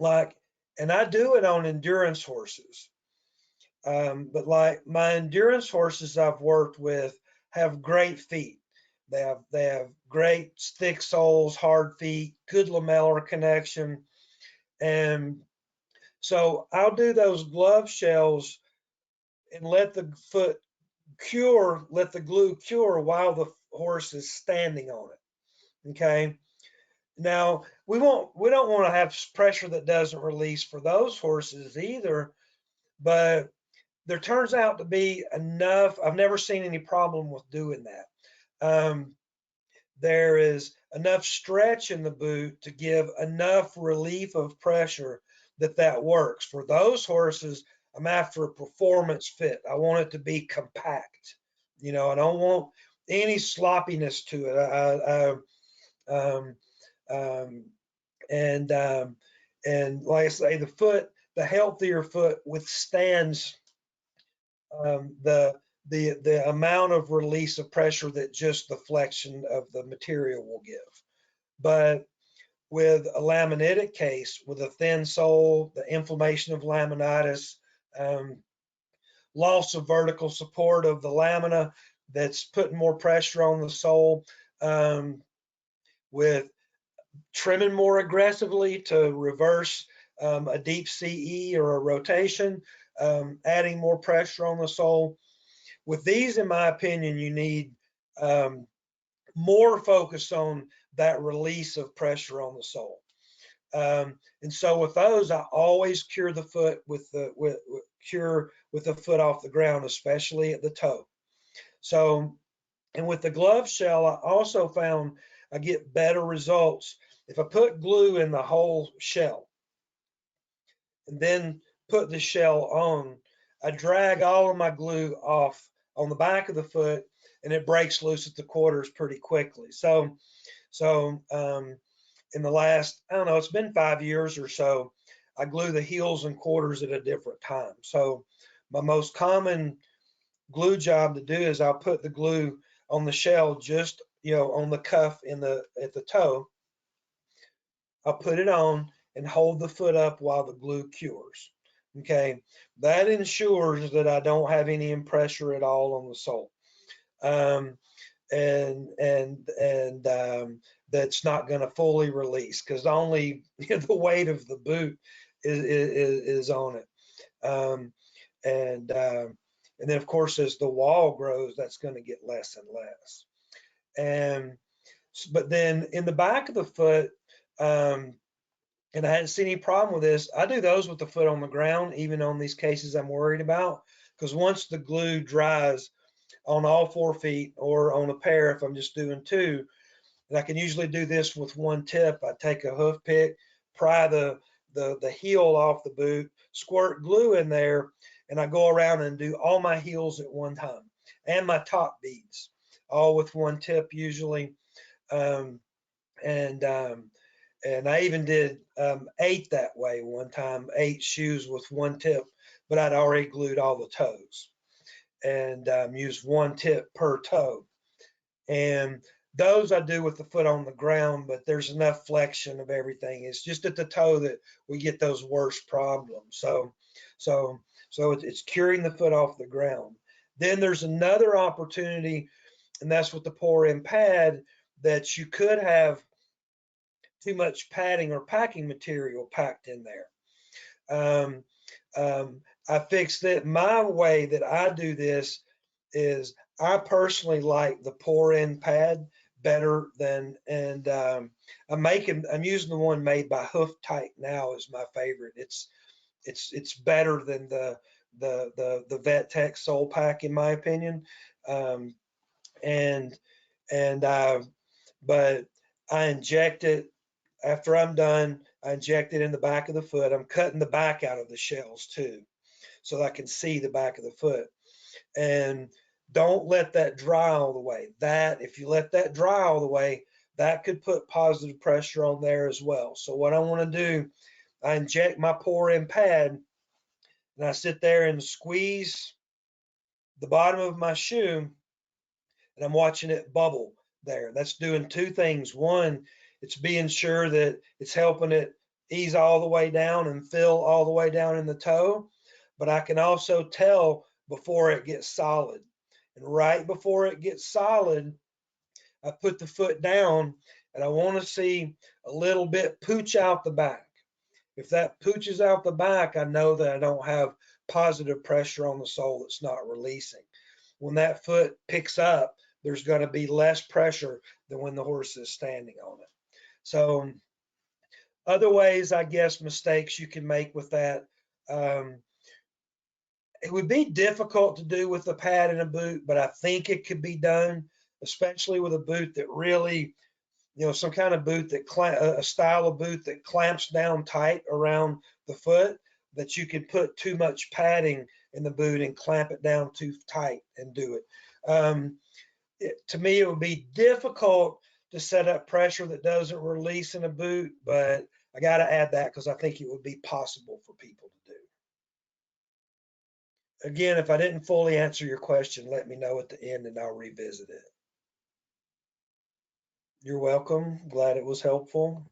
Speaker 3: I do it on endurance horses. But like my endurance horses I've worked with have great feet. They have great thick soles, hard feet, good lamellar connection. And so I'll do those glove shells and let the foot cure, let the glue cure while the horse is standing on it. Okay. Now we don't want to have pressure that doesn't release for those horses either, but there turns out to be enough. I've never seen any problem with doing that. There is enough stretch in the boot to give enough relief of pressure that works. For those horses, I'm after a performance fit. I want it to be compact. I don't want any sloppiness to it. And like I say, the healthier foot withstands the amount of release of pressure that just the flexion of the material will give. But with a laminitic case, with a thin sole, the inflammation of laminitis, loss of vertical support of the lamina that's putting more pressure on the sole, with trimming more aggressively to reverse a deep CE or a rotation, adding more pressure on the sole. With these, in my opinion, you need more focus on that release of pressure on the sole. And so with those, I always cure the foot with the foot off the ground, especially at the toe. So, and with the glove shell, I also found I get better results if I put glue in the whole shell and then put the shell on. I drag all of my glue off on the back of the foot, and it breaks loose at the quarters pretty quickly. So in the last, I don't know, it's been 5 years or so, I glue the heels and quarters at a different time. So my most common glue job to do is I'll put the glue on the shell, just on the cuff at the toe. I'll put it on and hold the foot up while the glue cures. Okay, that ensures that I don't have any pressure at all on the sole, and that's not going to fully release, because only the weight of the boot is on it, and then of course as the wall grows, that's going to get less and less. But then in the back of the foot, and I hadn't seen any problem with this, I do those with the foot on the ground, even on these cases I'm worried about, because once the glue dries on all 4 feet or on a pair, if I'm just doing 2, and I can usually do this with one tip. I take a hoof pick, pry the heel off the boot, squirt glue in there, and I go around and do all my heels at one time and my top beads, all with one tip usually. And I even did 8 that way one time, 8 shoes with one tip, but I'd already glued all the toes, and used one tip per toe. And those I do with the foot on the ground, but there's enough flexion of everything. It's just at the toe that we get those worst problems. So it's curing the foot off the ground. Then there's another opportunity, and that's with the pour-in pad, that you could have too much padding or packing material packed in there. I fixed it. My way that I do this is I personally like the pour-in pad better than, and I'm using the one made by Hoof Tight now is my favorite. It's better than the Vet Tech Sole Pack in my opinion. But I inject it. After I'm done, I inject it in the back of the foot. I'm cutting the back out of the shells too, so that I can see the back of the foot. And don't let that dry all the way. That, if you let that dry all the way, that could put positive pressure on there as well. So what I want to do, I inject my pour in pad and I sit there and squeeze the bottom of my shoe and I'm watching it bubble there. That's doing two things. One, it's being sure that it's helping it ease all the way down and fill all the way down in the toe. But I can also tell before it gets solid. And right before it gets solid, I put the foot down and I want to see a little bit pooch out the back. If that pooches out the back, I know that I don't have positive pressure on the sole that's not releasing. When that foot picks up, there's going to be less pressure than when the horse is standing on it. So other ways, I guess, mistakes you can make with that. It would be difficult to do with a pad and a boot, but I think it could be done, especially with a boot that really, some kind of boot that a style of boot that clamps down tight around the foot, that you can put too much padding in the boot and clamp it down too tight and do it. To me, it would be difficult to set up pressure that doesn't release in a boot, but I got to add that because I think it would be possible for people to do. Again, if I didn't fully answer your question, let me know at the end and I'll revisit it. You're welcome. Glad it was helpful.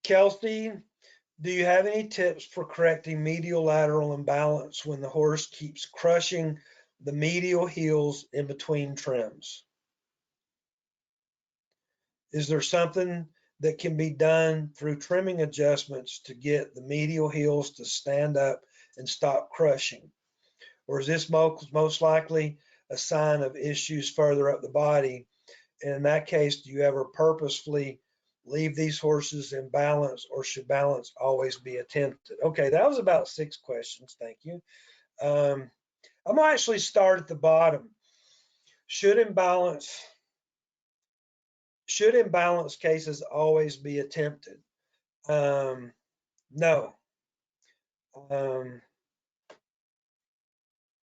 Speaker 3: Kelsey, do you have any tips for correcting medial lateral imbalance when the horse keeps crushing the medial heels in between trims? Is there something that can be done through trimming adjustments to get the medial heels to stand up and stop crushing? Or is this most likely a sign of issues further up the body? And in that case, do you ever purposefully leave these horses in balance, or should balance always be attempted? Okay, that was about 6 questions. Thank you. I'm gonna actually start at the bottom. Should imbalance cases always be attempted? No.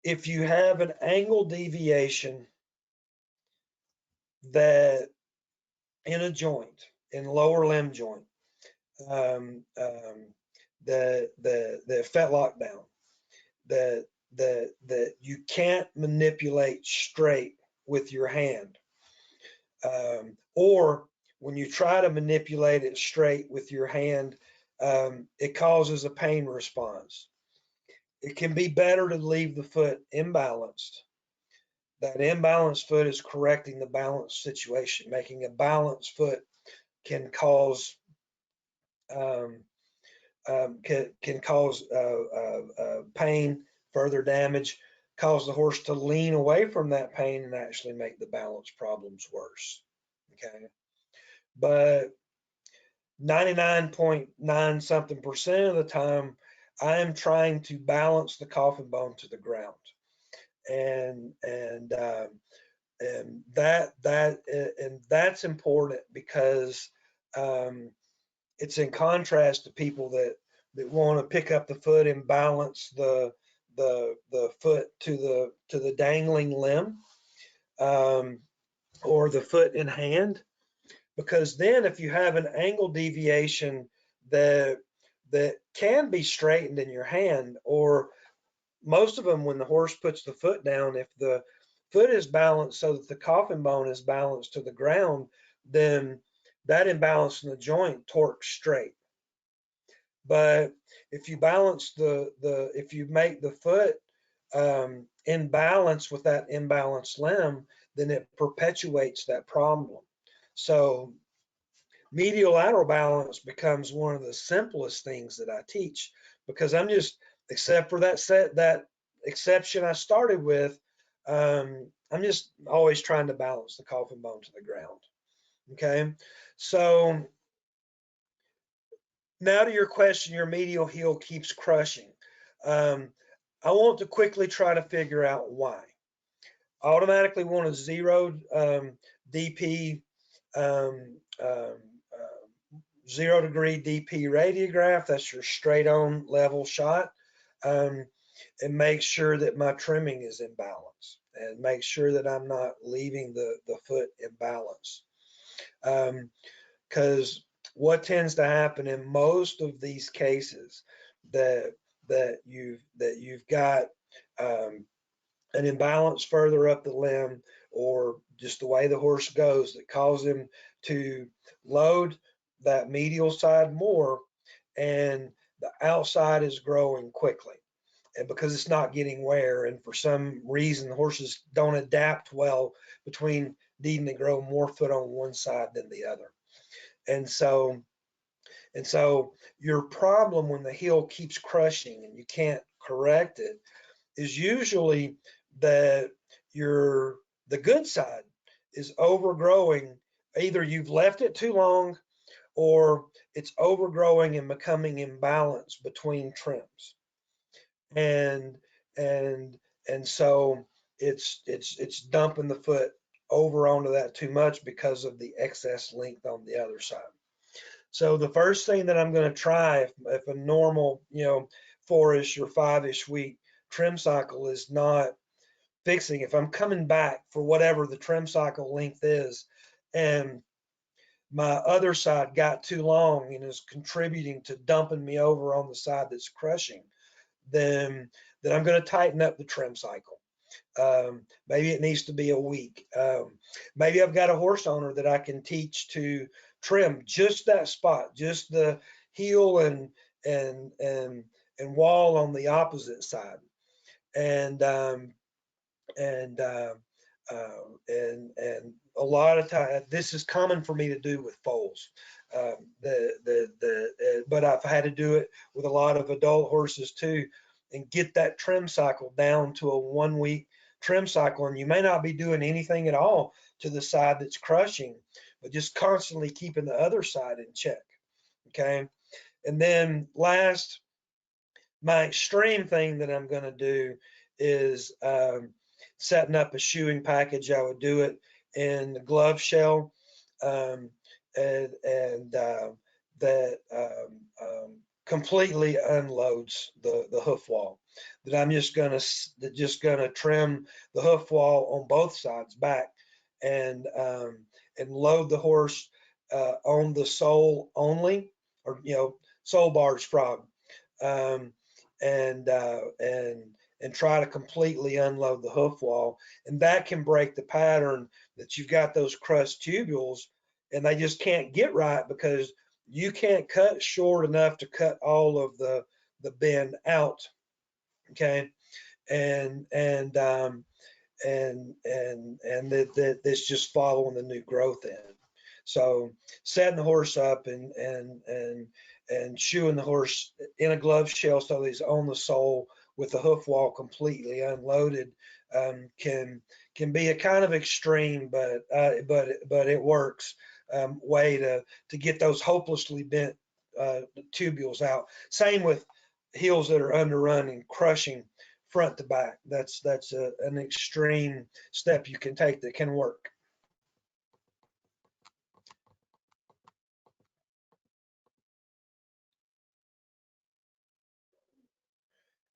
Speaker 3: If you have an angle deviation that in a joint, in lower limb joint, the fetlock down, that you can't manipulate straight with your hand, or when you try to manipulate it straight with your hand, it causes a pain response. It can be better to leave the foot imbalanced. That imbalanced foot is correcting the balanced situation. Making a balanced foot can cause pain, further damage, cause the horse to lean away from that pain and actually make the balance problems worse. Okay, but 99.9 something% of the time, I am trying to balance the coffin bone to the ground, and that's important because it's in contrast to people that want to pick up the foot and balance the foot to the dangling limb, or the foot in hand, because then if you have an angle deviation that can be straightened in your hand, or most of them when the horse puts the foot down, if the foot is balanced so that the coffin bone is balanced to the ground, then that imbalance in the joint torques straight. But if you balance if you make the foot in balance with that imbalanced limb, then it perpetuates that problem. So medial lateral balance becomes one of the simplest things that I teach, because I'm just, except for that exception I started with, I'm just always trying to balance the coffin bone to the ground. Okay, so now to your question, your medial heel keeps crushing. I want to quickly try to figure out why. I automatically want a 0 DP, 0 degree DP radiograph. That's your straight on level shot. and make sure that my trimming is in balance, and make sure that I'm not leaving the foot in balance. Because what tends to happen in most of these cases that you've got an imbalance further up the limb, or just the way the horse goes, that cause him to load that medial side more, and the outside is growing quickly, and because it's not getting wear, and for some reason the horses don't adapt well between needing to grow more foot on one side than the other. And so your problem when the heel keeps crushing and you can't correct it is usually that the good side is overgrowing. Either you've left it too long, or it's overgrowing and becoming imbalanced between trims. And so it's dumping the foot over onto that too much because of the excess length on the other side. So the first thing that I'm going to try, if a normal, 4-ish or 5-ish week trim cycle is not fixing, if I'm coming back for whatever the trim cycle length is, and my other side got too long and is contributing to dumping me over on the side that's crushing, then I'm going to tighten up the trim cycle. Maybe it needs to be a week. Maybe I've got a horse owner that I can teach to trim just that spot, just the heel and wall on the opposite side. And a lot of time, this is common for me to do with foals. But I've had to do it with a lot of adult horses too, and get that trim cycle down to a 1 week trim cycle. And you may not be doing anything at all to the side that's crushing, but just constantly keeping the other side in check. Okay. And then last, my extreme thing that I'm going to do is setting up a shoeing package. I would do it in the glove shell, that completely unloads the hoof wall. That I'm just gonna trim the hoof wall on both sides back, and load the horse on the sole only, or sole barge frog, and try to completely unload the hoof wall. And that can break the pattern that you've got those crushed tubules and they just can't get right, because you can't cut short enough to cut all of the bend out. Okay. And that's just following the new growth in. So setting the horse up and shoeing the horse in a glove shell so that he's on the sole with the hoof wall completely unloaded can be a kind of extreme, but it works, way to get those hopelessly bent tubules out. Same with heels that are underrun and crushing front to back. That's an extreme step you can take that can work.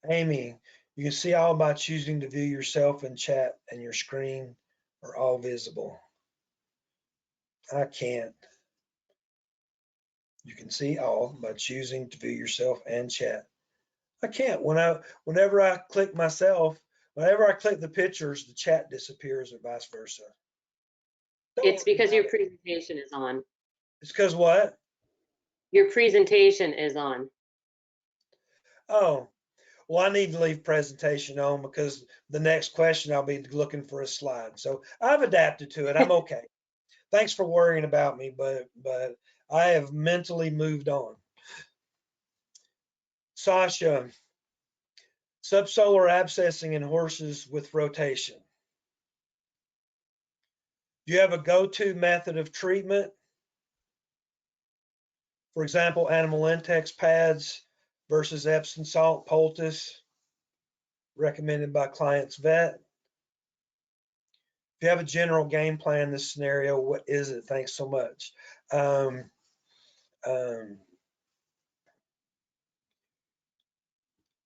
Speaker 3: Amy, you can see all by choosing to view yourself in chat and your screen are all visible. I can't. You can see all by choosing to view yourself and chat. I can't. Whenever I click myself, whenever I click the pictures, the chat disappears, or vice versa.
Speaker 2: It's because your presentation is on.
Speaker 3: It's because what?
Speaker 2: Your presentation is on.
Speaker 3: Oh, well, I need to leave presentation on because the next question I'll be looking for a slide. So I've adapted to it. I'm okay. Thanks for worrying about me, but I have mentally moved on. Sasha, subsolar abscessing in horses with rotation. Do you have a go-to method of treatment? For example, animal Intex pads versus Epsom salt poultice recommended by client's vet. If you have a general game plan in this scenario, what is it? Thanks so much.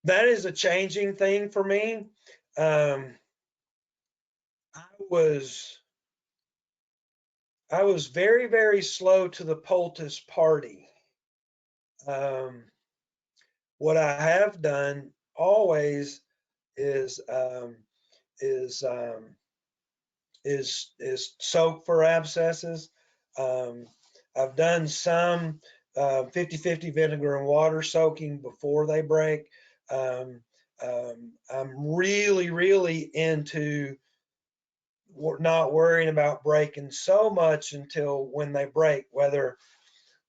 Speaker 3: that is a changing thing for me. I was very, very slow to the poultice party. What I have done always is is um, is soak for abscesses. Um, I've done some 50-50 vinegar and water soaking before they break. Um, I'm really, really into not worrying about breaking so much until when they break, whether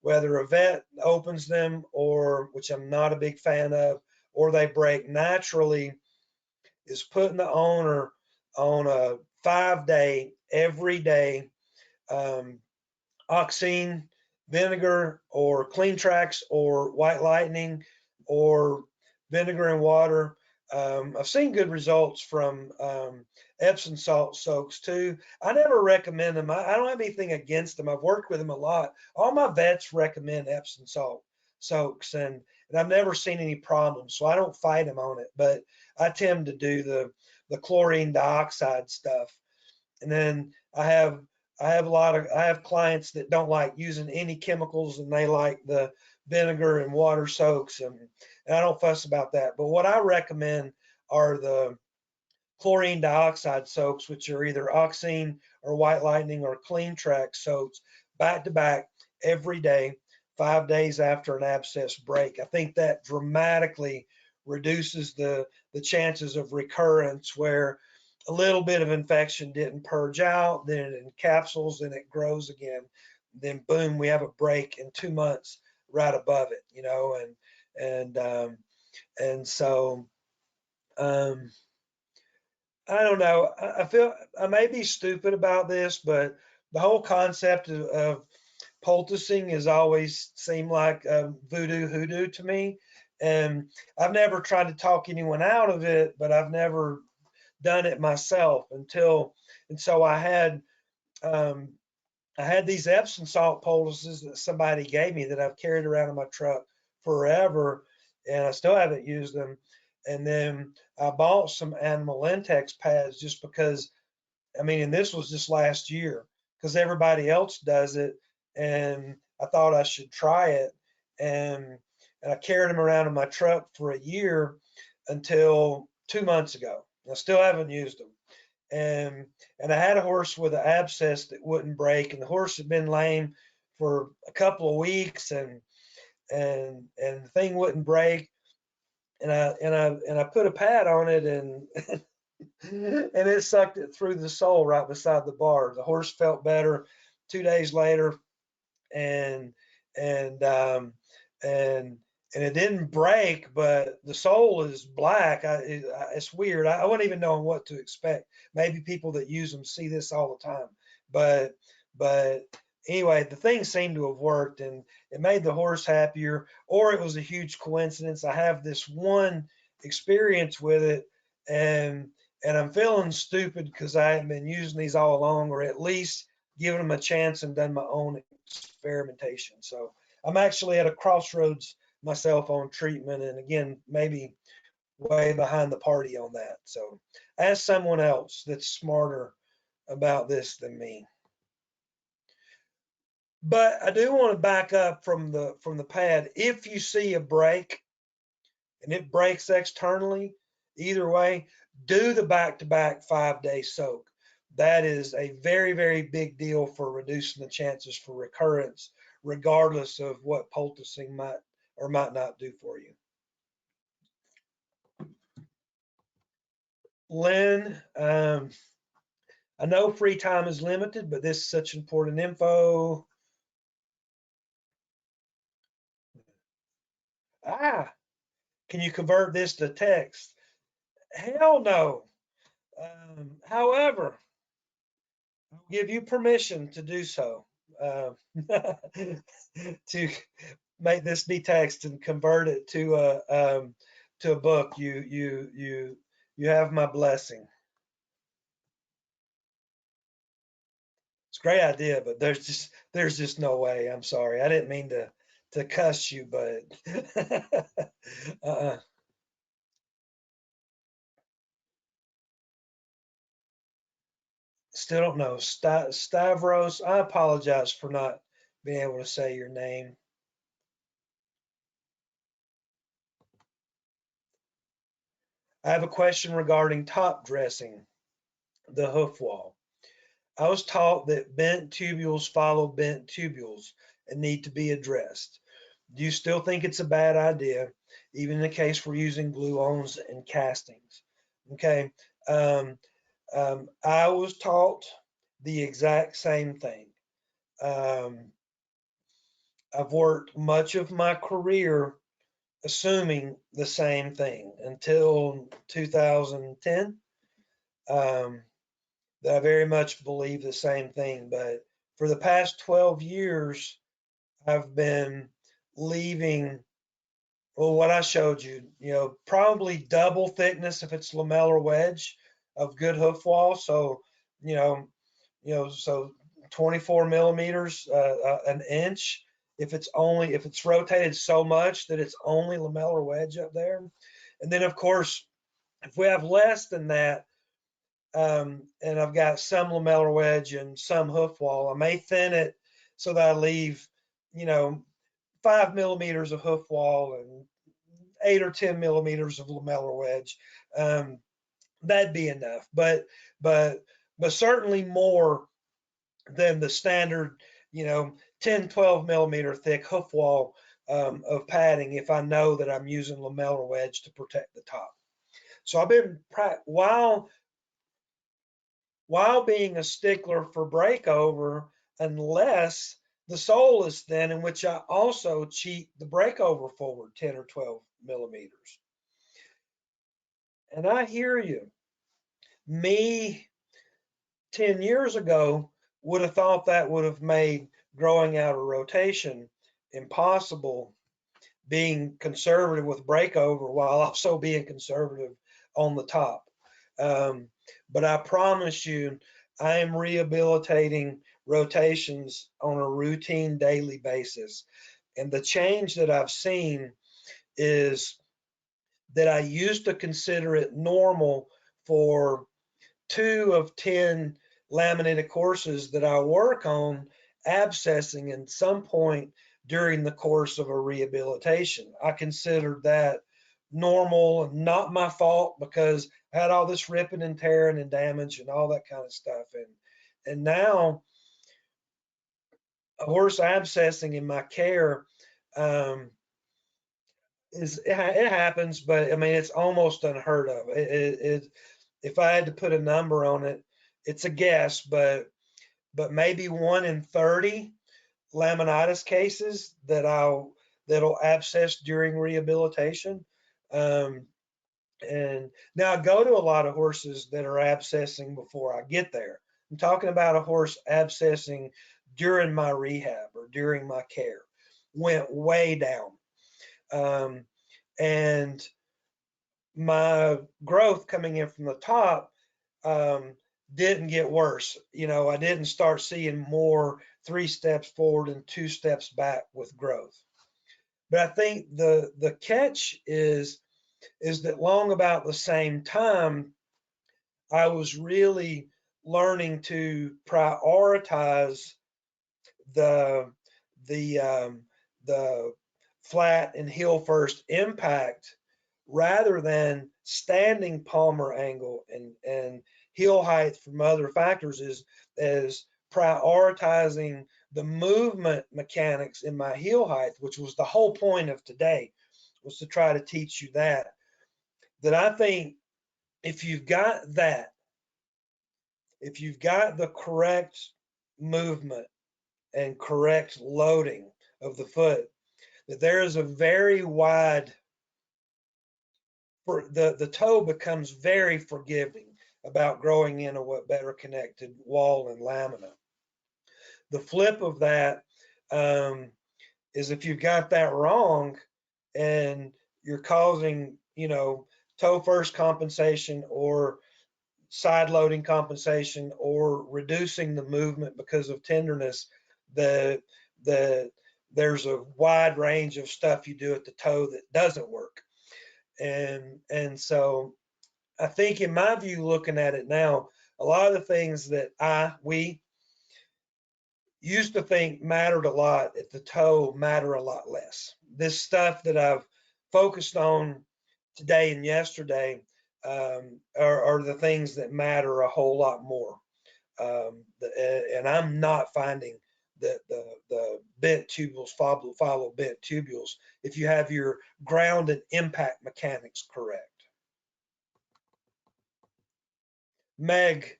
Speaker 3: a vet opens them, or, which I'm not a big fan of, or they break naturally, is putting the owner on a 5-day, every day oxine vinegar or clean tracks or white lightning or vinegar and water. I've seen good results from Epsom salt soaks too. I never recommend them. I don't have anything against them. I've worked with them a lot. All my vets recommend Epsom salt soaks, and I've never seen any problems, so I don't fight them on it. But I tend to do the chlorine dioxide stuff. And then I have clients that don't like using any chemicals, and they like the vinegar and water soaks, and I don't fuss about that. But what I recommend are the chlorine dioxide soaks, which are either oxine or white lightning or clean track soaks, back to back every day, 5 days after an abscess break. I think that dramatically reduces the chances of recurrence, where a little bit of infection didn't purge out, then it encapsulates, then it grows again, then boom, we have a break in 2 months right above it, and so I don't know. I feel I may be stupid about this, but the whole concept of poulticing has always seemed like voodoo hoodoo to me. And I've never tried to talk anyone out of it, but I've never done it myself and so um, I had these Epsom salt poultices that somebody gave me that I've carried around in my truck forever, and I still haven't used them. And then I bought some animal Lentex pads just because, I mean, and this was just last year because everybody else does it, and I thought I should try it. And I carried them around in my truck for a year until 2 months ago. I still haven't used them. And I had a horse with an abscess that wouldn't break, and the horse had been lame for a couple of weeks, and the thing wouldn't break. And I put a pad on it, and and it sucked it through the sole right beside the bar. The horse felt better 2 days later, and and um, and and it didn't break, but the sole is black. It's weird. I wouldn't even know what to expect. Maybe people that use them see this all the time, but but anyway, the thing seemed to have worked, and it made the horse happier. Or it was a huge coincidence. I have this one experience with it, and I'm feeling stupid because I haven't been using these all along, or at least given them a chance and done my own experimentation. So I'm actually at a crossroads myself on treatment, and again, maybe way behind the party on that. So ask someone else that's smarter about this than me. But I do want to back up from the pad. If you see a break and it breaks externally, either way, do the back-to-back 5-day soak. That is a very, very big deal for reducing the chances for recurrence, regardless of what poulticing might or might not do for you. Lynn, I know free time is limited, but this is such important info. Can you convert this to text? Hell no. However, I'll give you permission to do so, to make this be text and convert it to a book. You have my blessing. It's a great idea, but there's just no way. I'm sorry. I didn't mean to cuss you, but still don't know. Stavros, I apologize for not being able to say your name. I have a question regarding top dressing the hoof wall. I was taught that bent tubules follow bent tubules and need to be addressed. Do you still think it's a bad idea, even in the case we're using glue-ons and castings? Okay. I was taught the exact same thing. I've worked much of my career assuming the same thing until 2010. That I very much believe the same thing. But for the past 12 years, I've been leaving, well, what I showed you, probably double thickness if it's lamellar wedge of good hoof wall. So, so 24 millimeters, an inch. If it's rotated so much that it's only lamellar wedge up there. And then of course, if we have less than that, and I've got some lamellar wedge and some hoof wall, I may thin it so that I leave, 5 millimeters of hoof wall and 8 or 10 millimeters of lamellar wedge. That'd be enough, but certainly more than the standard, 10, 12 millimeter thick hoof wall of padding if I know that I'm using lamellar wedge to protect the top. So I've been, while being a stickler for breakover, unless the sole is thin, in which I also cheat the breakover forward 10 or 12 millimeters. And I hear you. Me 10 years ago would have thought that would have made growing out of rotation impossible, being conservative with breakover while also being conservative on the top. But I promise you, I am rehabilitating rotations on a routine daily basis. And the change that I've seen is that I used to consider it normal for 2 of 10 laminated courses that I work on abscessing at some point during the course of a rehabilitation. I considered that normal and not my fault because I had all this ripping and tearing and damage and all that kind of stuff. And now a horse abscessing in my care, it happens, but I mean, it's almost unheard of. If I had to put a number on it, it's a guess, but maybe 1 in 30 laminitis cases that'll abscess during rehabilitation. And now I go to a lot of horses that are abscessing before I get there. I'm talking about a horse abscessing during my rehab or during my care, went way down. And my growth coming in from the top didn't get worse. I didn't start seeing more 3 steps forward and 2 steps back with growth. But I think the catch is that long about the same time, I was really learning to prioritize the flat and heel first impact rather than standing palmar angle and heel height from other factors, as prioritizing the movement mechanics in my heel height, which was the whole point of today, was to try to teach you that I think if you've got the correct movement and correct loading of the foot, that there is a very wide, the toe becomes very forgiving about growing in a better connected wall and lamina. The flip of that is if you've got that wrong and you're causing, toe first compensation or side loading compensation or reducing the movement because of tenderness, there's a wide range of stuff you do at the toe that doesn't work. And so I think, in my view, looking at it now, a lot of the things that we used to think mattered a lot at the toe matter a lot less. This stuff that I've focused on today and yesterday are the things that matter a whole lot more. And I'm not finding that the bent tubules follow bent tubules if you have your ground and impact mechanics correct. Meg,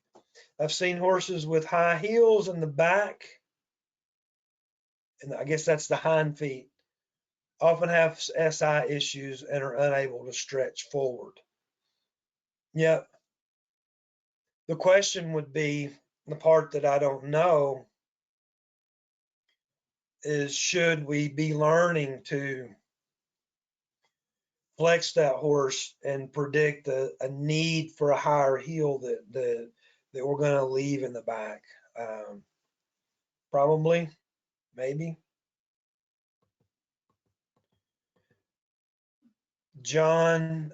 Speaker 3: I've seen horses with high heels in the back, and I guess that's the hind feet, often have SI issues and are unable to stretch forward. Yep. The question would be, the part that I don't know is, should we be learning to flex that horse and predict a need for a higher heel that we're going to leave in the back? Probably, maybe. John,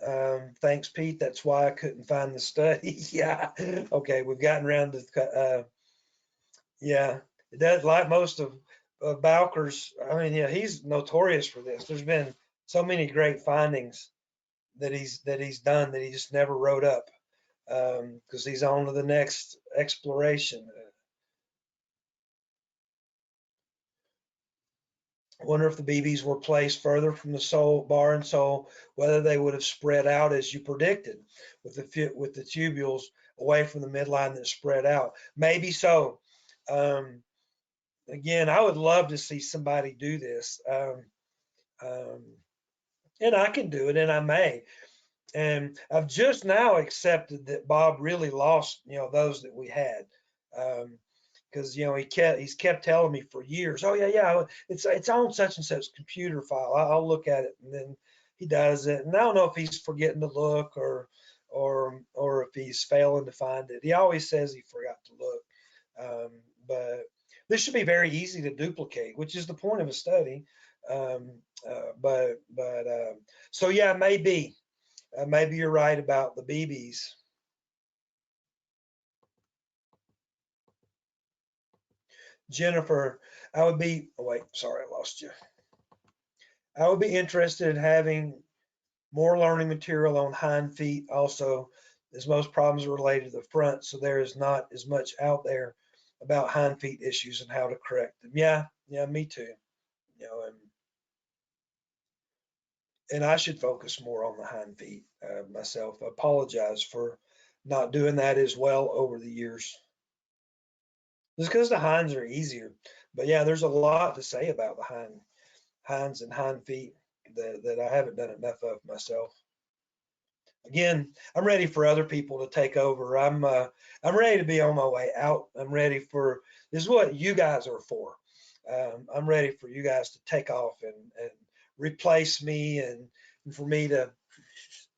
Speaker 3: thanks, Pete. That's why I couldn't find the study. Yeah. Okay, we've gotten around to, yeah, it does, like most of Bowker's. I mean, yeah, he's notorious for this. There's been so many great findings that he's done that he just never wrote up, because he's on to the next exploration. I wonder if the BBs were placed further from the sole, bar and sole, whether they would have spread out as you predicted, with the tubules away from the midline that spread out. Maybe so. Again, I would love to see somebody do this, and I can do it, and I may. And I've just now accepted that Bob really lost, those that we had. Because he's kept telling me for years, oh yeah, it's on such and such computer file. I'll look at it, and then he does it, and I don't know if he's forgetting to look or if he's failing to find it. He always says he forgot to look, but this should be very easy to duplicate, which is the point of a study. So yeah, maybe you're right about the BBs. Jennifer, I would be, oh wait, sorry, I lost you. I would be interested in having more learning material on hind feet also, as most problems are related to the front, so there is not as much out there about hind feet issues and how to correct them. Yeah, me too. And I should focus more on the hind feet myself. I apologize for not doing that as well over the years. Just because the hinds are easier. But yeah, there's a lot to say about the hinds and hind feet that I haven't done enough of myself. Again, I'm ready for other people to take over. I'm ready to be on my way out. I'm ready for, this is what you guys are for. I'm ready for you guys to take off and replace me, and for me to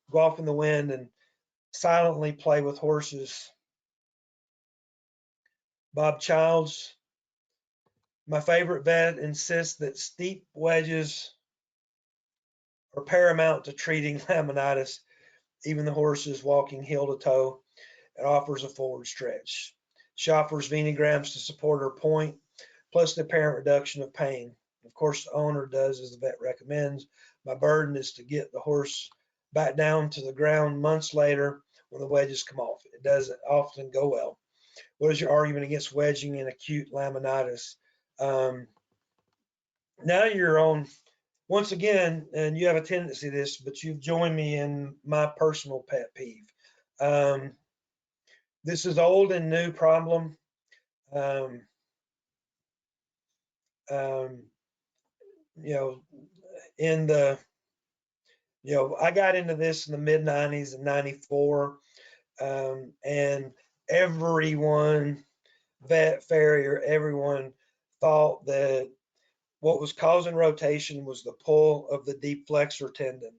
Speaker 3: go off in the wind and silently play with horses. Bob Childs, my favorite vet, insists that steep wedges are paramount to treating laminitis. Even the horse is walking heel to toe. It offers a forward stretch. She offers venograms to support her point, plus the apparent reduction of pain. Of course, the owner does as the vet recommends. My burden is to get the horse back down to the ground months later when the wedges come off. It doesn't often go well. What is your argument against wedging in acute laminitis? Now you're on, once again, and you have a tendency to this, but you've joined me in my personal pet peeve. This is old and new problem. I got into this in the mid 90s and 94, and everyone, vet, farrier, everyone thought that what was causing rotation was the pull of the deep flexor tendon,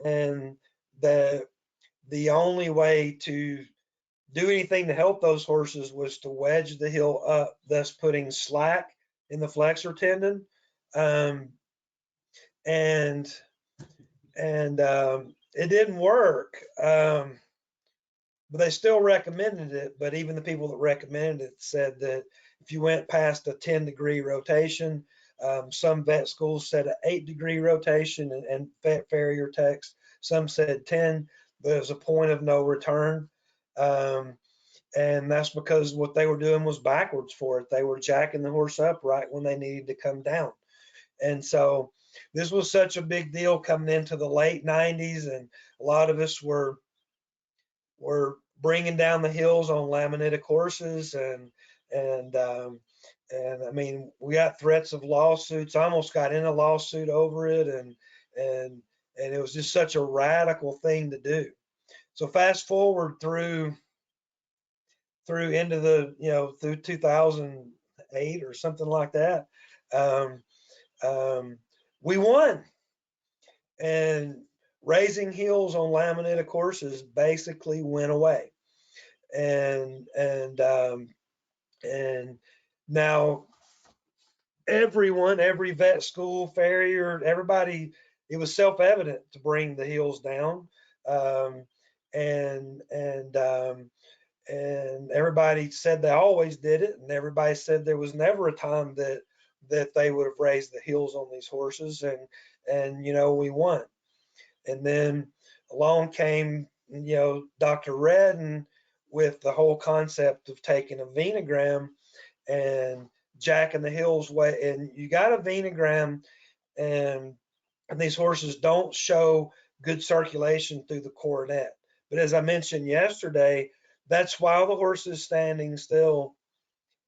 Speaker 3: and that the only way to do anything to help those horses was to wedge the heel up, thus putting slack in the flexor tendon. And it didn't work. but they still recommended it. But even the people that recommended it said that if you went past a 10-degree rotation, some vet schools said an 8-degree rotation, and vet farrier techs, some said 10. There's a point of no return. And that's because what they were doing was backwards for it. They were jacking the horse up right when they needed to come down. And so this was such a big deal coming into the late 90s, and a lot of us were bringing down the hills on laminitic horses, and I mean, we got threats of lawsuits. I almost got in a lawsuit over it, and it was just such a radical thing to do. So fast forward through into the through 2008 or something like that. We won, and raising heels on laminitic horses basically went away. And now every vet school, farrier, everybody, it was self-evident to bring the heels down. And everybody said they always did it, and everybody said there was never a time that they would have raised the heels on these horses, and we won. And then along came Dr. Redden with the whole concept of taking a venogram and jacking the heels way, and you got a venogram, and these horses don't show good circulation through the coronet. But as I mentioned yesterday, that's while the horse is standing still,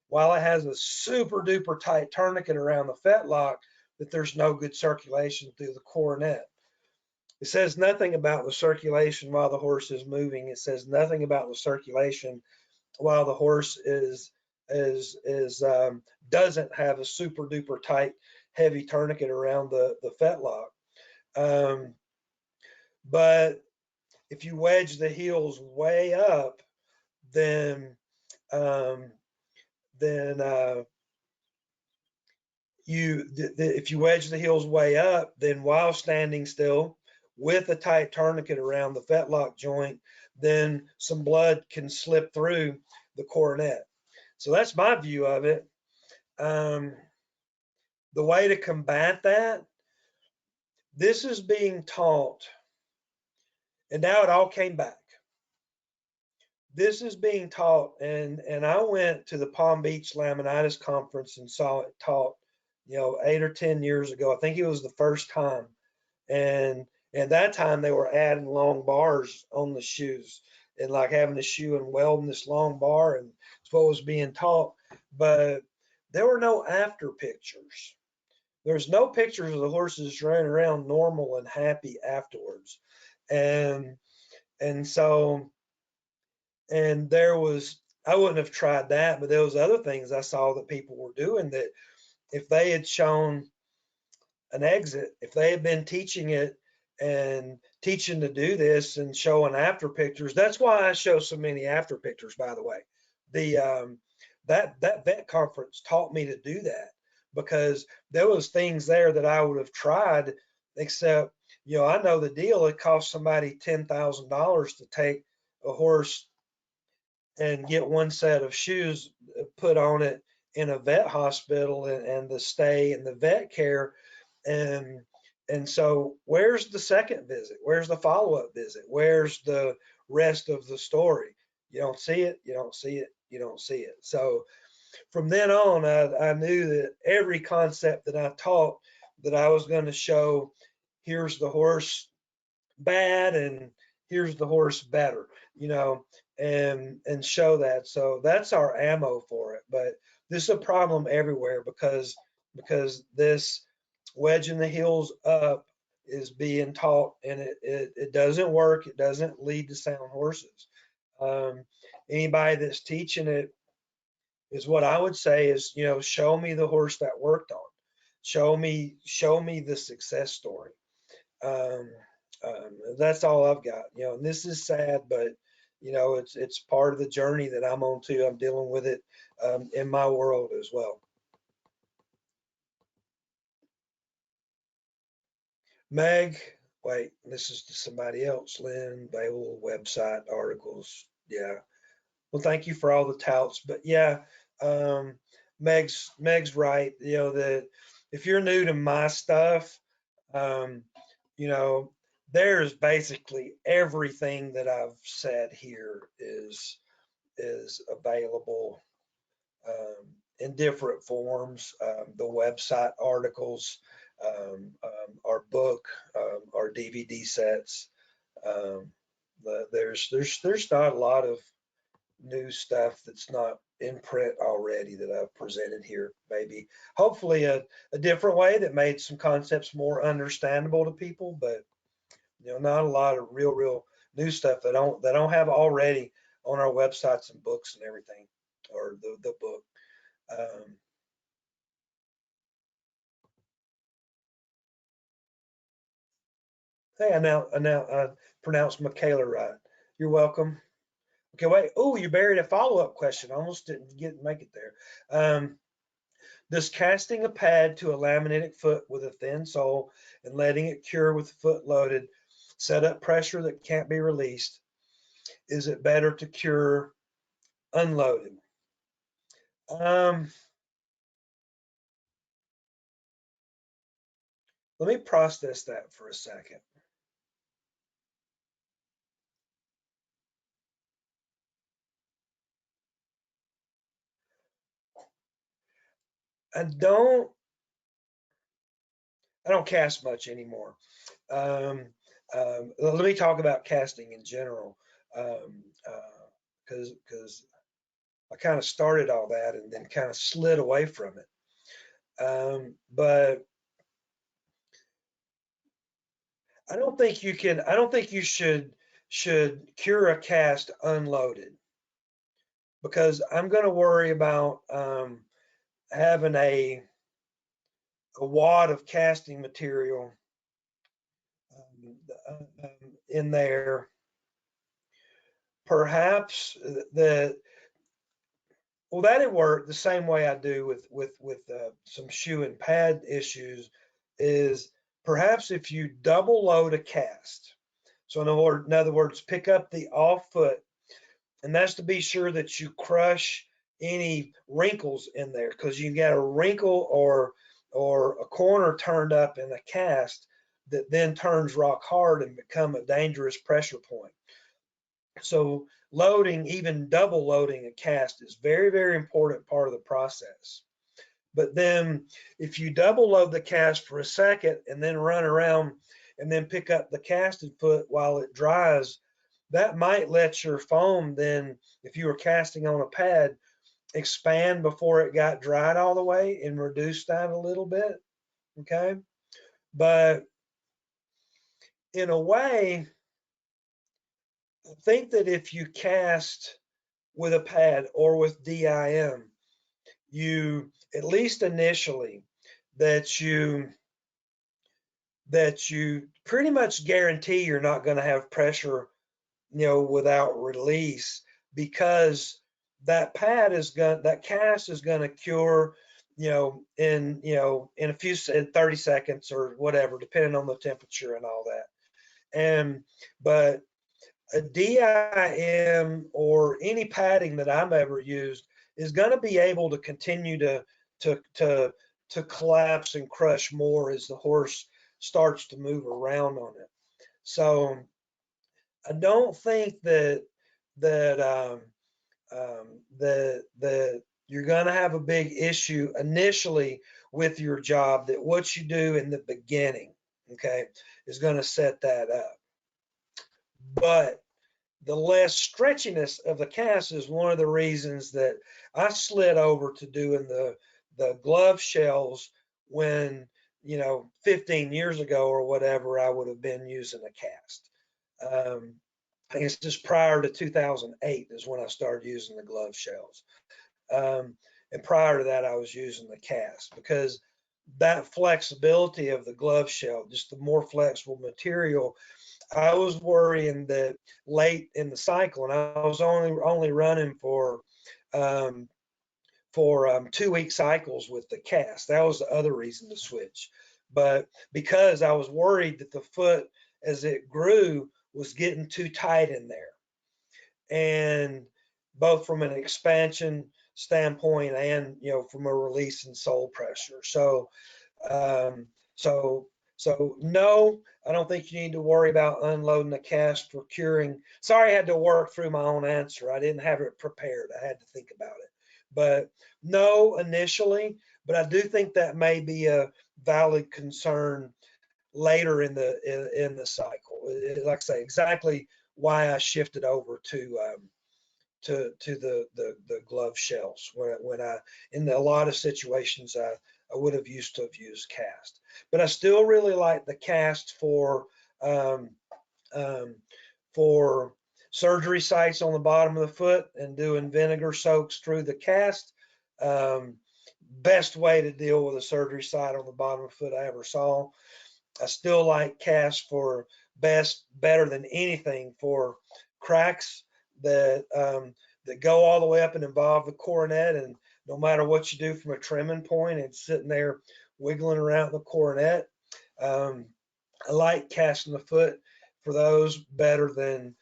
Speaker 3: while it has a super duper tight tourniquet around the fetlock, that there's no good circulation through the coronet. It says nothing about the circulation while the horse is moving. It says nothing about the circulation while the horse doesn't have a super duper tight heavy tourniquet around the fetlock. But if you wedge the heels way up, then if you wedge the heels way up, then while standing still with a tight tourniquet around the fetlock joint, then some blood can slip through the coronet. So that's my view of it. The way to combat that, this is being taught, and now it all came back. This is being taught, and I went to the Palm Beach Laminitis Conference and saw it taught, 8 or 10 years ago. I think it was the first time. And at that time, they were adding long bars on the shoes and like having a shoe and welding this long bar, and it's what was being taught. But there were no after pictures. There's no pictures of the horses running around normal and happy afterwards. And so there was, I wouldn't have tried that, but there was other things I saw that people were doing that if they had shown an exit, if they had been teaching it and teaching to do this and showing after pictures, that's why I show so many after pictures, by the way. That vet conference taught me to do that, because there was things there that I would have tried, except, I know the deal. It cost somebody $10,000 to take a horse and get one set of shoes put on it in a vet hospital, and the stay and the vet care. And so where's the second visit? Where's the follow-up visit? Where's the rest of the story? You don't see it, you don't see it, you don't see it. So from then on, I knew that every concept that I taught, that I was going to show, here's the horse bad and here's the horse better, and show that. So that's our ammo for it. But this is a problem everywhere, because this wedging the heels up is being taught, and it doesn't work. It doesn't lead to sound horses. Anybody that's teaching it, is what I would say is, show me the horse that worked on. Show me the success story. That's all I've got, and this is sad, but it's part of the journey that I'm on too. I'm dealing with it in my world as well. Meg, wait, this is to somebody else. Lynn, Babel, website, articles, Yeah. Well, thank you for all the touts, but yeah, Meg's right. You know, that if you're new to my stuff, you know, there's basically everything that I've said here is available in different forms. The website articles, our book, our DVD sets. Um, there's not a lot of new stuff that's not in print already that I've presented here. Maybe, hopefully, a different way that made some concepts more understandable to people, but you know, not a lot of real new stuff that don't have already on our websites and books and everything, or the book. Hey, I pronounced Michaela right. You're welcome. Okay, wait. Oh, you buried a follow-up question. I almost didn't make it there. Does casting a pad to a laminitic foot with a thin sole and letting it cure with the foot loaded set up pressure that can't be released? Is it better to cure unloaded? Let me process that for a second. I don't cast much anymore. Let me talk about casting in general, because I kind of started all that and then kind of slid away from it. But I don't think you should cure a cast unloaded, because I'm going to worry about having a wad of casting material in there. Perhaps that'd work the same way I do with some shoe and pad issues. Is perhaps if you double load a cast. So in other words, pick up the off foot, and that's to be sure that you crush any wrinkles in there, because you get a wrinkle or a corner turned up in a cast that then turns rock hard and become a dangerous pressure point. So loading, even double loading a cast, is very important part of the process. But then if you double load the cast for a second and then run around and then pick up the casted foot while it dries, that might let your foam then, if you were casting on a pad, expand before it got dried all the way and reduce that a little bit. Okay. But in a way, I think that if you cast with a pad or with DIM, you, at least initially, that you pretty much guarantee you're not going to have pressure, you know, without release, because that cast is going to cure, you know, in a few, in 30 seconds or whatever, depending on the temperature and all that. But a DIM or any padding that I've ever used is going to be able to continue to collapse and crush more as the horse starts to move around on it. So I don't think that you're going to have a big issue initially with your job, that what you do in the beginning, okay, is going to set that up. But the less stretchiness of the cast is one of the reasons that I slid over to doing the glove shells when, 15 years ago or whatever, I would have been using a cast. I think it's just prior to 2008 is when I started using the glove shells. And prior to that, I was using the cast, because that flexibility of the glove shell, just the more flexible material, I was worrying that late in the cycle, and I was only running for 2-week cycles with the cast. That was the other reason to switch. But because I was worried that the foot, as it grew, was getting too tight in there. and both from an expansion standpoint and from a release and sole pressure. So no, I don't think you need to worry about unloading the cast for curing. Sorry, I had to work through my own answer. I didn't have it prepared. I had to think about it. But no, initially, but I do think that may be a valid concern later in the cycle. Like I say, exactly why I shifted over to the glove shells when I in a lot of situations I would have used cast, but I still really like the cast um, for surgery sites on the bottom of the foot and doing vinegar soaks through the cast. Best way to deal with a surgery site on the bottom of the foot I ever saw. I still like cast for better than anything for cracks that go all the way up and involve the coronet, and no matter what you do from a trimming point, it's sitting there wiggling around the coronet. I like casting the foot for those better than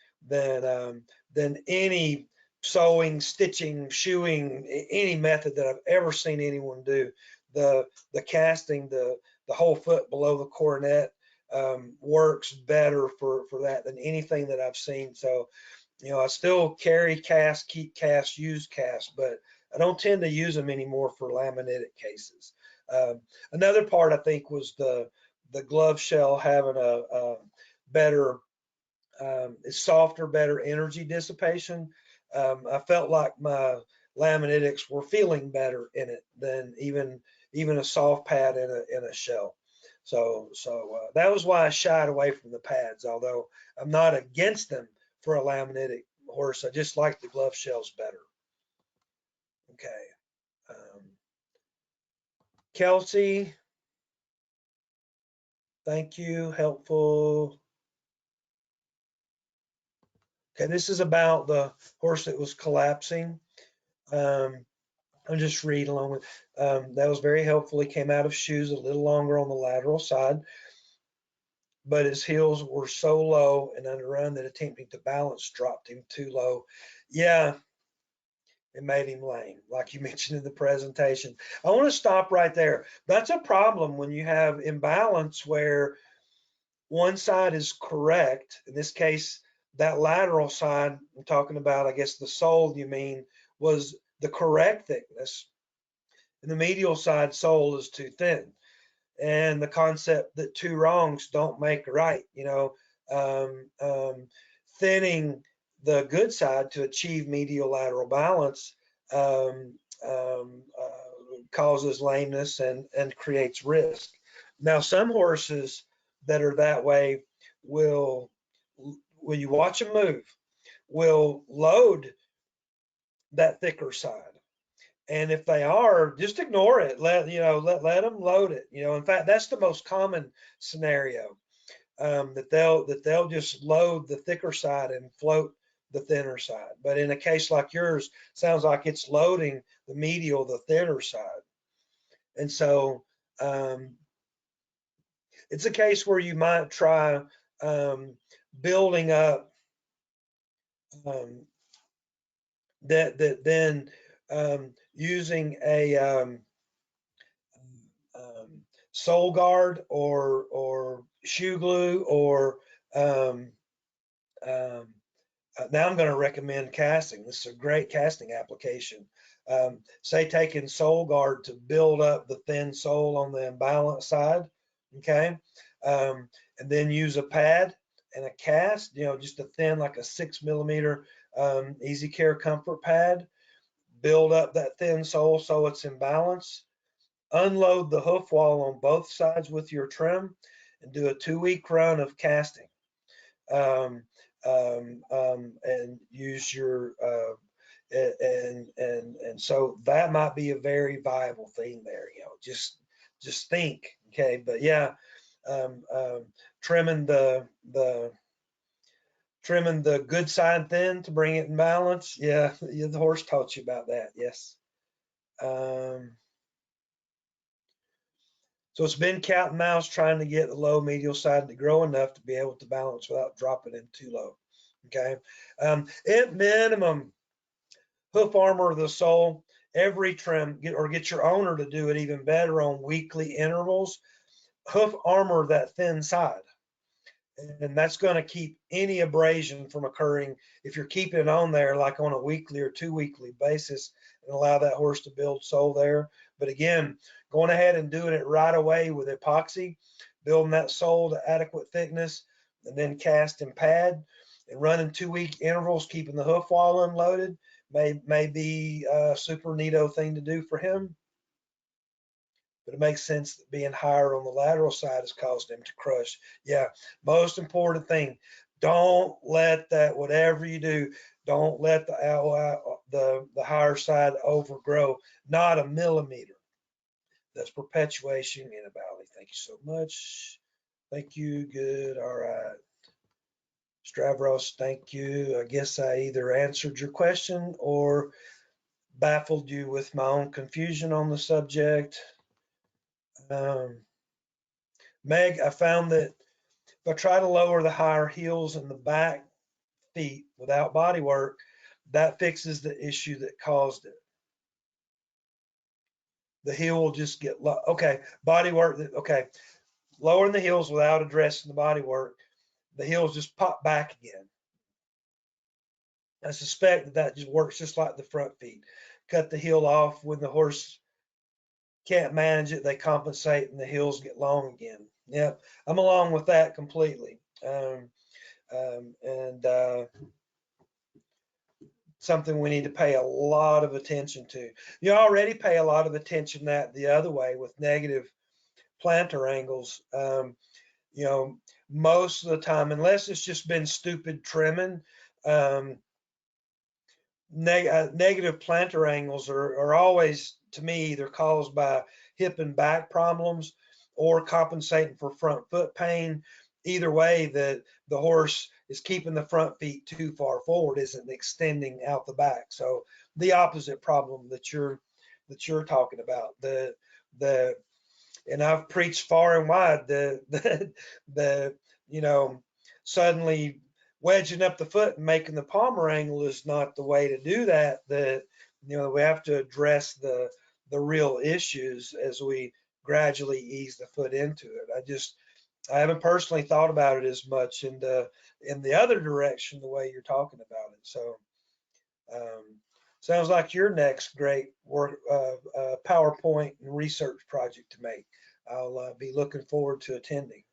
Speaker 3: any sewing, stitching, shoeing, any method that I've ever seen anyone do. The casting the whole foot below the coronet works better for that than anything that I've seen. So, I still carry cast, keep cast, use cast, but I don't tend to use them anymore for laminitic cases. Another part I think was the glove shell having a better, it's softer, better energy dissipation. I felt like my laminatics were feeling better in it than even a soft pad in a shell. So that was why I shied away from the pads, although I'm not against them for a laminitic horse. I just like the glove shells better. Okay. Kelsey, thank you, helpful. Okay, this is about the horse that was collapsing. I'll just read along with, that was very helpful. He came out of shoes a little longer on the lateral side, but his heels were so low and underrun that attempting to balance dropped him too low. Yeah, it made him lame, like you mentioned in the presentation. I want to stop right there. That's a problem when you have imbalance where one side is correct. In this case, that lateral side, I'm talking about, I guess the sole you mean, was the correct thickness. And the medial side sole is too thin. And the concept that two wrongs don't make a right, thinning the good side to achieve medial lateral balance causes lameness and creates risk. Now, some horses that are that way will, when you watch them move, will load that thicker side. And if they are, just ignore it. Let them load it. In fact, that's the most common scenario, that they'll just load the thicker side and float the thinner side. But in a case like yours, sounds like it's loading the medial, the thinner side. And so it's a case where you might try building up that then using a sole guard or shoe glue or now I'm going to recommend casting. This is a great casting application. Say taking sole guard to build up the thin sole on the imbalanced side, okay, and then use a pad and a cast, just a thin, like a 6mm Easy Care Comfort pad. Build up that thin sole so it's in balance. Unload the hoof wall on both sides with your trim and do a 2-week run of casting. And use your and so that might be a very viable thing there. Just think, okay. But yeah, trimming the good side thin to bring it in balance. Yeah, the horse taught you about that. Yes. So it's been cat and mouse trying to get the low medial side to grow enough to be able to balance without dropping in too low. Okay. At minimum, hoof armor the sole every trim, get your owner to do it even better on weekly intervals. Hoof armor that thin side. And that's going to keep any abrasion from occurring if you're keeping it on there like on a weekly or 2 weekly basis, and allow that horse to build sole there. But again, going ahead and doing it right away with epoxy, building that sole to adequate thickness, and then cast and pad, and running 2-week intervals, keeping the hoof wall unloaded may be a super neato thing to do for him. But it makes sense that being higher on the lateral side has caused him to crush. Yeah, most important thing, don't let that, whatever you do, don't let the higher side overgrow, not a millimeter. That's perpetuation in a valley. Thank you so much. Thank you. Good. All right. Stavros, thank you. I guess I either answered your question or baffled you with my own confusion on the subject. Meg, I found that if I try to lower the higher heels and the back feet without body work, that fixes the issue that caused it. The heel will just get low. Okay, body work. Okay, lowering the heels without addressing the body work, the heels just pop back again. I suspect that just works just like the front feet. Cut the heel off when the horse can't manage it, they compensate and the heels get long again. Yep, I'm along with that completely. Something we need to pay a lot of attention to. You already pay a lot of attention that the other way with negative plantar angles. You know, most of the time, unless it's just been stupid trimming, negative plantar angles are always, to me, either caused by hip and back problems or compensating for front foot pain. Either way, the horse is keeping the front feet too far forward, isn't extending out the back. So the opposite problem that you're talking about. And I've preached far and wide the suddenly wedging up the foot and making the palmar angle is not the way to do that. We have to address the real issues as we gradually ease the foot into it. I haven't personally thought about it as much in the other direction, the way you're talking about it. So sounds like your next great work, PowerPoint and research project to make. I'll be looking forward to attending.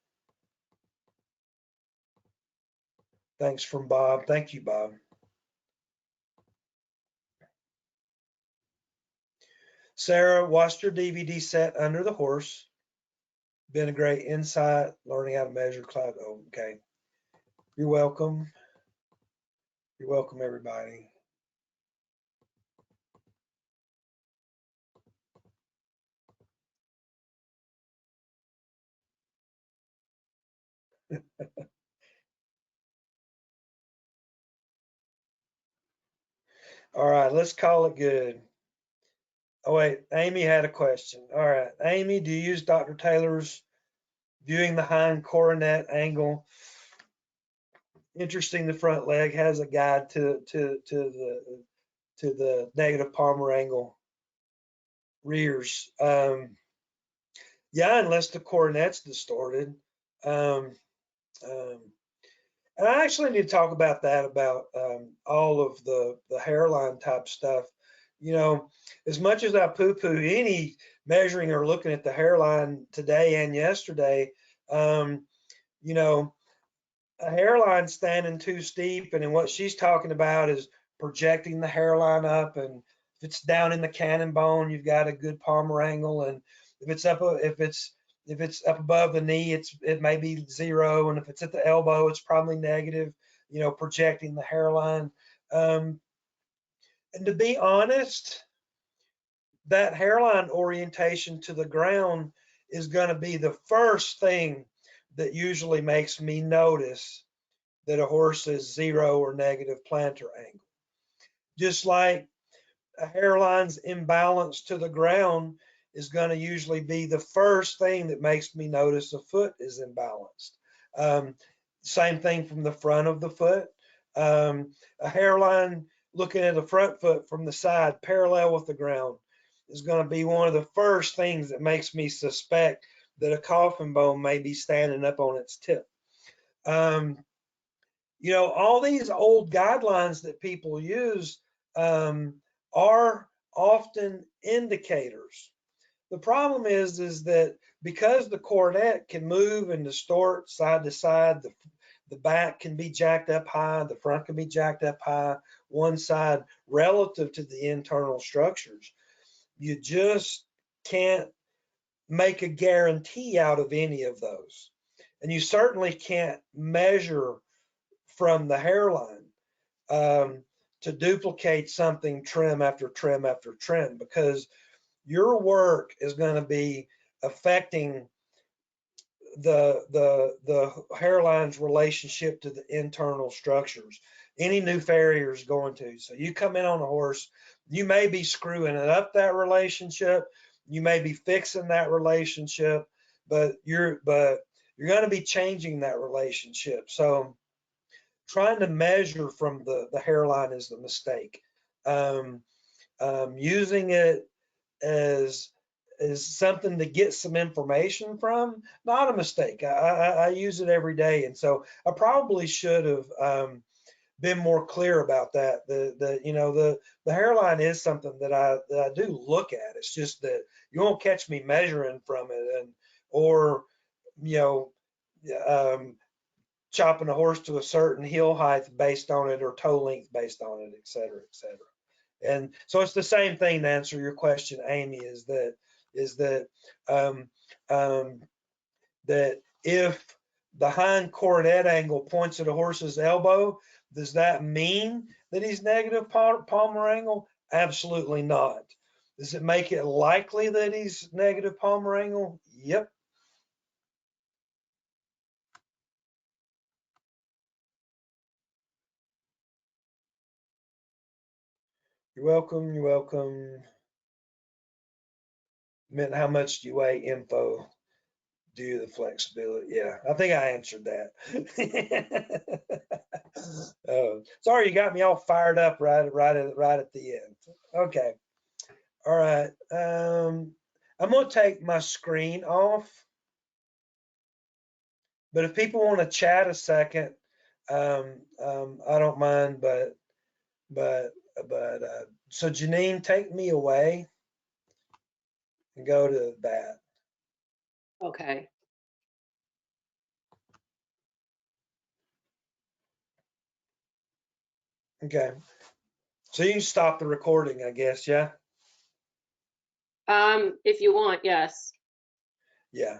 Speaker 3: Thanks from Bob. Thank you, Bob. Sarah, watched your DVD set Under the Horse. Been a great insight, learning how to measure cloud. Oh, okay. You're welcome. You're welcome, everybody. All right, let's call it good. Oh, wait, Amy had a question. All right, Amy, do you use Dr. Taylor's viewing the hind coronet angle? Interesting, the front leg has a guide to the negative palmar angle rears. Yeah, unless the coronet's distorted. And I actually need to talk about that, about all of the hairline type stuff. As much as I poo-poo any measuring or looking at the hairline today and yesterday, a hairline standing too steep, and then what she's talking about is projecting the hairline up, and if it's down in the cannon bone, you've got a good palmar angle, and if it's up above the knee, it may be 0, and if it's at the elbow, it's probably negative. Projecting the hairline. And to be honest, that hairline orientation to the ground is going to be the first thing that usually makes me notice that a horse is 0 or negative plantar angle. Just like a hairline's imbalance to the ground is going to usually be the first thing that makes me notice a foot is imbalanced. Same thing from the front of the foot. A hairline looking at the front foot from the side, parallel with the ground, is going to be one of the first things that makes me suspect that a coffin bone may be standing up on its tip. You know, all these old guidelines that people use are often indicators. The problem is that because the cordette can move and distort side to side, the back can be jacked up high, the front can be jacked up high, one side relative to the internal structures. You just can't make a guarantee out of any of those. And you certainly can't measure from the hairline to duplicate something trim after trim after trim, because your work is going to be affecting the hairline's relationship to the internal structures. Any new farrier is going to. So you come in on a horse, you may be screwing it up, that relationship. You may be fixing that relationship, but you're going to be changing that relationship. So trying to measure from the hairline is the mistake. Using it as something to get some information from, not a mistake. I use it every day, and so I probably should have been more clear about that. You know, the hairline is something that I do look at. It's just that you won't catch me measuring from it, or you know, chopping a horse to a certain heel height based on it, or toe length based on it, et cetera, et cetera. And so it's the same thing to answer your question, Amy, is that that if the hind cordette angle points at a horse's elbow, does that mean that he's negative palmar angle? Absolutely not. Does it make it likely that he's negative palmar angle? Yep. You're welcome. You're welcome. Meant how much do you weigh info due to the flexibility? Yeah, I think I answered that. Sorry, you got me all fired up right at the end. Okay. All right. I'm going to take my screen off. But if people want to chat a second, I don't mind. So Janine, take me away and go to that.
Speaker 2: Okay.
Speaker 3: Okay. So you can stop the recording, I guess. Yeah.
Speaker 2: If you want, yes.
Speaker 3: Yeah.